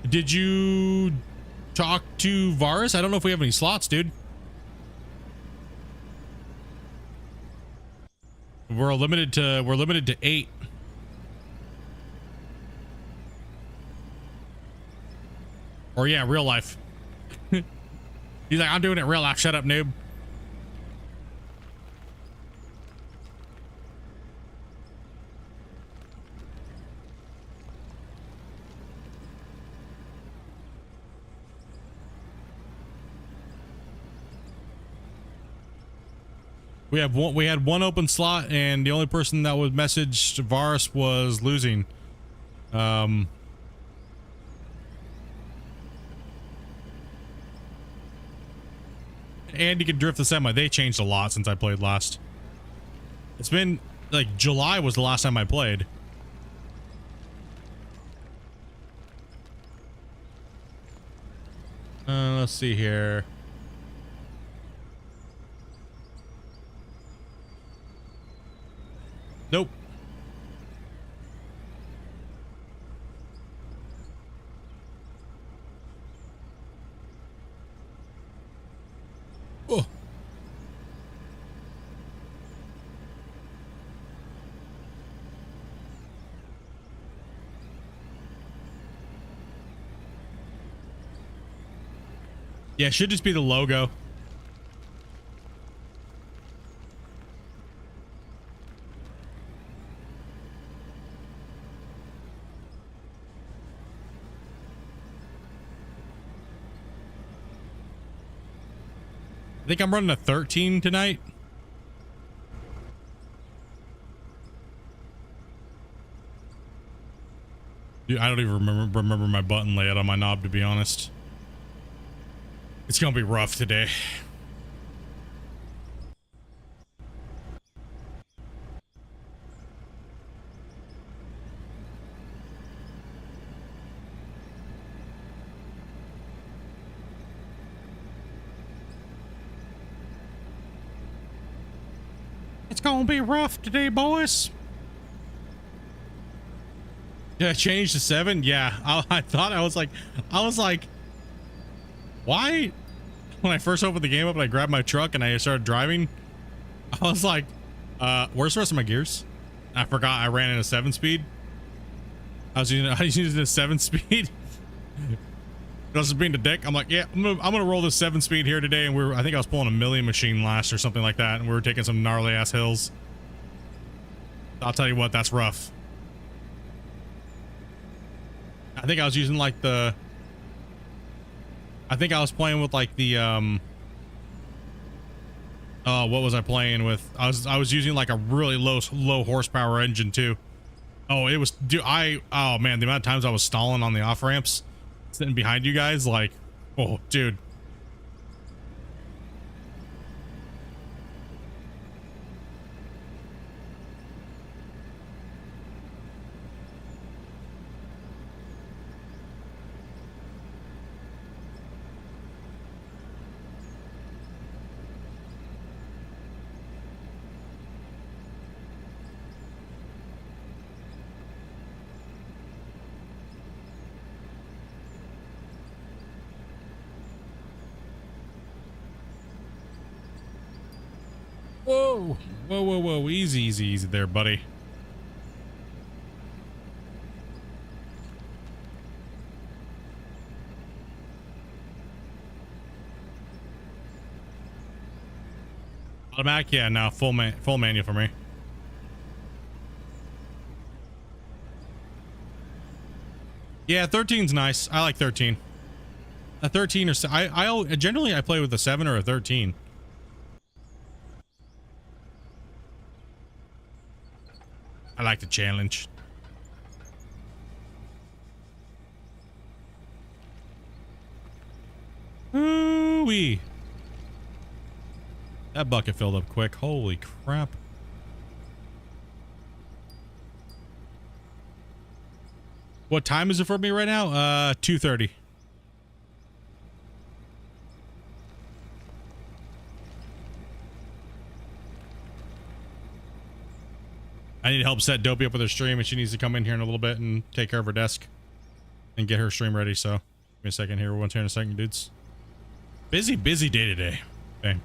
Did you talk to Varus? I don't know if we have any slots, dude. We're limited to 8. Or yeah, real life. He's like, I'm doing it real life. Shut up, noob. We had one open slot, and the only person that was messaged Varus was losing. And you can drift the semi. They changed a lot since I played last. It's been like July was the last time I played. Let's see here. Nope. Oh. Yeah, it should just be the logo. I think I'm running a 13 tonight. Dude, I don't even remember my button layout on my knob, to be honest. It's gonna be rough today. It's gonna be rough today, boys. Did I change to 7? Yeah, I thought I was like, why? When I first opened the game up and I grabbed my truck and I started driving, I was like, where's the rest of my gears? I forgot I ran in a 7-speed. I was using a 7-speed. I was being the dick. I'm like, yeah, I'm gonna roll this 7-speed here today, and I think I was pulling a million machine last or something like that, and we were taking some gnarly ass hills. I'll tell you what, that's rough. I think I was using like I think I was playing with like the what was I playing with? I was using like a really low horsepower engine too. Oh, it was, dude, oh man, the amount of times I was stalling on the off ramps, sitting behind you guys, like, oh, dude. Whoa, whoa, easy there, buddy. Automatic, yeah, no, full manual for me. Yeah, 13's nice. I like 13. A 13 or I generally I play with a 7 or a 13. I like the challenge. Ooh-wee. That bucket filled up quick. Holy crap. What time is it for me right now? 2:30. I need to help set Dopey up with her stream, and she needs to come in here in a little bit and take care of her desk and get her stream ready. So give me a second here. We'll turn a second, dudes. Busy day today. Okay.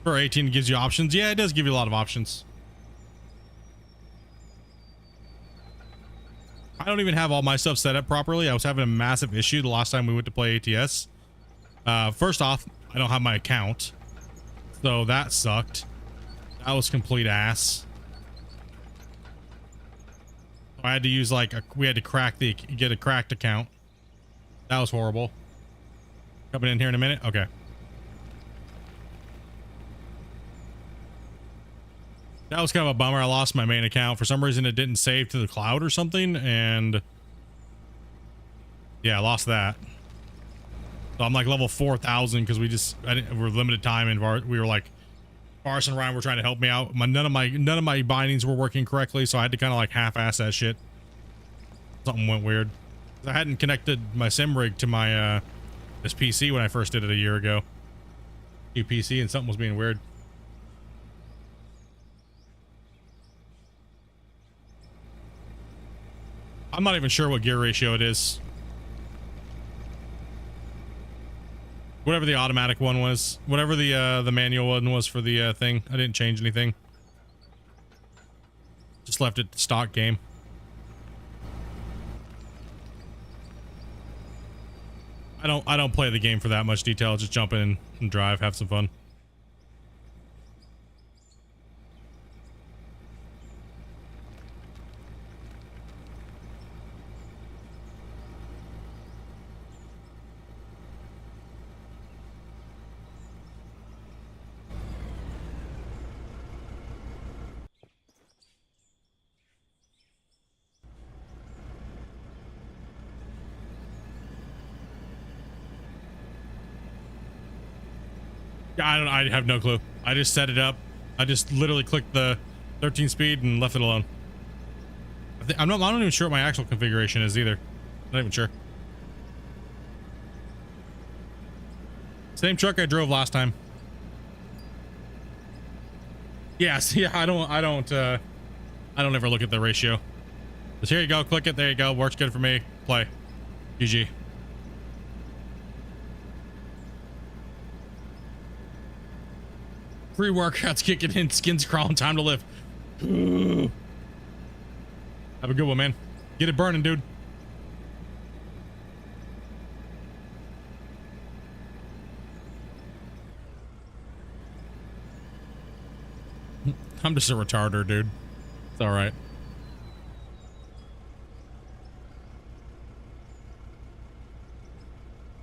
For 18, it gives you options. Yeah, it does give you a lot of options. I don't even have all my stuff set up properly. I was having a massive issue the last time we went to play ATS. First off, I don't have my account, so that sucked. That was complete ass. I had to use like we had to get a cracked account. That was horrible. Coming in here in a minute. Okay. That was kind of a bummer. I lost my main account for some reason. It didn't save to the cloud or something, and yeah, I lost that. So I'm like level 4,000 because we're limited time, and we were like, Forrest and Ryan were trying to help me out. None of my bindings were working correctly, so I had to kind of like half-ass that shit. Something went weird. I hadn't connected my sim rig to my this PC when I first did it a year ago. New PC, and something was being weird. I'm not even sure what gear ratio it is. Whatever the automatic one was, whatever the manual one was for the thing, I didn't change anything. Just left it stock game. I don't play the game for that much detail. Just jump in and drive, have some fun. I have no clue. I just set it up. I just literally clicked the 13 speed and left it alone. I'm not even sure what my actual configuration is either. Not even sure. Same truck I drove last time. Yes, yeah, I don't ever look at the ratio. Just here you go, click it, there you go, works good for me. Play. GG. Free workouts kicking in, skins crawling, time to live. Have a good one, man. Get it burning, dude. I'm just a retarder, dude. It's all right.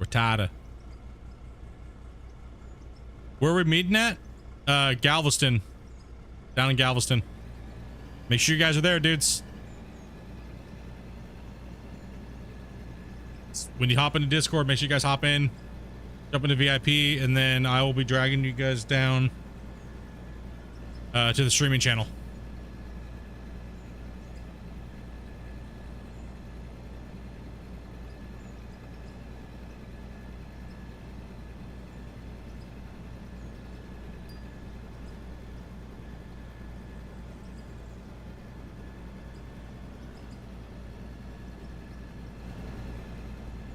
Retarder. Where are we meeting at? Galveston. Down in Galveston. Make sure you guys are there, dudes. When you hop into Discord, make sure you guys hop in. Jump into VIP, and then I will be dragging you guys down to the streaming channel.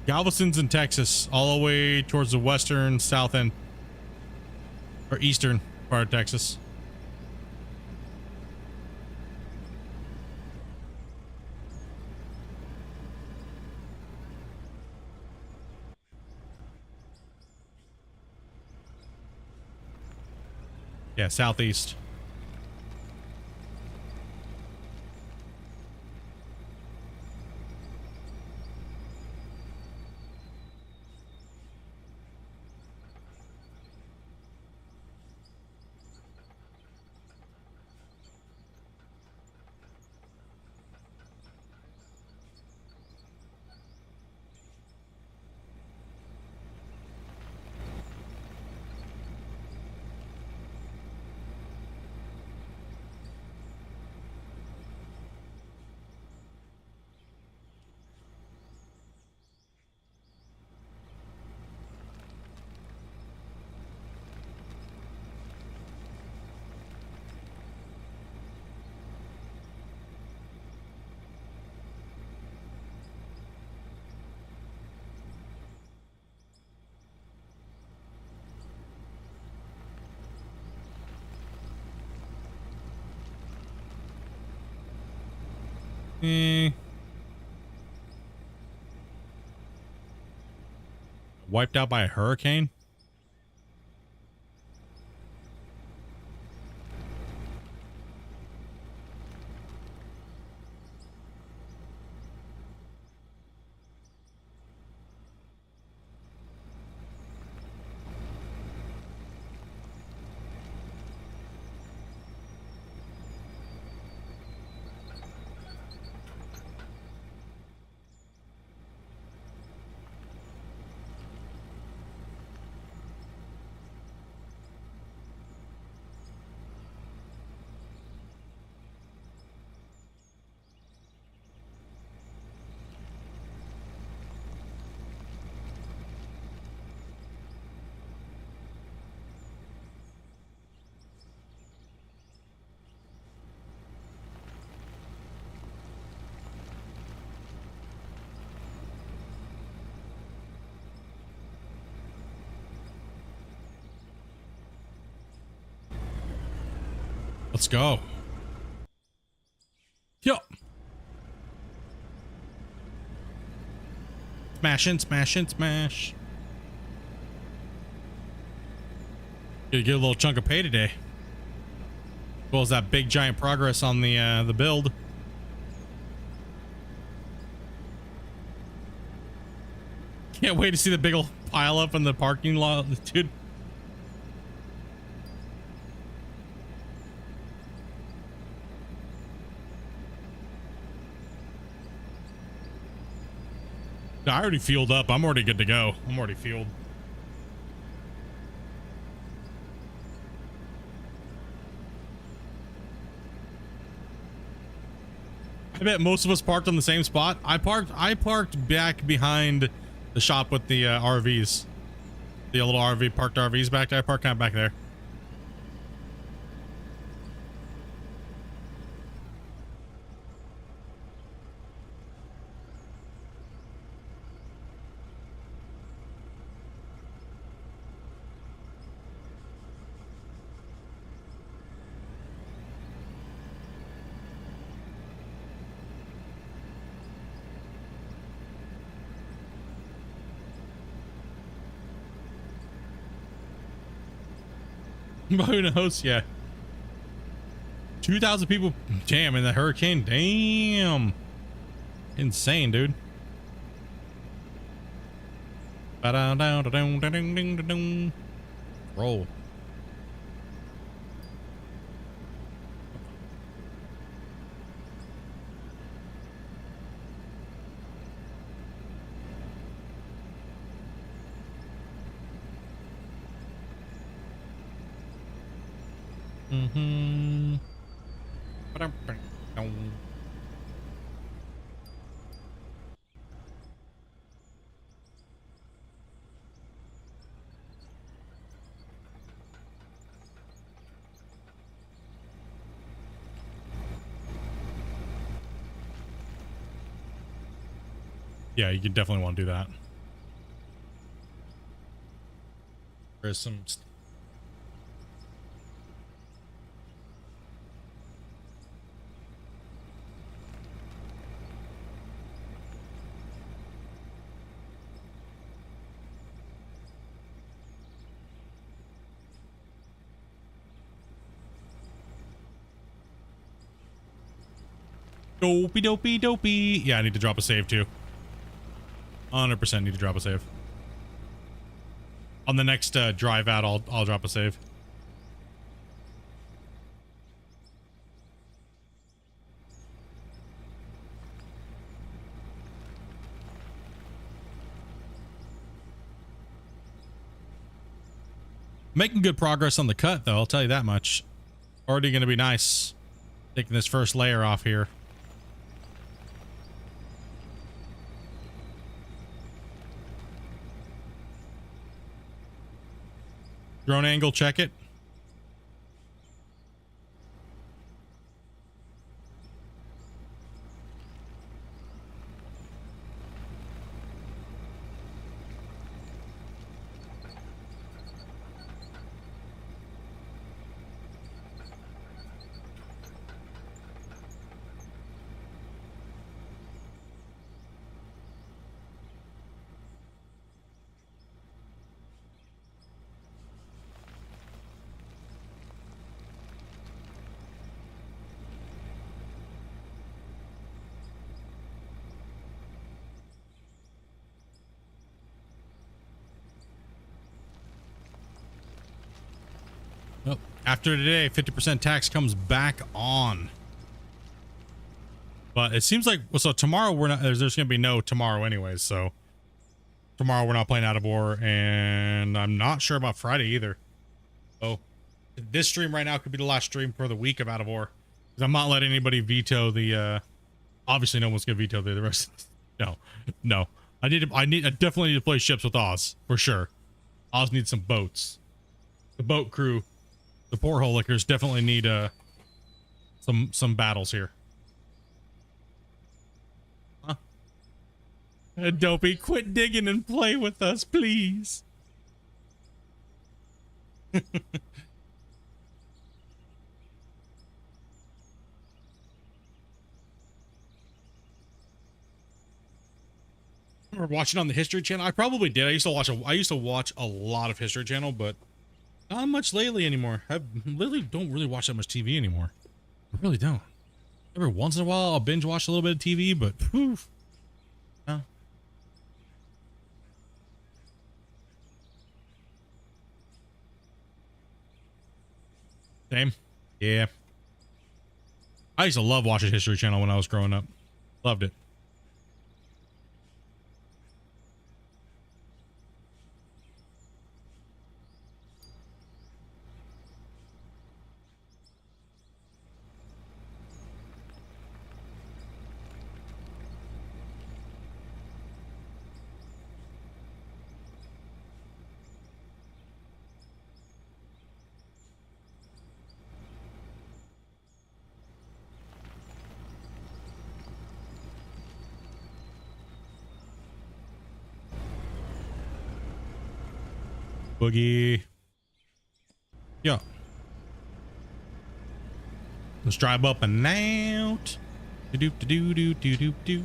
Galveston's in Texas, all the way towards the western south end, or eastern part of Texas. Yeah, southeast. Wiped out by a hurricane? Let's go. Yo. Smash. Gonna get a little chunk of pay today. As well as that big giant progress on the build. Can't wait to see the big old pile up in the parking lot, dude. I already fueled up. I'm already good to go. I'm already fueled. I bet most of us parked on the same spot. I parked back behind the shop with the RVs. The little RV, parked RVs back there. I parked kind of back there. Who knows? Yeah. 2,000 people. Damn, in the hurricane. Damn. Insane, dude. Roll. Mm-hmm. Yeah, you definitely want to do that. There's some. Dopey, dopey, dopey. Yeah, I need to drop a save too. 100% need to drop a save. On the next drive out, I'll drop a save. Making good progress on the cut, though. I'll tell you that much. Already going to be nice. Taking this first layer off here. Drone angle, check it. Nope. After today, 50% tax comes back on. But it seems like, so tomorrow we're not, there's going to be no tomorrow anyways. So tomorrow we're not playing Out of War, and I'm not sure about Friday either. So this stream right now could be the last stream for the week of Out of War. Because I'm not letting anybody veto the, obviously no one's going to veto the rest. No. I definitely need to play ships with Oz, for sure. Oz needs some boats. The boat crew. The porthole lickers definitely need some battles here. Huh? Dopey, quit digging and play with us, please. We're watching on the History Channel. I probably did. I used to watch a lot of History Channel, but not much lately anymore. I literally don't really watch that much TV anymore. I really don't. Every once in a while, I'll binge watch a little bit of TV, but whew. No. Same. Yeah. I used to love watching History Channel when I was growing up. Loved it. Boogie. Yeah. Let's drive up and out. Do-do-do-do-do-do-do.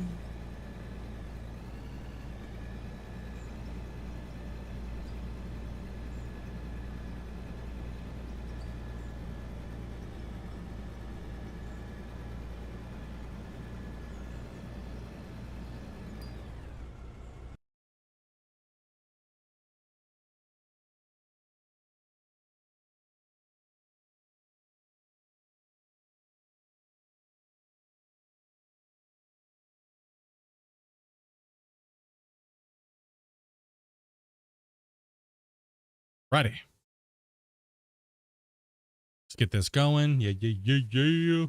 Righty. Let's get this going. Yeah, yeah, yeah, yeah.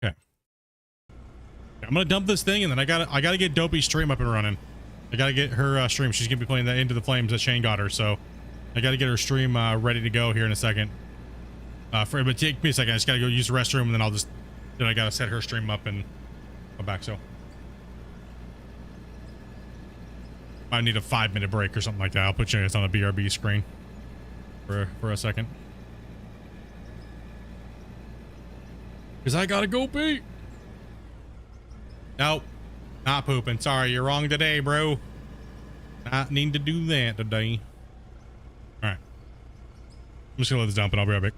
Okay. I'm gonna dump this thing, and then I gotta get Dopey's stream up and running. I gotta get her stream. She's gonna be playing that Into the Flames that Shane got her, so I gotta get her stream ready to go here in a second. But take me a second. I just gotta go use the restroom, and then I gotta set her stream up and go back. So I need a 5-minute break or something like that. I'll put you guys on a BRB screen for a second, because I gotta go pee. Nope, not pooping. Sorry, you're wrong today, bro. Not need to do that today. All right, I'm just gonna let this dump, and I'll be right back.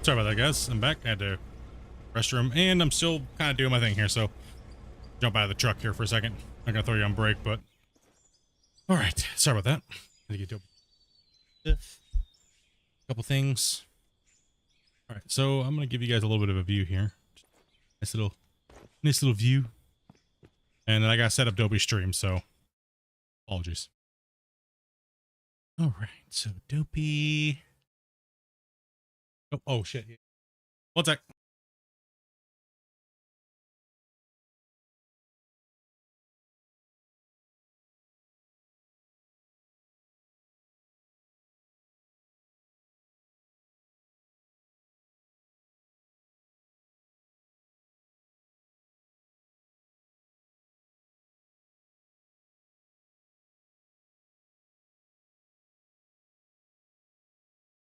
Sorry about that, guys. I'm back. I had to restroom, and I'm still kind of doing my thing here, so jump out of the truck here for a second. I'm gonna throw you on break, but all right. Sorry about that. I think a couple things. All right, so I'm gonna give you guys a little bit of a view here. Nice little view, and then I got set up Dopey stream, so apologies. All right, so Dopey. Oh shit. One sec.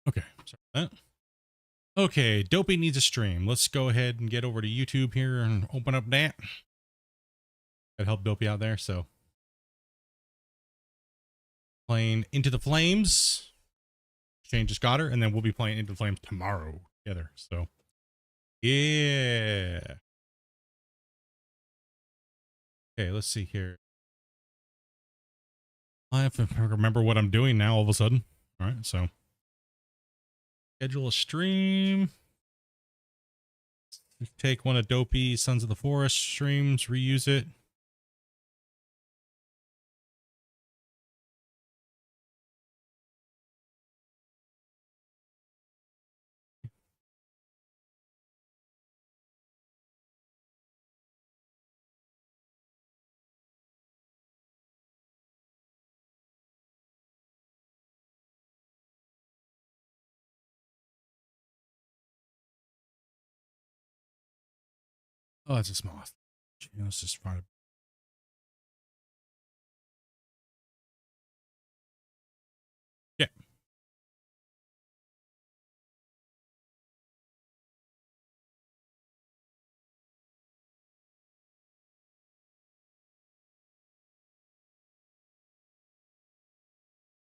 Okay, sorry about that. Okay, Dopey needs a stream. Let's go ahead and get over to YouTube here and open up that. That help Dopey out there. So playing Into the Flames. Shane just got her, and then we'll be playing Into the Flames tomorrow together. So yeah. Okay, let's see here. I have to remember what I'm doing now all of a sudden. All right, so schedule a stream. Take one of Dopey Sons of the Forest streams, reuse it. Oh, that's a small. Let's just find it. Yeah.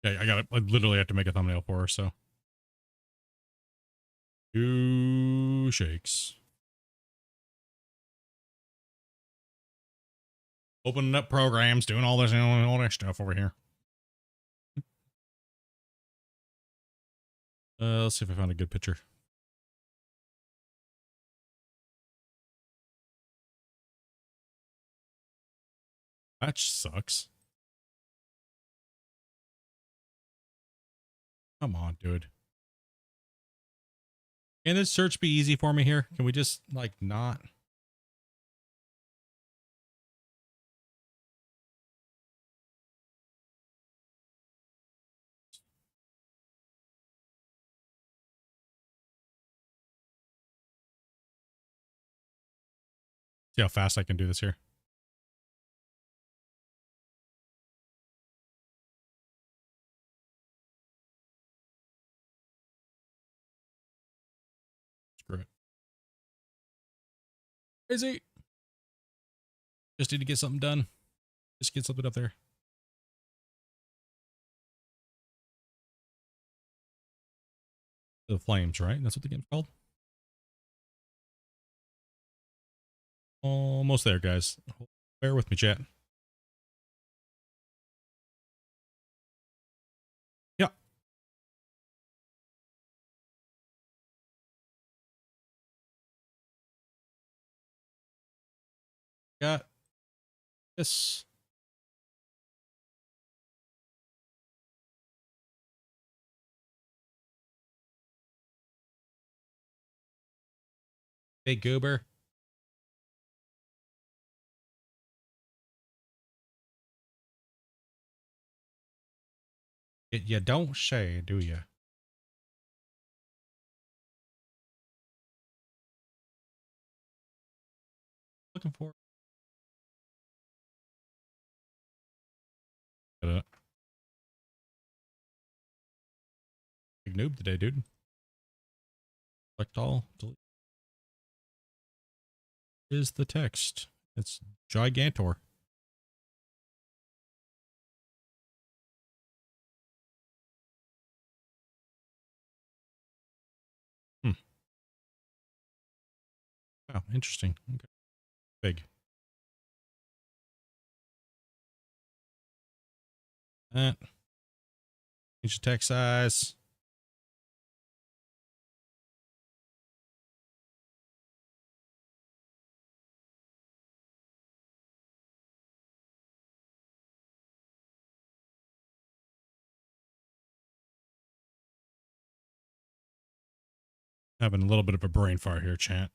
Okay, I got it. I literally have to make a thumbnail for her, so. 2 shakes. Opening up programs, doing all this, all that stuff over here. Let's see if I found a good picture. That sucks. Come on, dude. Can this search be easy for me here? Can we just, like, not? See how fast I can do this here. Screw it. Crazy. Just need to get something done. Just get something up there. The Flames, right? That's what the game's called. Almost there, guys. Bear with me, chat. Yeah. Got this. Big goober. You don't say, do you? Looking for. Big noob today, dude. Select all. Delete. Is the text. It's Gigantor. interesting. Okay. Big. That. Change the text size. Having a little bit of a brain fart here, chat.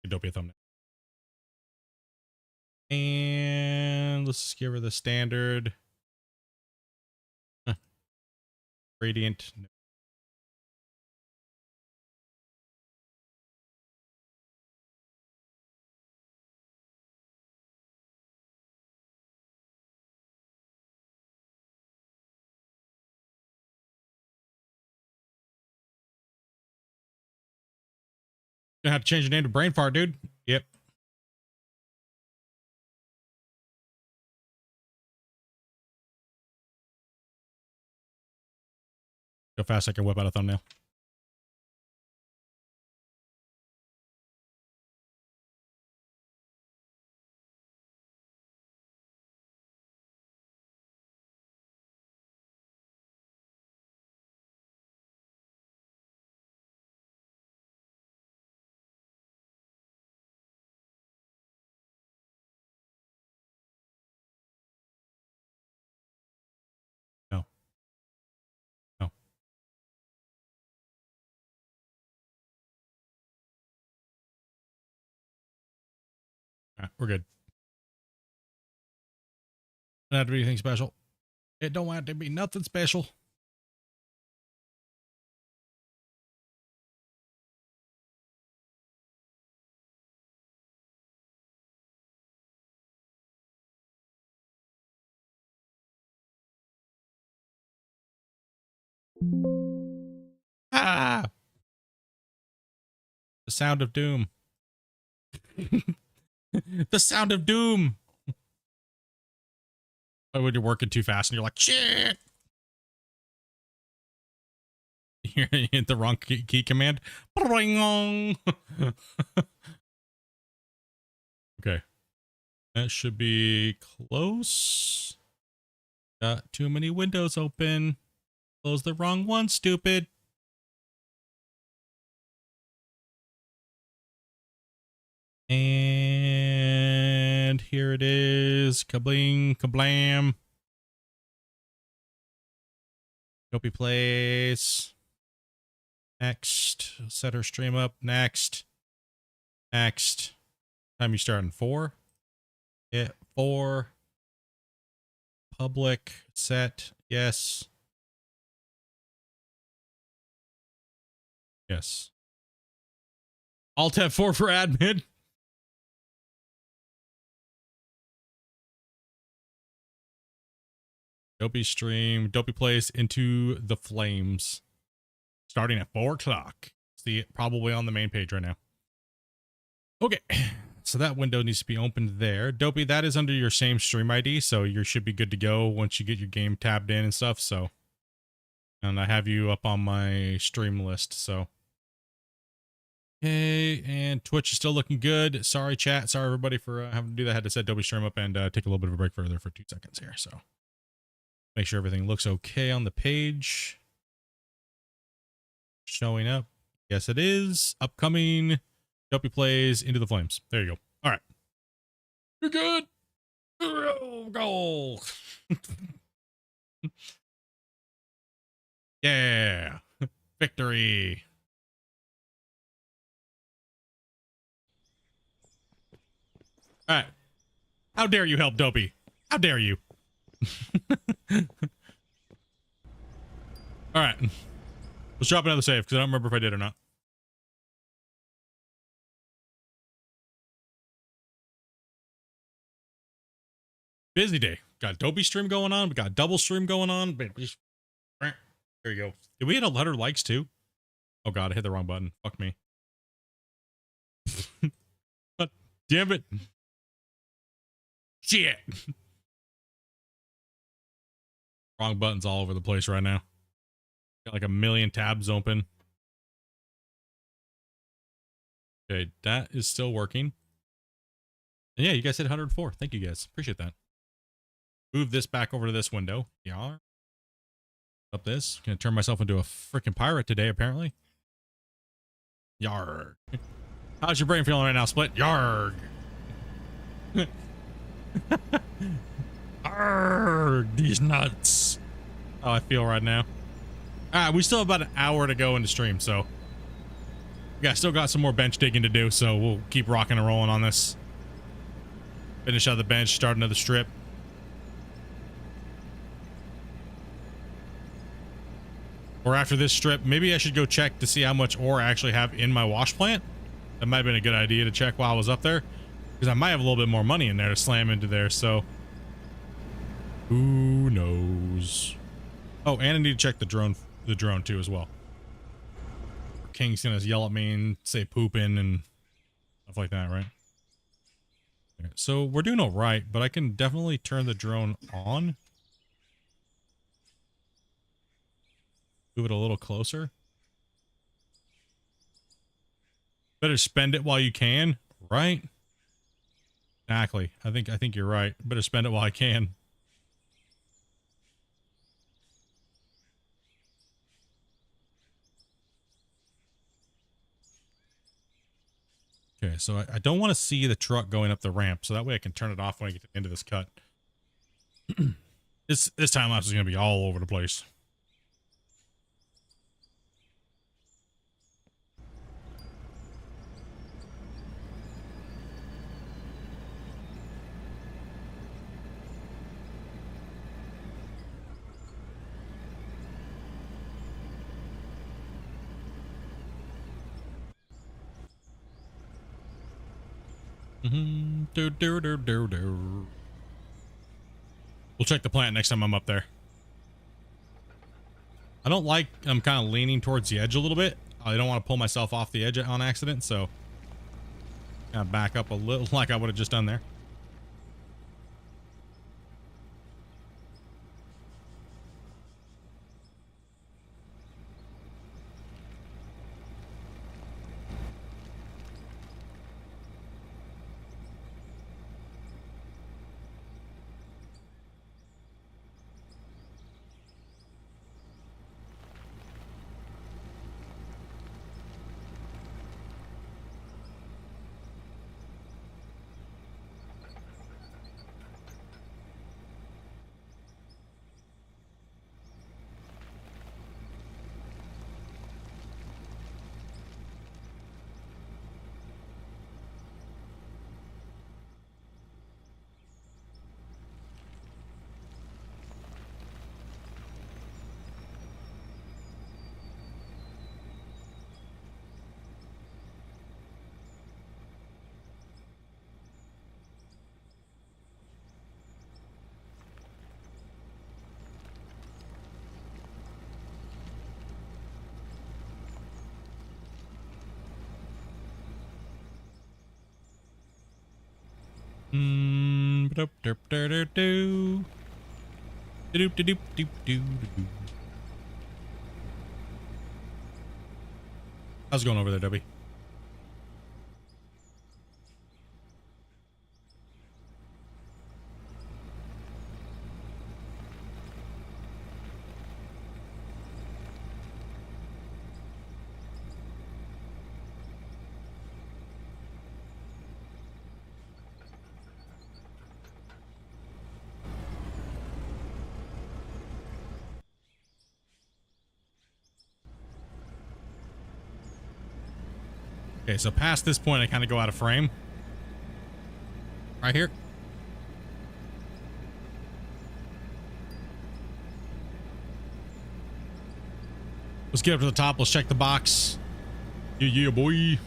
Adobe thumbnail. And let's just give her the standard. Gradient. Gonna have to change the name to brain fart, dude. Yep. Go fast, I can whip out a thumbnail. No. No. All right, we're good. Don't have to be anything special. It don't have to be nothing special. Ah! The sound of doom. The sound of doom. When you're working too fast and you're like, shit. You hit the wrong key command. Okay. That should be close. Got too many windows open. Close the wrong one, stupid. And here it is. Kabling, kablam. Copy place. Next. Set her stream up. Next. Next. Time you start in 4. Hit 4. Public. Set. Yes. Yes. Alt F4 for admin. Dopey stream. Dopey place into the flames. Starting at 4 o'clock. See it probably on the main page right now. Okay. So that window needs to be opened there. Dopey, that is under your same stream ID. So you should be good to go once you get your game tabbed in and stuff. So, and I have you up on my stream list. So, okay. And Twitch is still looking good. Sorry, chat. Sorry, everybody, for having to do that. I had to set Dopey stream up and take a little bit of a break further for 2 seconds here. So, make sure everything looks okay on the page. Showing up. Yes, it is. Upcoming. Dopey plays Into the Flames. There you go. All right. You're good. Goal. Yeah. Victory. All right. How dare you help Dopey? How dare you? All right. Let's drop another save because I don't remember if I did or not. Busy day. Got Dopey stream going on. We got double stream going on. There you go. Did we hit 100 likes too? Oh god, I hit the wrong button. Fuck me. God damn it. Shit. Wrong buttons all over the place right now. Got like a million tabs open. Okay, that is still working. And yeah, you guys hit 104. Thank you guys. Appreciate that. Move this back over to this window. Yeah. Up this. Gonna turn myself into a freaking pirate today, apparently. Yarg. How's your brain feeling right now, Split? Yarg. Arrgh, these nuts. How I feel right now. Alright, we still have about an hour to go into stream, so yeah, still got some more bench digging to do, so we'll keep rocking and rolling on this. Finish out the bench, start another strip. Or after this strip, maybe I should go check to see how much ore I actually have in my wash plant. That might have been a good idea to check while I was up there, because I might have a little bit more money in there to slam into there, so who knows. Oh, and I need to check the drone too as well. King's gonna yell at me and say pooping and stuff like that, right? Okay, so we're doing all right, but I can definitely turn the drone on. Move it a little closer. Better spend it while you can, right? Exactly. I think you're right. Better spend it while I can. Okay, so I don't want to see the truck going up the ramp, so that way I can turn it off when I get to the end of this cut. This time lapse is going to be all over the place. We'll check the plant next time I'm up there. I don't like, I'm kind of leaning towards the edge a little bit. I don't want to pull myself off the edge on accident, so kind of back up a little like I would have just done there. How's it going over there, Debbie? Okay, so past this point, I kind of go out of frame. Right here. Let's get up to the top. Let's check the box. Yeah, yeah, boy.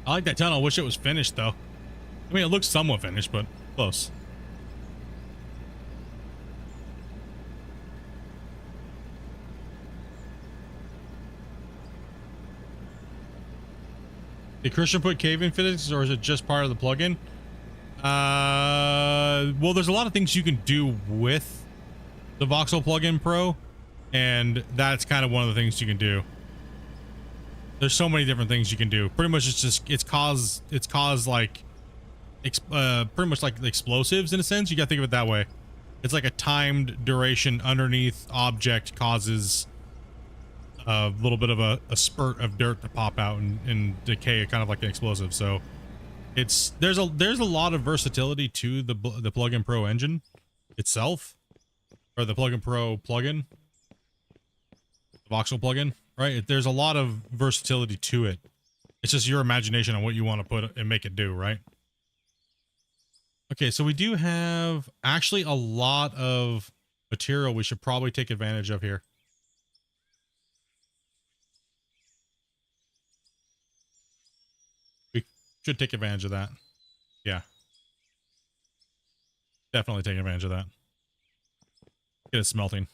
I like that tunnel. I wish it was finished, though. I mean, it looks somewhat finished, but close. Did Christian put cave-in physics, or is it just part of the plugin? Well, there's a lot of things you can do with the Voxel plugin Pro, and that's kind of one of the things you can do. There's so many different things you can do. Pretty much it's cause like pretty much like explosives in a sense. You gotta think of it that way. It's like a timed duration underneath object causes a little bit of a spurt of dirt to pop out and decay, kind of like an explosive. So there's a lot of versatility to the Plugin Pro engine itself, or the Plugin Pro plugin, the Voxel plugin, right? There's a lot of versatility to it. It's just your imagination on what you want to put and make it do, right? Okay, so we do have actually a lot of material we should probably take advantage of here. We should take advantage of that. Yeah. Definitely take advantage of that. Get it smelting.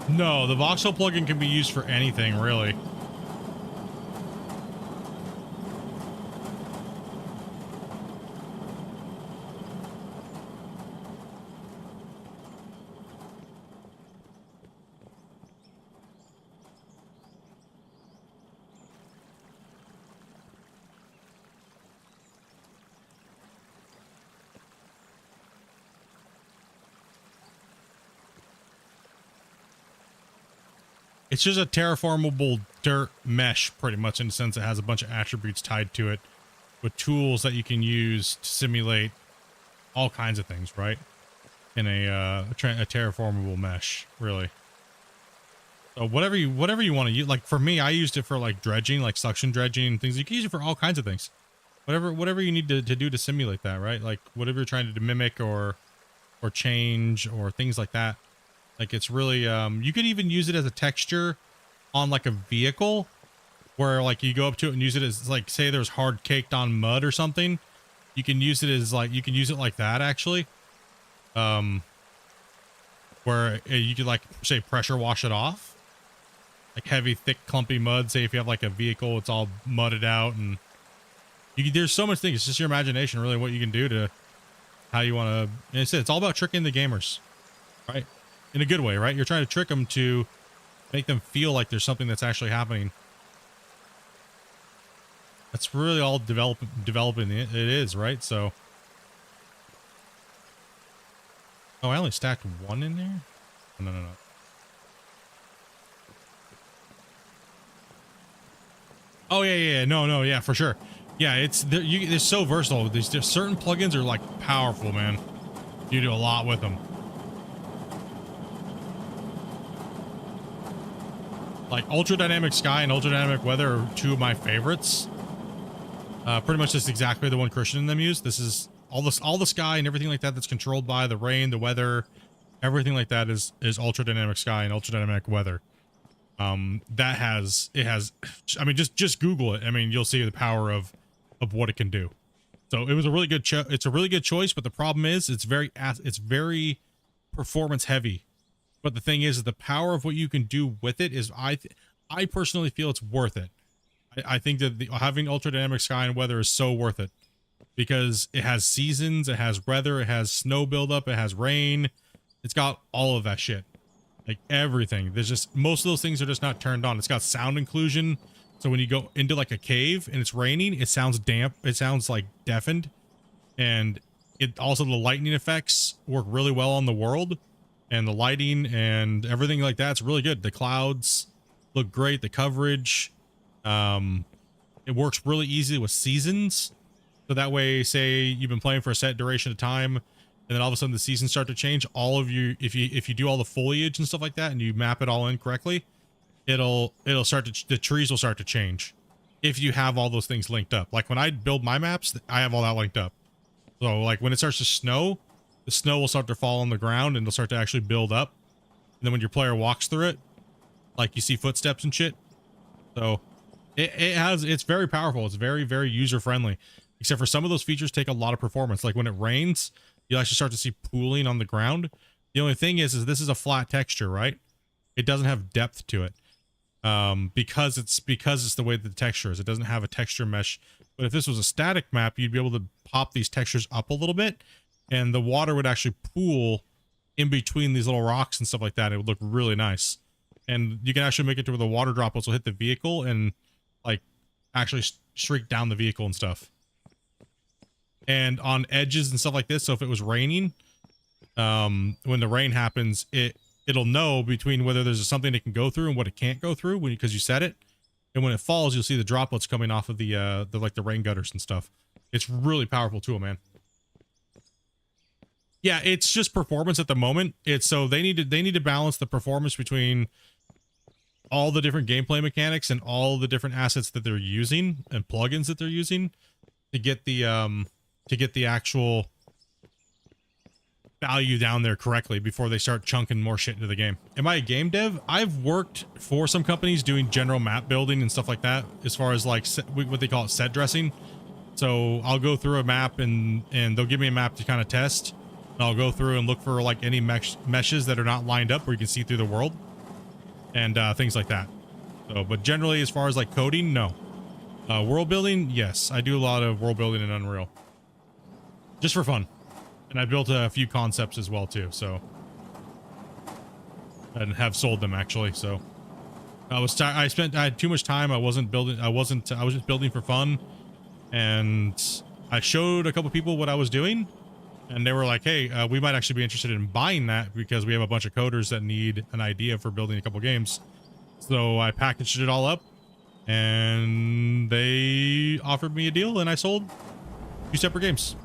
No, the Voxel plugin can be used for anything, really. It's just a terraformable dirt mesh, pretty much, in the sense it has a bunch of attributes tied to it with tools that you can use to simulate all kinds of things, right? In a terraformable mesh, really. So whatever you want to use. Like for me, I used it for like dredging, like suction dredging and things. You can use it for all kinds of things. Whatever you need to do to simulate that, right? Like whatever you're trying to mimic or change or things like that. Like it's really, you could even use it as a texture on like a vehicle where like you go up to it and use it as like, say there's hard caked on mud or something. You can use it as like, you can use it like that actually. Where you could like say pressure wash it off. Like heavy, thick, clumpy mud. Say if you have like a vehicle, it's all mudded out and there's so much things. It's just your imagination really what you can do to how you want to, and it's all about tricking the gamers, right? In a good way, right? You're trying to trick them to make them feel like there's something that's actually happening. That's really all developing it is, right? So, oh, I only stacked one in there? No. Oh yeah, no, yeah, for sure. Yeah, it's so versatile. There's certain plugins are like powerful, man. You do a lot with them. Like Ultra Dynamic Sky and Ultra Dynamic Weather are two of my favorites. Pretty much just exactly the one Christian and them use. This is all the sky and everything like that that's controlled by the rain, the weather, everything like that is Ultra Dynamic Sky and Ultra Dynamic Weather. I mean, just Google it. I mean, you'll see the power of what it can do. So it was a really good it's a really good choice, but the problem is it's very performance heavy. But the thing is the power of what you can do with it is I personally feel it's worth it. I think that having Ultra Dynamic Sky and Weather is so worth it because it has seasons, it has weather, it has snow buildup, it has rain, It's got all of that shit. Like everything. There's just, most of those things are just not turned on. It's got sound inclusion. So when you go into like a cave and it's raining, it sounds damp. It sounds like deafened. And it also, the lightning effects work really well on the world, and the lighting and everything like that's really good. The clouds look great. The coverage, it works really easy with seasons. So that way, say you've been playing for a set duration of time, and then all of a sudden the seasons start to change. All of you, if you do all the foliage and stuff like that, and you map it all in correctly, it'll start to, the trees will start to change if you have all those things linked up. Like when I build my maps, I have all that linked up. So like when it starts to snow, the snow will start to fall on the ground and it'll start to actually build up. And then when your player walks through it, like you see footsteps and shit. So it's very powerful. It's very, very user friendly, except for some of those features take a lot of performance. Like when it rains, you'll actually start to see pooling on the ground. The only thing is this is a flat texture, right? It doesn't have depth to it. Because it's the way that the texture is. It doesn't have a texture mesh. But if this was a static map, you'd be able to pop these textures up a little bit, and the water would actually pool in between these little rocks and stuff like that. It would look really nice. And you can actually make it to where the water droplets will hit the vehicle and like actually streak down the vehicle and stuff. And on edges and stuff like this, so if it was raining, when the rain happens, it'll know between whether there's something it can go through and what it can't go through because you set it. And when it falls, you'll see the droplets coming off of the like the rain gutters and stuff. It's really powerful tool, man. Yeah, it's just performance at the moment. It's so they need to balance the performance between all the different gameplay mechanics and all the different assets that they're using and plugins that they're using to get the actual value down there correctly before they start chunking more shit into the game. Am I a game dev? I've worked for some companies doing general map building and stuff like that, as far as like what they call it, set dressing. So I'll go through a map and they'll give me a map to kind of test. And I'll go through and look for like any meshes that are not lined up where you can see through the world and things like that. So, but generally, as far as like coding, no. World building, yes, I do a lot of world building in Unreal, just for fun. And I built a few concepts as well too, so, and have sold them actually. So I had too much time. I was just building for fun, and I showed a couple people what I was doing, and they were like, hey, we might actually be interested in buying that because we have a bunch of coders that need an idea for building a couple games. So I packaged it all up, and they offered me a deal, and I sold 2 separate games.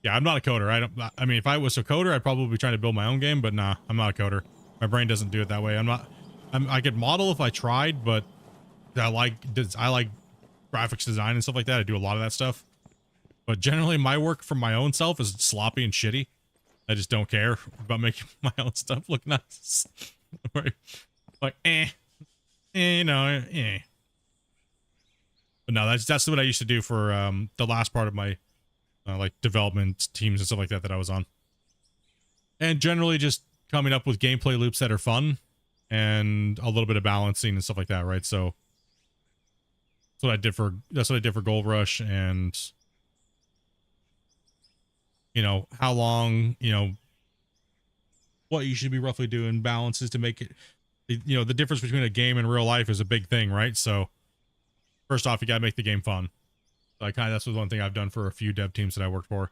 Yeah, I'm not a coder. I mean, if I was a coder, I'd probably be trying to build my own game, but nah, I'm not a coder. My brain doesn't do it that way. I could model if I tried, but I like graphics design and stuff like that. I do a lot of that stuff. But generally my work for my own self is sloppy and shitty. I just don't care about making my own stuff look nice. Like, you know, But no, that's what I used to do for the last part of my like development teams and stuff like that I was on. And generally just coming up with gameplay loops that are fun and a little bit of balancing and stuff like that, right? So that's what I did for Gold Rush, and you know, how long, you know, what you should be roughly doing, balances to make it, you know, the difference between a game and real life is a big thing, right? So first off, you gotta make the game fun. So that's one thing I've done for a few dev teams that I worked for,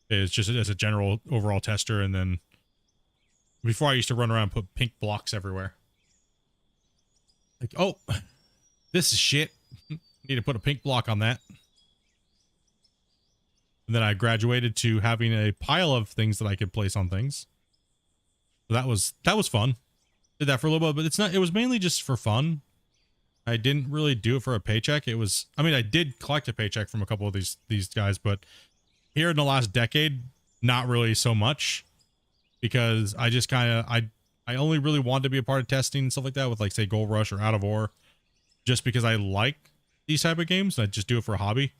is just as a general overall tester. And then before, I used to run around and put pink blocks everywhere. Like, oh, this is shit. Need to put a pink block on that. And then I graduated to having a pile of things that I could place on things. So that was fun. Did that for a little bit, but it was mainly just for fun. I didn't really do it for a paycheck. I mean, I did collect a paycheck from a couple of these guys, but here in the last decade, not really so much, because I just I only really wanted to be a part of testing and stuff like that with, like, say, Gold Rush or Out of War, just because I like these type of games. I just do it for a hobby.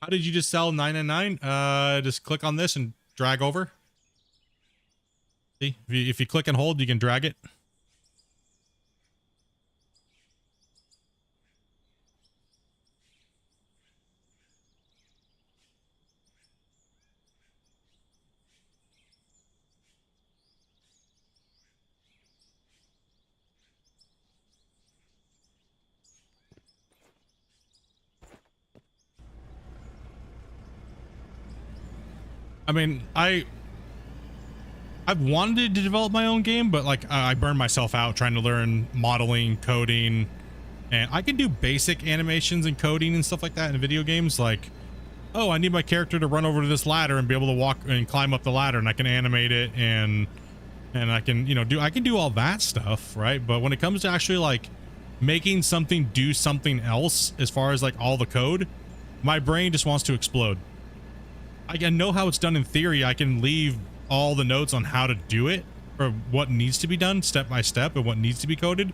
How did you just sell 999? Just click on this and drag over. See, if you click and hold, you can drag it. I mean, I've wanted to develop my own game, but like I burned myself out trying to learn modeling, coding, and I can do basic animations and coding and stuff like that in video games. Like, oh, I need my character to run over to this ladder and be able to walk and climb up the ladder, and I can animate it and I can, you know, I can do all that stuff, right? But when it comes to actually like making something do something else, as far as like all the code, my brain just wants to explode. I can know how it's done in theory. I can leave all the notes on how to do it or what needs to be done step by step and what needs to be coded.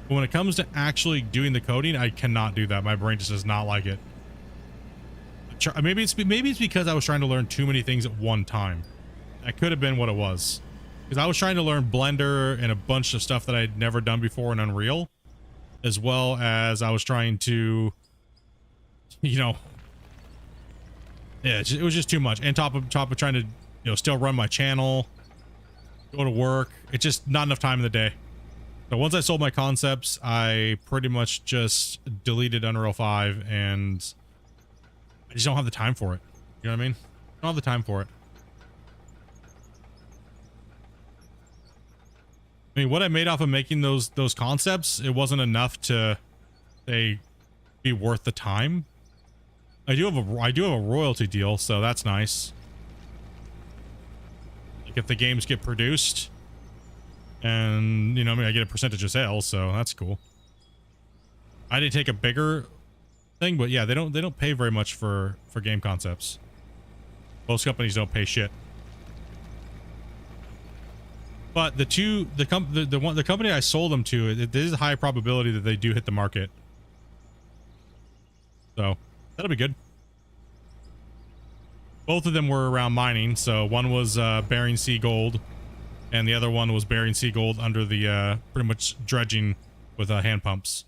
But when it comes to actually doing the coding, I cannot do that. My brain just does not like it. Maybe it's because I was trying to learn too many things at one time. That could have been what it was. Because I was trying to learn Blender and a bunch of stuff that I'd never done before in Unreal, as well as I was trying to, you know, yeah, it was just too much. And top of trying to, you know, still run my channel, go to work. It's just not enough time in the day. So once I sold my concepts, I pretty much just deleted Unreal 5, and I just don't have the time for it. You know what I mean? I don't have the time for it. I mean, what I made off of making those concepts, it wasn't enough to, say, be worth the time. I do have a royalty deal, so that's nice. Like if the games get produced, and you know, I mean, I get a percentage of sales, so that's cool. I did take a bigger thing, but yeah, they don't pay very much for game concepts. Most companies don't pay shit. But the company I sold them to, there's a high probability that they do hit the market. So that'll be good. Both of them were around mining. So one was Bering Sea Gold, and the other one was Bering Sea Gold under the pretty much dredging with hand pumps.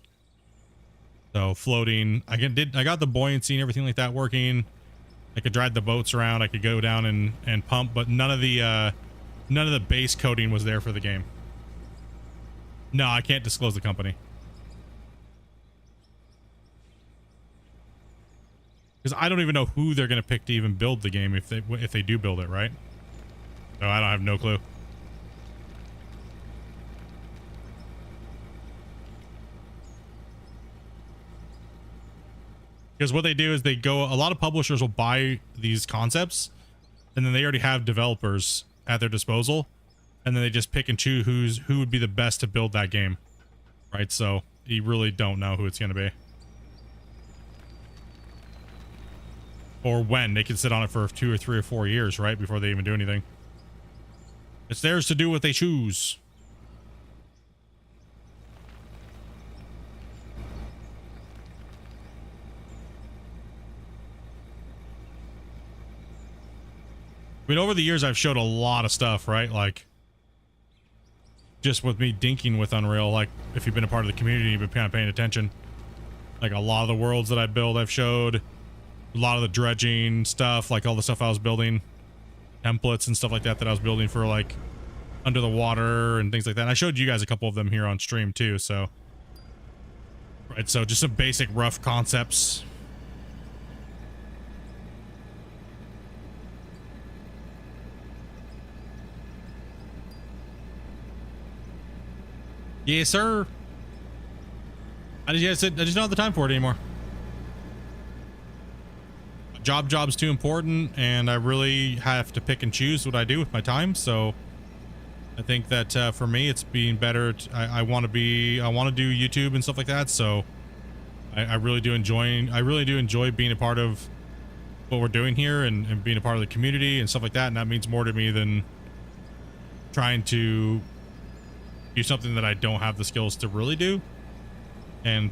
So floating. I got the buoyancy and everything like that working. I could drive the boats around. I could go down and pump, but none of the base coding was there for the game. No, I can't disclose the company. Because I don't even know who they're going to pick to even build the game if they do build it, right? So I have no clue. Because what they do is a lot of publishers will buy these concepts, and then they already have developers at their disposal, and then they just pick and choose who would be the best to build that game, right? So you really don't know who it's going to be, or when. They can sit on it for 2 or 3 or 4 years, right, before they even do anything. It's theirs to do what they choose. I mean, over the years, I've showed a lot of stuff, right? Like, just with me dinking with Unreal, like, if you've been a part of the community, you've been kind of paying attention. Like, a lot of the worlds that I build, I've showed. A lot of the dredging stuff, like all the stuff I was building. Templates and stuff like that I was building for, like, under the water and things like that. And I showed you guys a couple of them here on stream, too, so. Right, so just some basic rough concepts. Yes, sir. I just don't have the time for it anymore. Job's too important, and I really have to pick and choose what I do with my time. So I think that for me, it's being better. I want to do YouTube and stuff like that. So I really do enjoy being a part of what we're doing here and being a part of the community and stuff like that. And that means more to me than trying to do something that I don't have the skills to really do and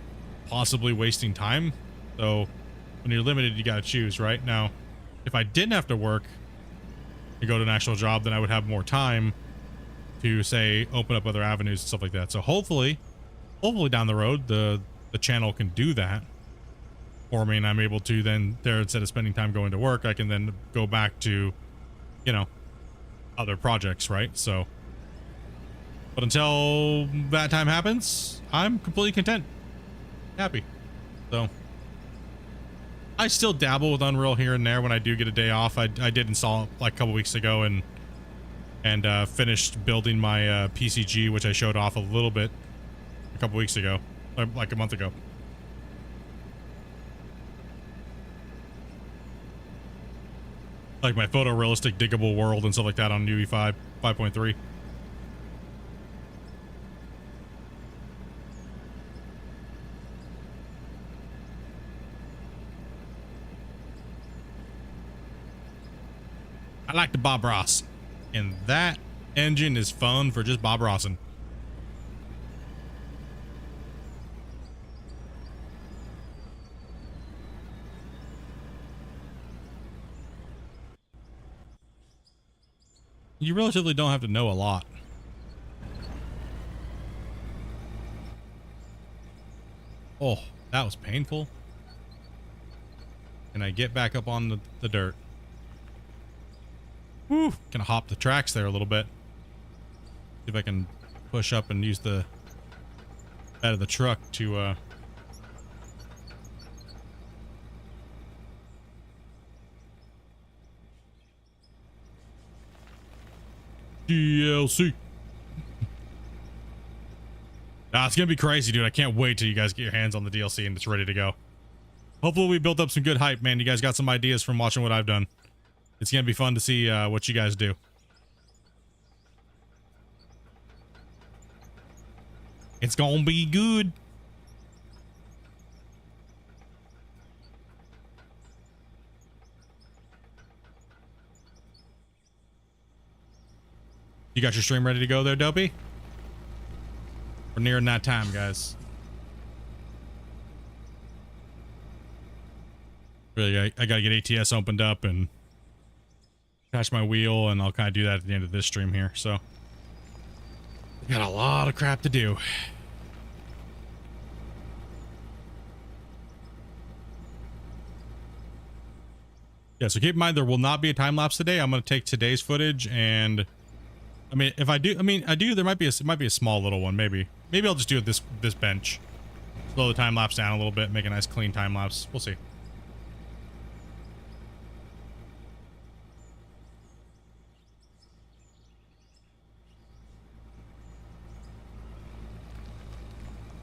possibly wasting time. So when you're limited, you got to choose, right? Now, if I didn't have to work to go to an actual job, then I would have more time to, say, open up other avenues and stuff like that. So hopefully down the road, the channel can do that for me, and I'm able to then, instead of spending time going to work, I can then go back to, you know, other projects, right? So, but until that time happens, I'm completely content, happy. So I still dabble with Unreal here and there when I do get a day off. I did install it like a couple weeks ago and finished building my PCG, which I showed off a little bit a couple weeks ago, like a month ago. Like my photorealistic diggable world and stuff like that on UE5 5.3. I like the Bob Ross, and that engine is fun for just Bob Rossin'. You relatively don't have to know a lot. Oh, that was painful. Can I get back up on the dirt? Woo! Gonna hop the tracks there a little bit. See if I can push up and use the bed of the truck to DLC. Nah, it's gonna be crazy, dude. I can't wait till you guys get your hands on the DLC and it's ready to go. Hopefully we built up some good hype, man. You guys got some ideas from watching what I've done. It's gonna be fun to see what you guys do. It's gonna be good. You got your stream ready to go there, Dopey? We're nearing that time, guys. Really, I gotta get ATS opened up and attach my wheel, and I'll kind of do that at the end of this stream here. So, got a lot of crap to do. Yeah, so keep in mind there will not be a time lapse today. I'm gonna take today's footage, and I mean, if I do, there might be a small little one, maybe. Maybe I'll just do it this bench. Slow the time lapse down a little bit, make a nice clean time lapse. We'll see.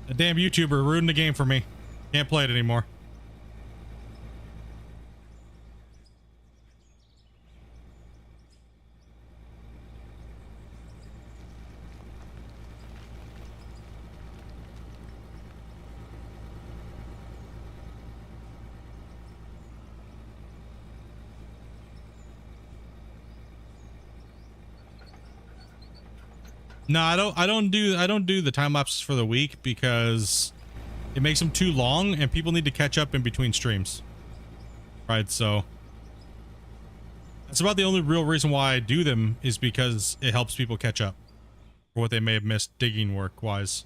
A damn YouTuber ruined the game for me. Can't play it anymore. No, I don't do the time lapses for the week because it makes them too long and people need to catch up in between streams. Right, so that's about the only real reason why I do them, is because it helps people catch up for what they may have missed digging work wise.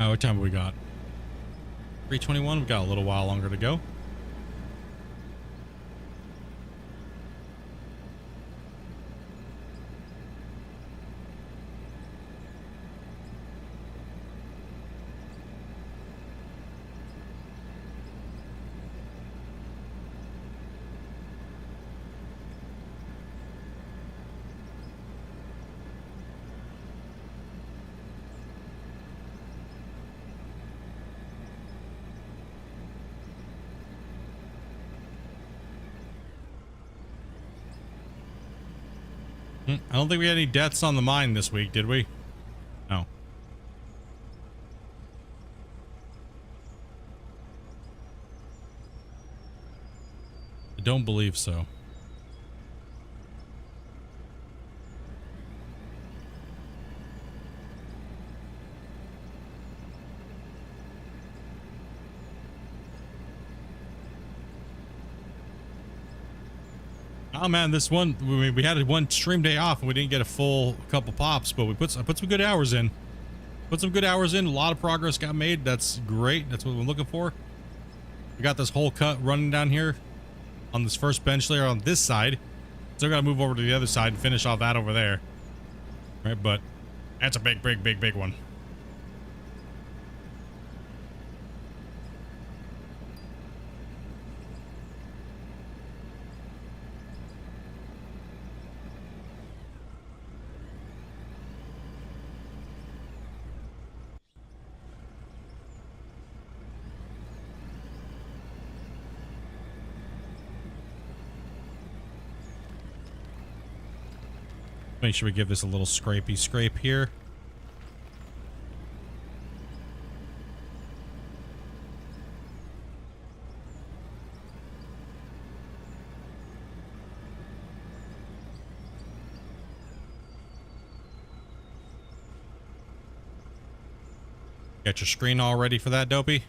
What time have we got? 3:21. We've got a little while longer to go. I don't think we had any deaths on the mine this week, did we? No. I don't believe so. Oh man, this one, we had one stream day off and we didn't get a full couple pops, but I put some good hours in. Put some good hours in. A lot of progress got made. That's great. That's what I'm looking for. We got this whole cut running down here on this first bench layer on this side. Still got to move over to the other side and finish off that over there. Right, but that's a big one. Make sure we give this a little scrapey scrape here. Got your screen all ready for that, Dopey?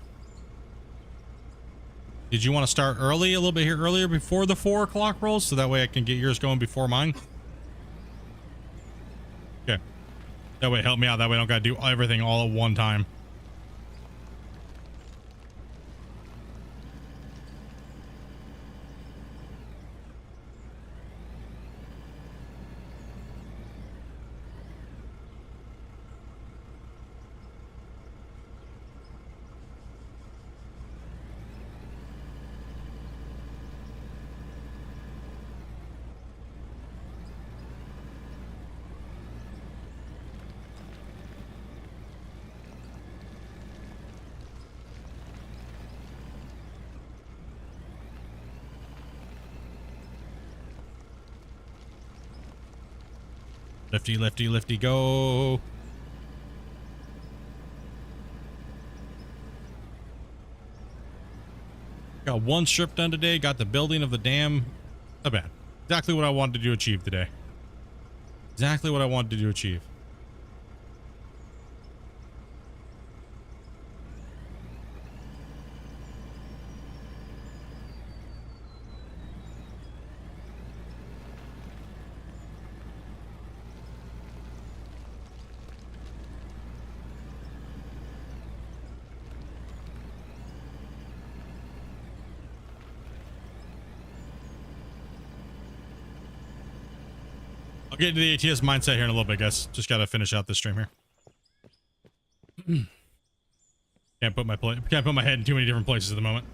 Did you want to start early, a little bit here earlier before the 4 o'clock rolls, so that way I can get yours going before mine? Okay. That way, help me out. That way I don't gotta do everything all at one time. Lifty, lifty, lifty, go. Got one strip done today. Got the building of the dam. Not bad. Exactly what I wanted to achieve today. Exactly what I wanted to achieve. I'll get into the ATS mindset here in a little bit, guys. Just gotta finish out this stream here. Can't put my head in too many different places at the moment.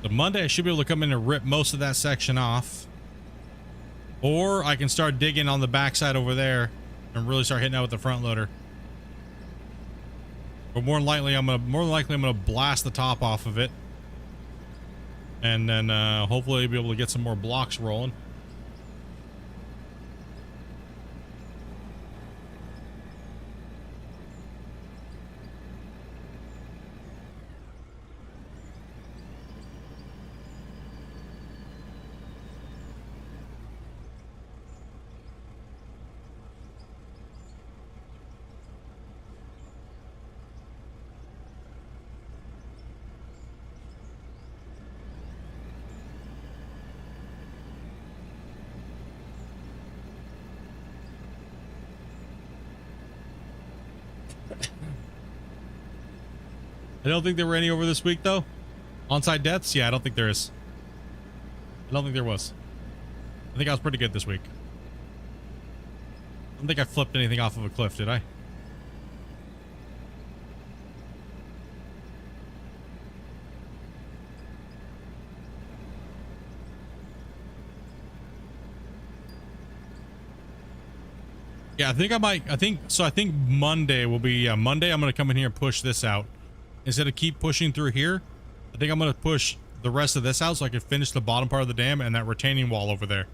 So Monday, I should be able to come in and rip most of that section off. Or I can start digging on the backside over there and really start hitting out with the front loader. But more than likely, I'm gonna blast the top off of it. And then hopefully be able to get some more blocks rolling. I don't think there were any over this week, though. On-site deaths? Yeah, I don't think there is. I don't think there was. I think I was pretty good this week. I don't think I flipped anything off of a cliff, did I? Yeah, I think I might. I think Monday will be. Monday, I'm going to come in here and push this out. Instead of keep pushing through here, I think I'm going to push the rest of this out so I can finish the bottom part of the dam and that retaining wall over there.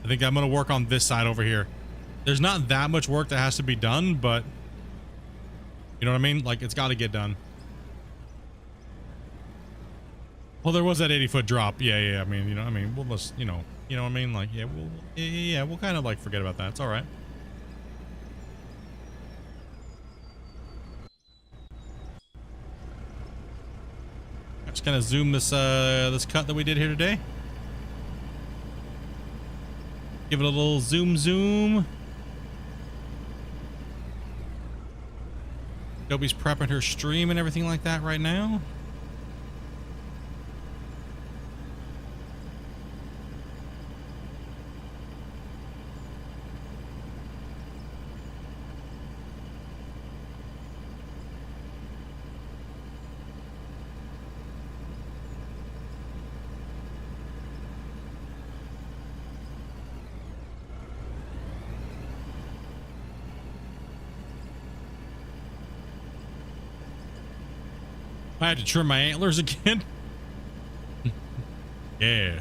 I think I'm going to work on this side over here. There's not that much work that has to be done, but you know what I mean? Like, it's got to get done. Well, there was that 80-foot drop. Yeah, yeah. I mean, you know, we'll just, you know what I mean? Like, yeah, we'll kind of like forget about that. It's all right. I'm just gonna zoom this this cut that we did here today. Give it a little zoom. Dobie's prepping her stream and everything like that right now. I had to trim my antlers again. Yeah.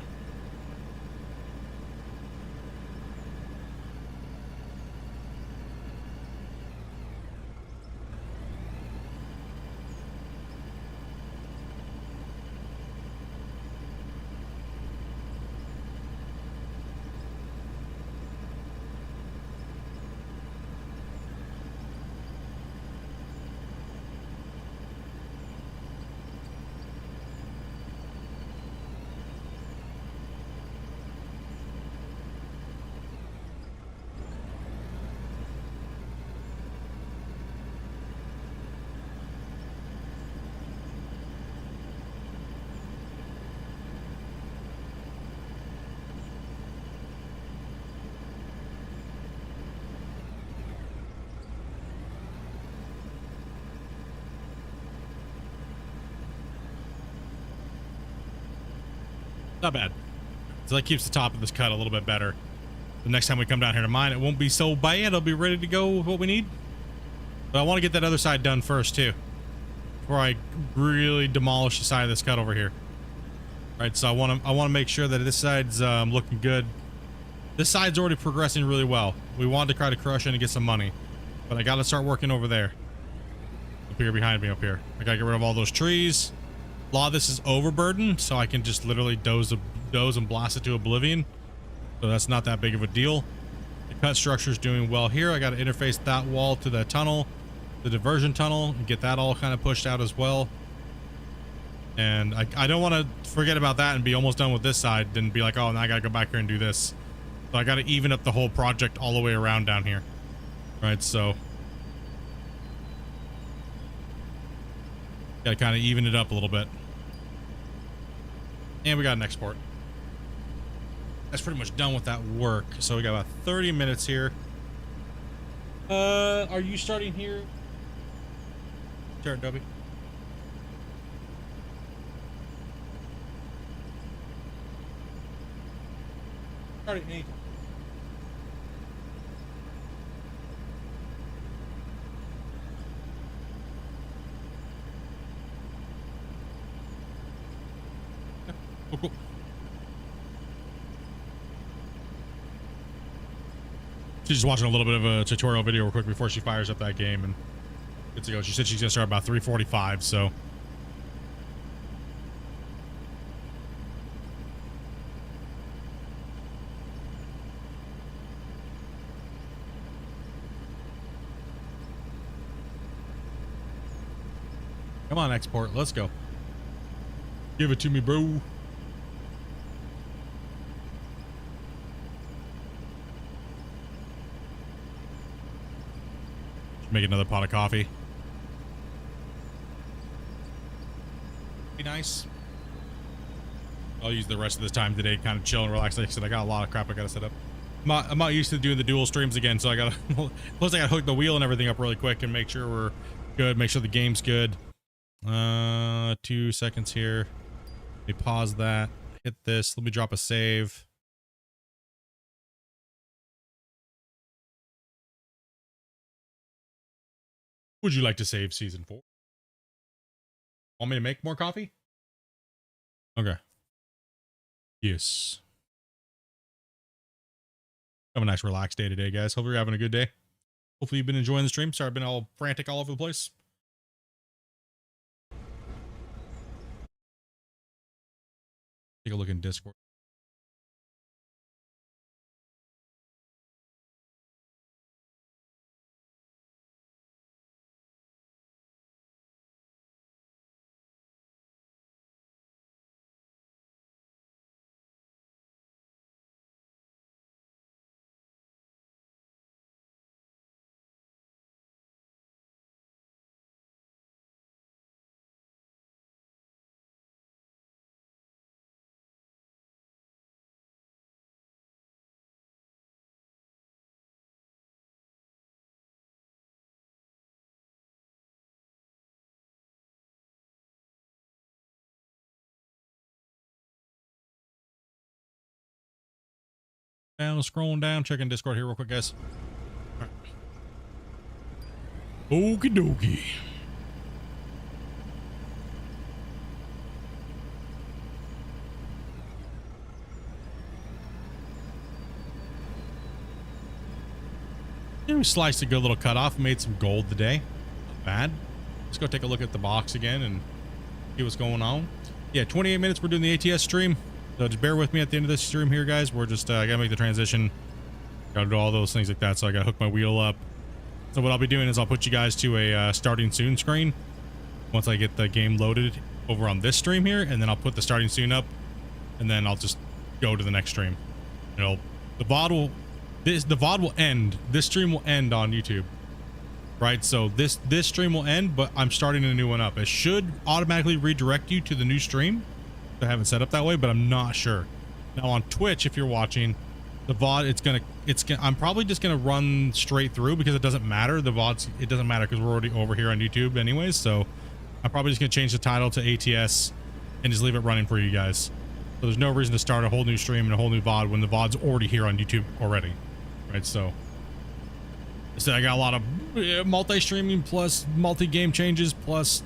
Not bad. So that keeps the top of this cut a little bit better. The next time we come down here to mine, it won't be so bad. It'll be ready to go with what we need. But I want to get that other side done first too, before I really demolish the side of this cut over here. All right, so I want to make sure that this side's looking good. This side's already progressing really well. We wanted to try to crush in and get some money, but I got to start working over there. Up here behind me, up here. I got to get rid of all those trees. A lot of this is overburdened, so I can just literally doze and blast it to oblivion. So that's not that big of a deal. The cut structure is doing well here. I got to interface that wall to the tunnel, the diversion tunnel, and get that all kind of pushed out as well. And I don't want to forget about that and be almost done with this side, then be like, oh, now I got to go back here and do this. So I got to even up the whole project all the way around down here. All right, so got to kind of even it up a little bit. And we got an export. That's pretty much done with that work. So we got about 30 minutes here. Are you starting here? Start, Dobby. Starting anytime. Oh, cool. She's just watching a little bit of a tutorial video real quick before she fires up that game, and good to go. She said she's gonna start about 3:45, so come on, export, let's go. Give it to me, bro. Make another pot of coffee. Be nice. I'll use the rest of this time today kind of chill and relax. Like I said, I got a lot of crap I gotta set up. I'm not used to doing the dual streams again, so I gotta plus I gotta hook the wheel and everything up really quick and make sure we're good, make sure the game's good. 2 seconds here. Let me pause that. Hit this. Let me drop a save. Would you like to save season 4? Want me to make more coffee? Okay. Yes. Have a nice relaxed day today, guys. Hope you're having a good day. Hopefully you've been enjoying the stream. Sorry I've been all frantic all over the place. Take a look in Discord. Down, scrolling down, checking Discord here real quick, guys. All right. Okie dokie. Yeah, we sliced a good little cutoff, made some gold today. Not bad. Let's go take a look at the box again and see what's going on. Yeah, 28 minutes. We're doing the ATS stream. So just bear with me at the end of this stream here, guys. We're just, I gotta make the transition. Gotta do all those things like that. So I gotta hook my wheel up. So what I'll be doing is I'll put you guys to a starting soon screen once I get the game loaded over on this stream here. And then I'll put the starting soon up. And then I'll just go to the next stream. You know, the VOD will end. This stream will end on YouTube. Right? So this stream will end, but I'm starting a new one up. It should automatically redirect you to the new stream. I haven't set up that way, but I'm not sure. Now on Twitch, if you're watching the VOD, I'm probably just gonna run straight through because it doesn't matter. The VODs, it doesn't matter because we're already over here on YouTube anyways. So I'm probably just gonna change the title to ATS and just leave it running for you guys. So there's no reason to start a whole new stream and a whole new VOD when the VOD's already here on YouTube already, right? So I got a lot of multi-streaming plus multi-game changes plus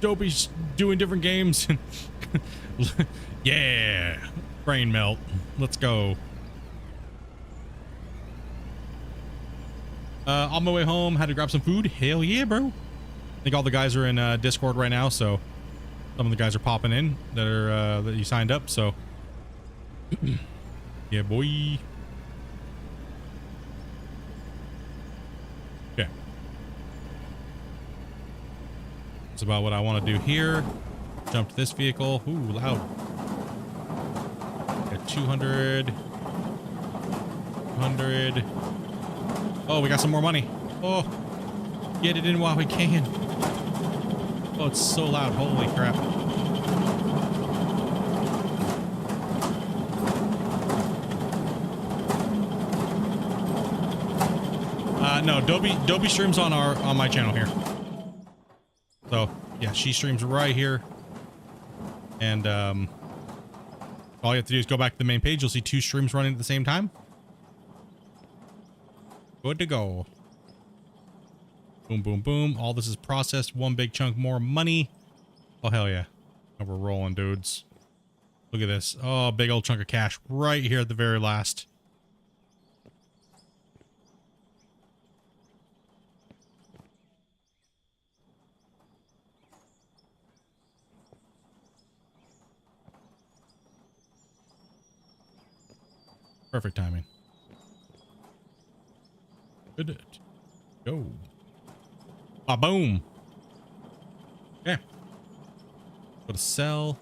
Dopey doing different games. Yeah, brain melt. Let's go. On my way home, had to grab some food. Hell yeah, bro. I think all the guys are in Discord right now, so some of the guys are popping in that are that you signed up. So yeah, boy. Okay. That's about what I want to do here. Jump to this vehicle. Ooh, loud. Got 200. 100. Oh, we got some more money. Oh, get it in while we can. Oh, it's so loud. Holy crap. No, Dobie streams on my channel here. So yeah, she streams right here. And all you have to do is go back to the main page. You'll see 2 streams running at the same time. Good to go. Boom, boom, boom. All this is processed. One big chunk more money. Oh, hell yeah. And we're rolling, dudes. Look at this. Oh, big old chunk of cash right here at the very last. Perfect timing. Good. Go. Ah, boom. Yeah. Go to sell.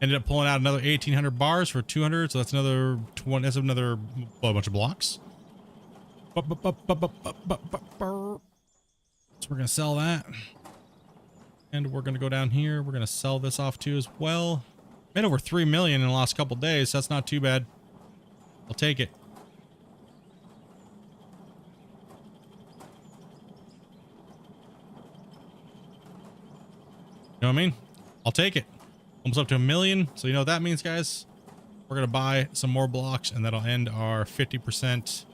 Ended up pulling out another 1,800 bars for 200. So that's another 20. That's another bunch of blocks. So we're gonna sell that, and we're gonna go down here. We're gonna sell this off too as well. Made over 3 million in the last couple days. So that's not too bad. I'll take it. You know what I mean? I'll take it. Almost up to 1 million. So you know what that means, guys? We're going to buy some more blocks, and that'll end our 50%.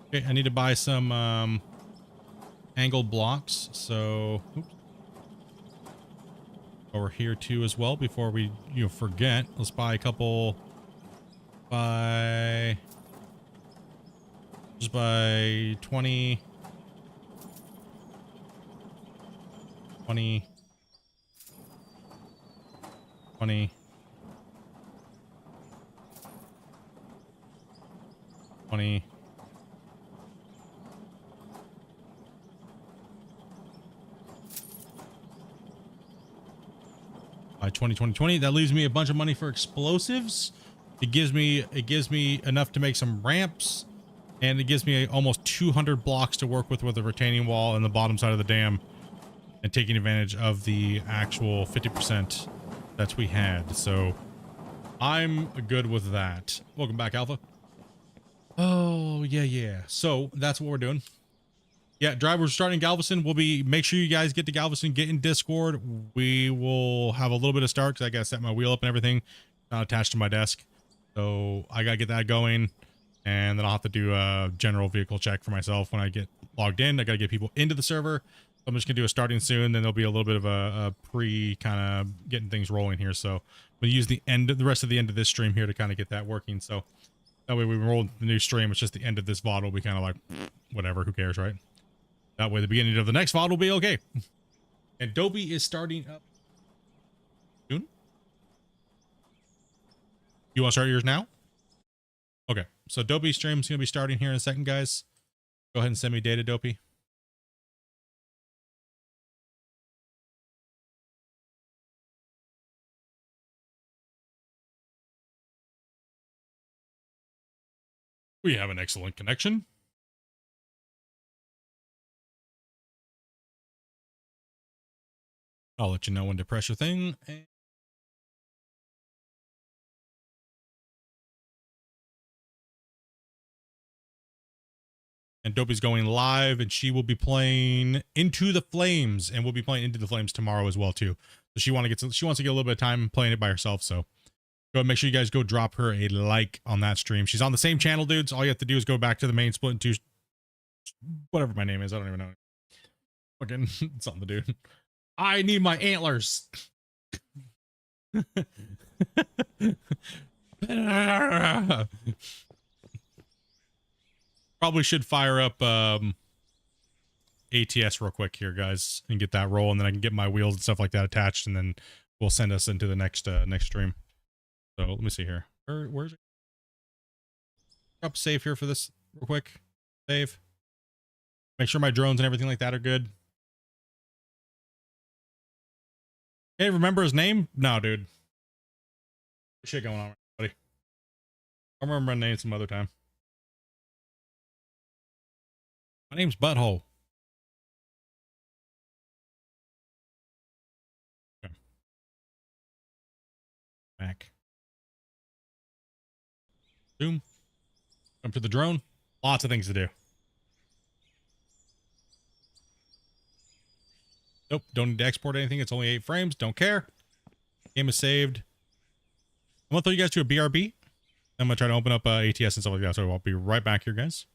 Okay, I need to buy some angled blocks. So oops. Over here too as well before we forget. Let's buy a couple. Buy Just by 20, 20, 20, 20. By 20, 20, 20. That leaves me a bunch of money for explosives. It gives me enough to make some ramps, and it gives me almost 200 blocks to work with the retaining wall and the bottom side of the dam, and taking advantage of the actual 50% that we had. So I'm good with that. Welcome back, Alpha. Oh yeah. So that's what we're doing. Yeah, drivers starting Galveston. Make sure you guys get to Galveston, get in Discord. We will have a little bit of start because I gotta set my wheel up and everything, not attached to my desk. So I gotta get that going, and then I'll have to do a general vehicle check for myself when I get logged in. I gotta get people into the server. I'm just gonna do a starting soon. Then there'll be a little bit of a pre kind of getting things rolling here. So we'll use the rest of the end of this stream here to kind of get that working. So that way we roll the new stream. It's just the end of this VOD will be kind of like whatever, who cares, right? That way the beginning of the next VOD will be okay. And Dopey is starting up soon. You want to start yours now? Okay, so Dopey stream's going to be starting here in a second, guys. Go ahead and send me data, Dopey. We have an excellent connection. I'll let you know when to press your thing. And Dopey's going live, and she will be playing Into the Flames, and we'll be playing Into the Flames tomorrow as well too. So she wants to get a little bit of time playing it by herself. So go ahead, make sure you guys go drop her a like on that stream. She's on the same channel, dudes. All you have to do is go back to the main Splitintwo, whatever my name is. I don't even know. Fucking something to do. I need my antlers. Probably should fire up ATS real quick here, guys, and get that roll, and then I can get my wheels and stuff like that attached, and then we'll send us into the next stream. So let me see here. Where's it? Up save here for this real quick. Save. Make sure my drones and everything like that are good. Hey, remember his name? No, dude. Shit going on, buddy. I'll remember my name some other time. My name's Butthole. Okay. Back. Zoom. Come to the drone. Lots of things to do. Nope, don't need to export anything. It's only 8 frames. Don't care. Game is saved. I'm gonna throw you guys to a BRB. I'm gonna try to open up ATS and stuff like that. So I'll be right back here, guys.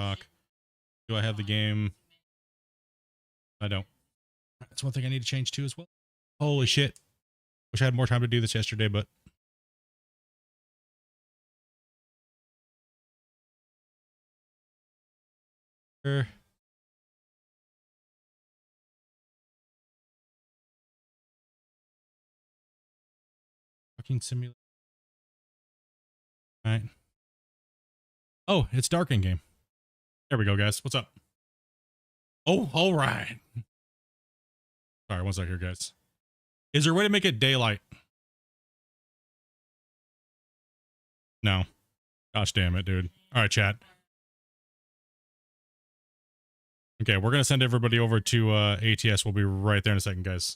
Rock. Do I have the game? I don't. That's one thing I need to change too as well. Holy shit. Wish I had more time to do this yesterday, but fucking simulator. All right. Oh, it's dark in game. There we go, guys. What's up? Oh, all right. Sorry, one sec here, guys. Is there a way to make it daylight? No. Gosh damn it, dude. All right, chat. Okay, we're going to send everybody over to ATS. We'll be right there in a second, guys.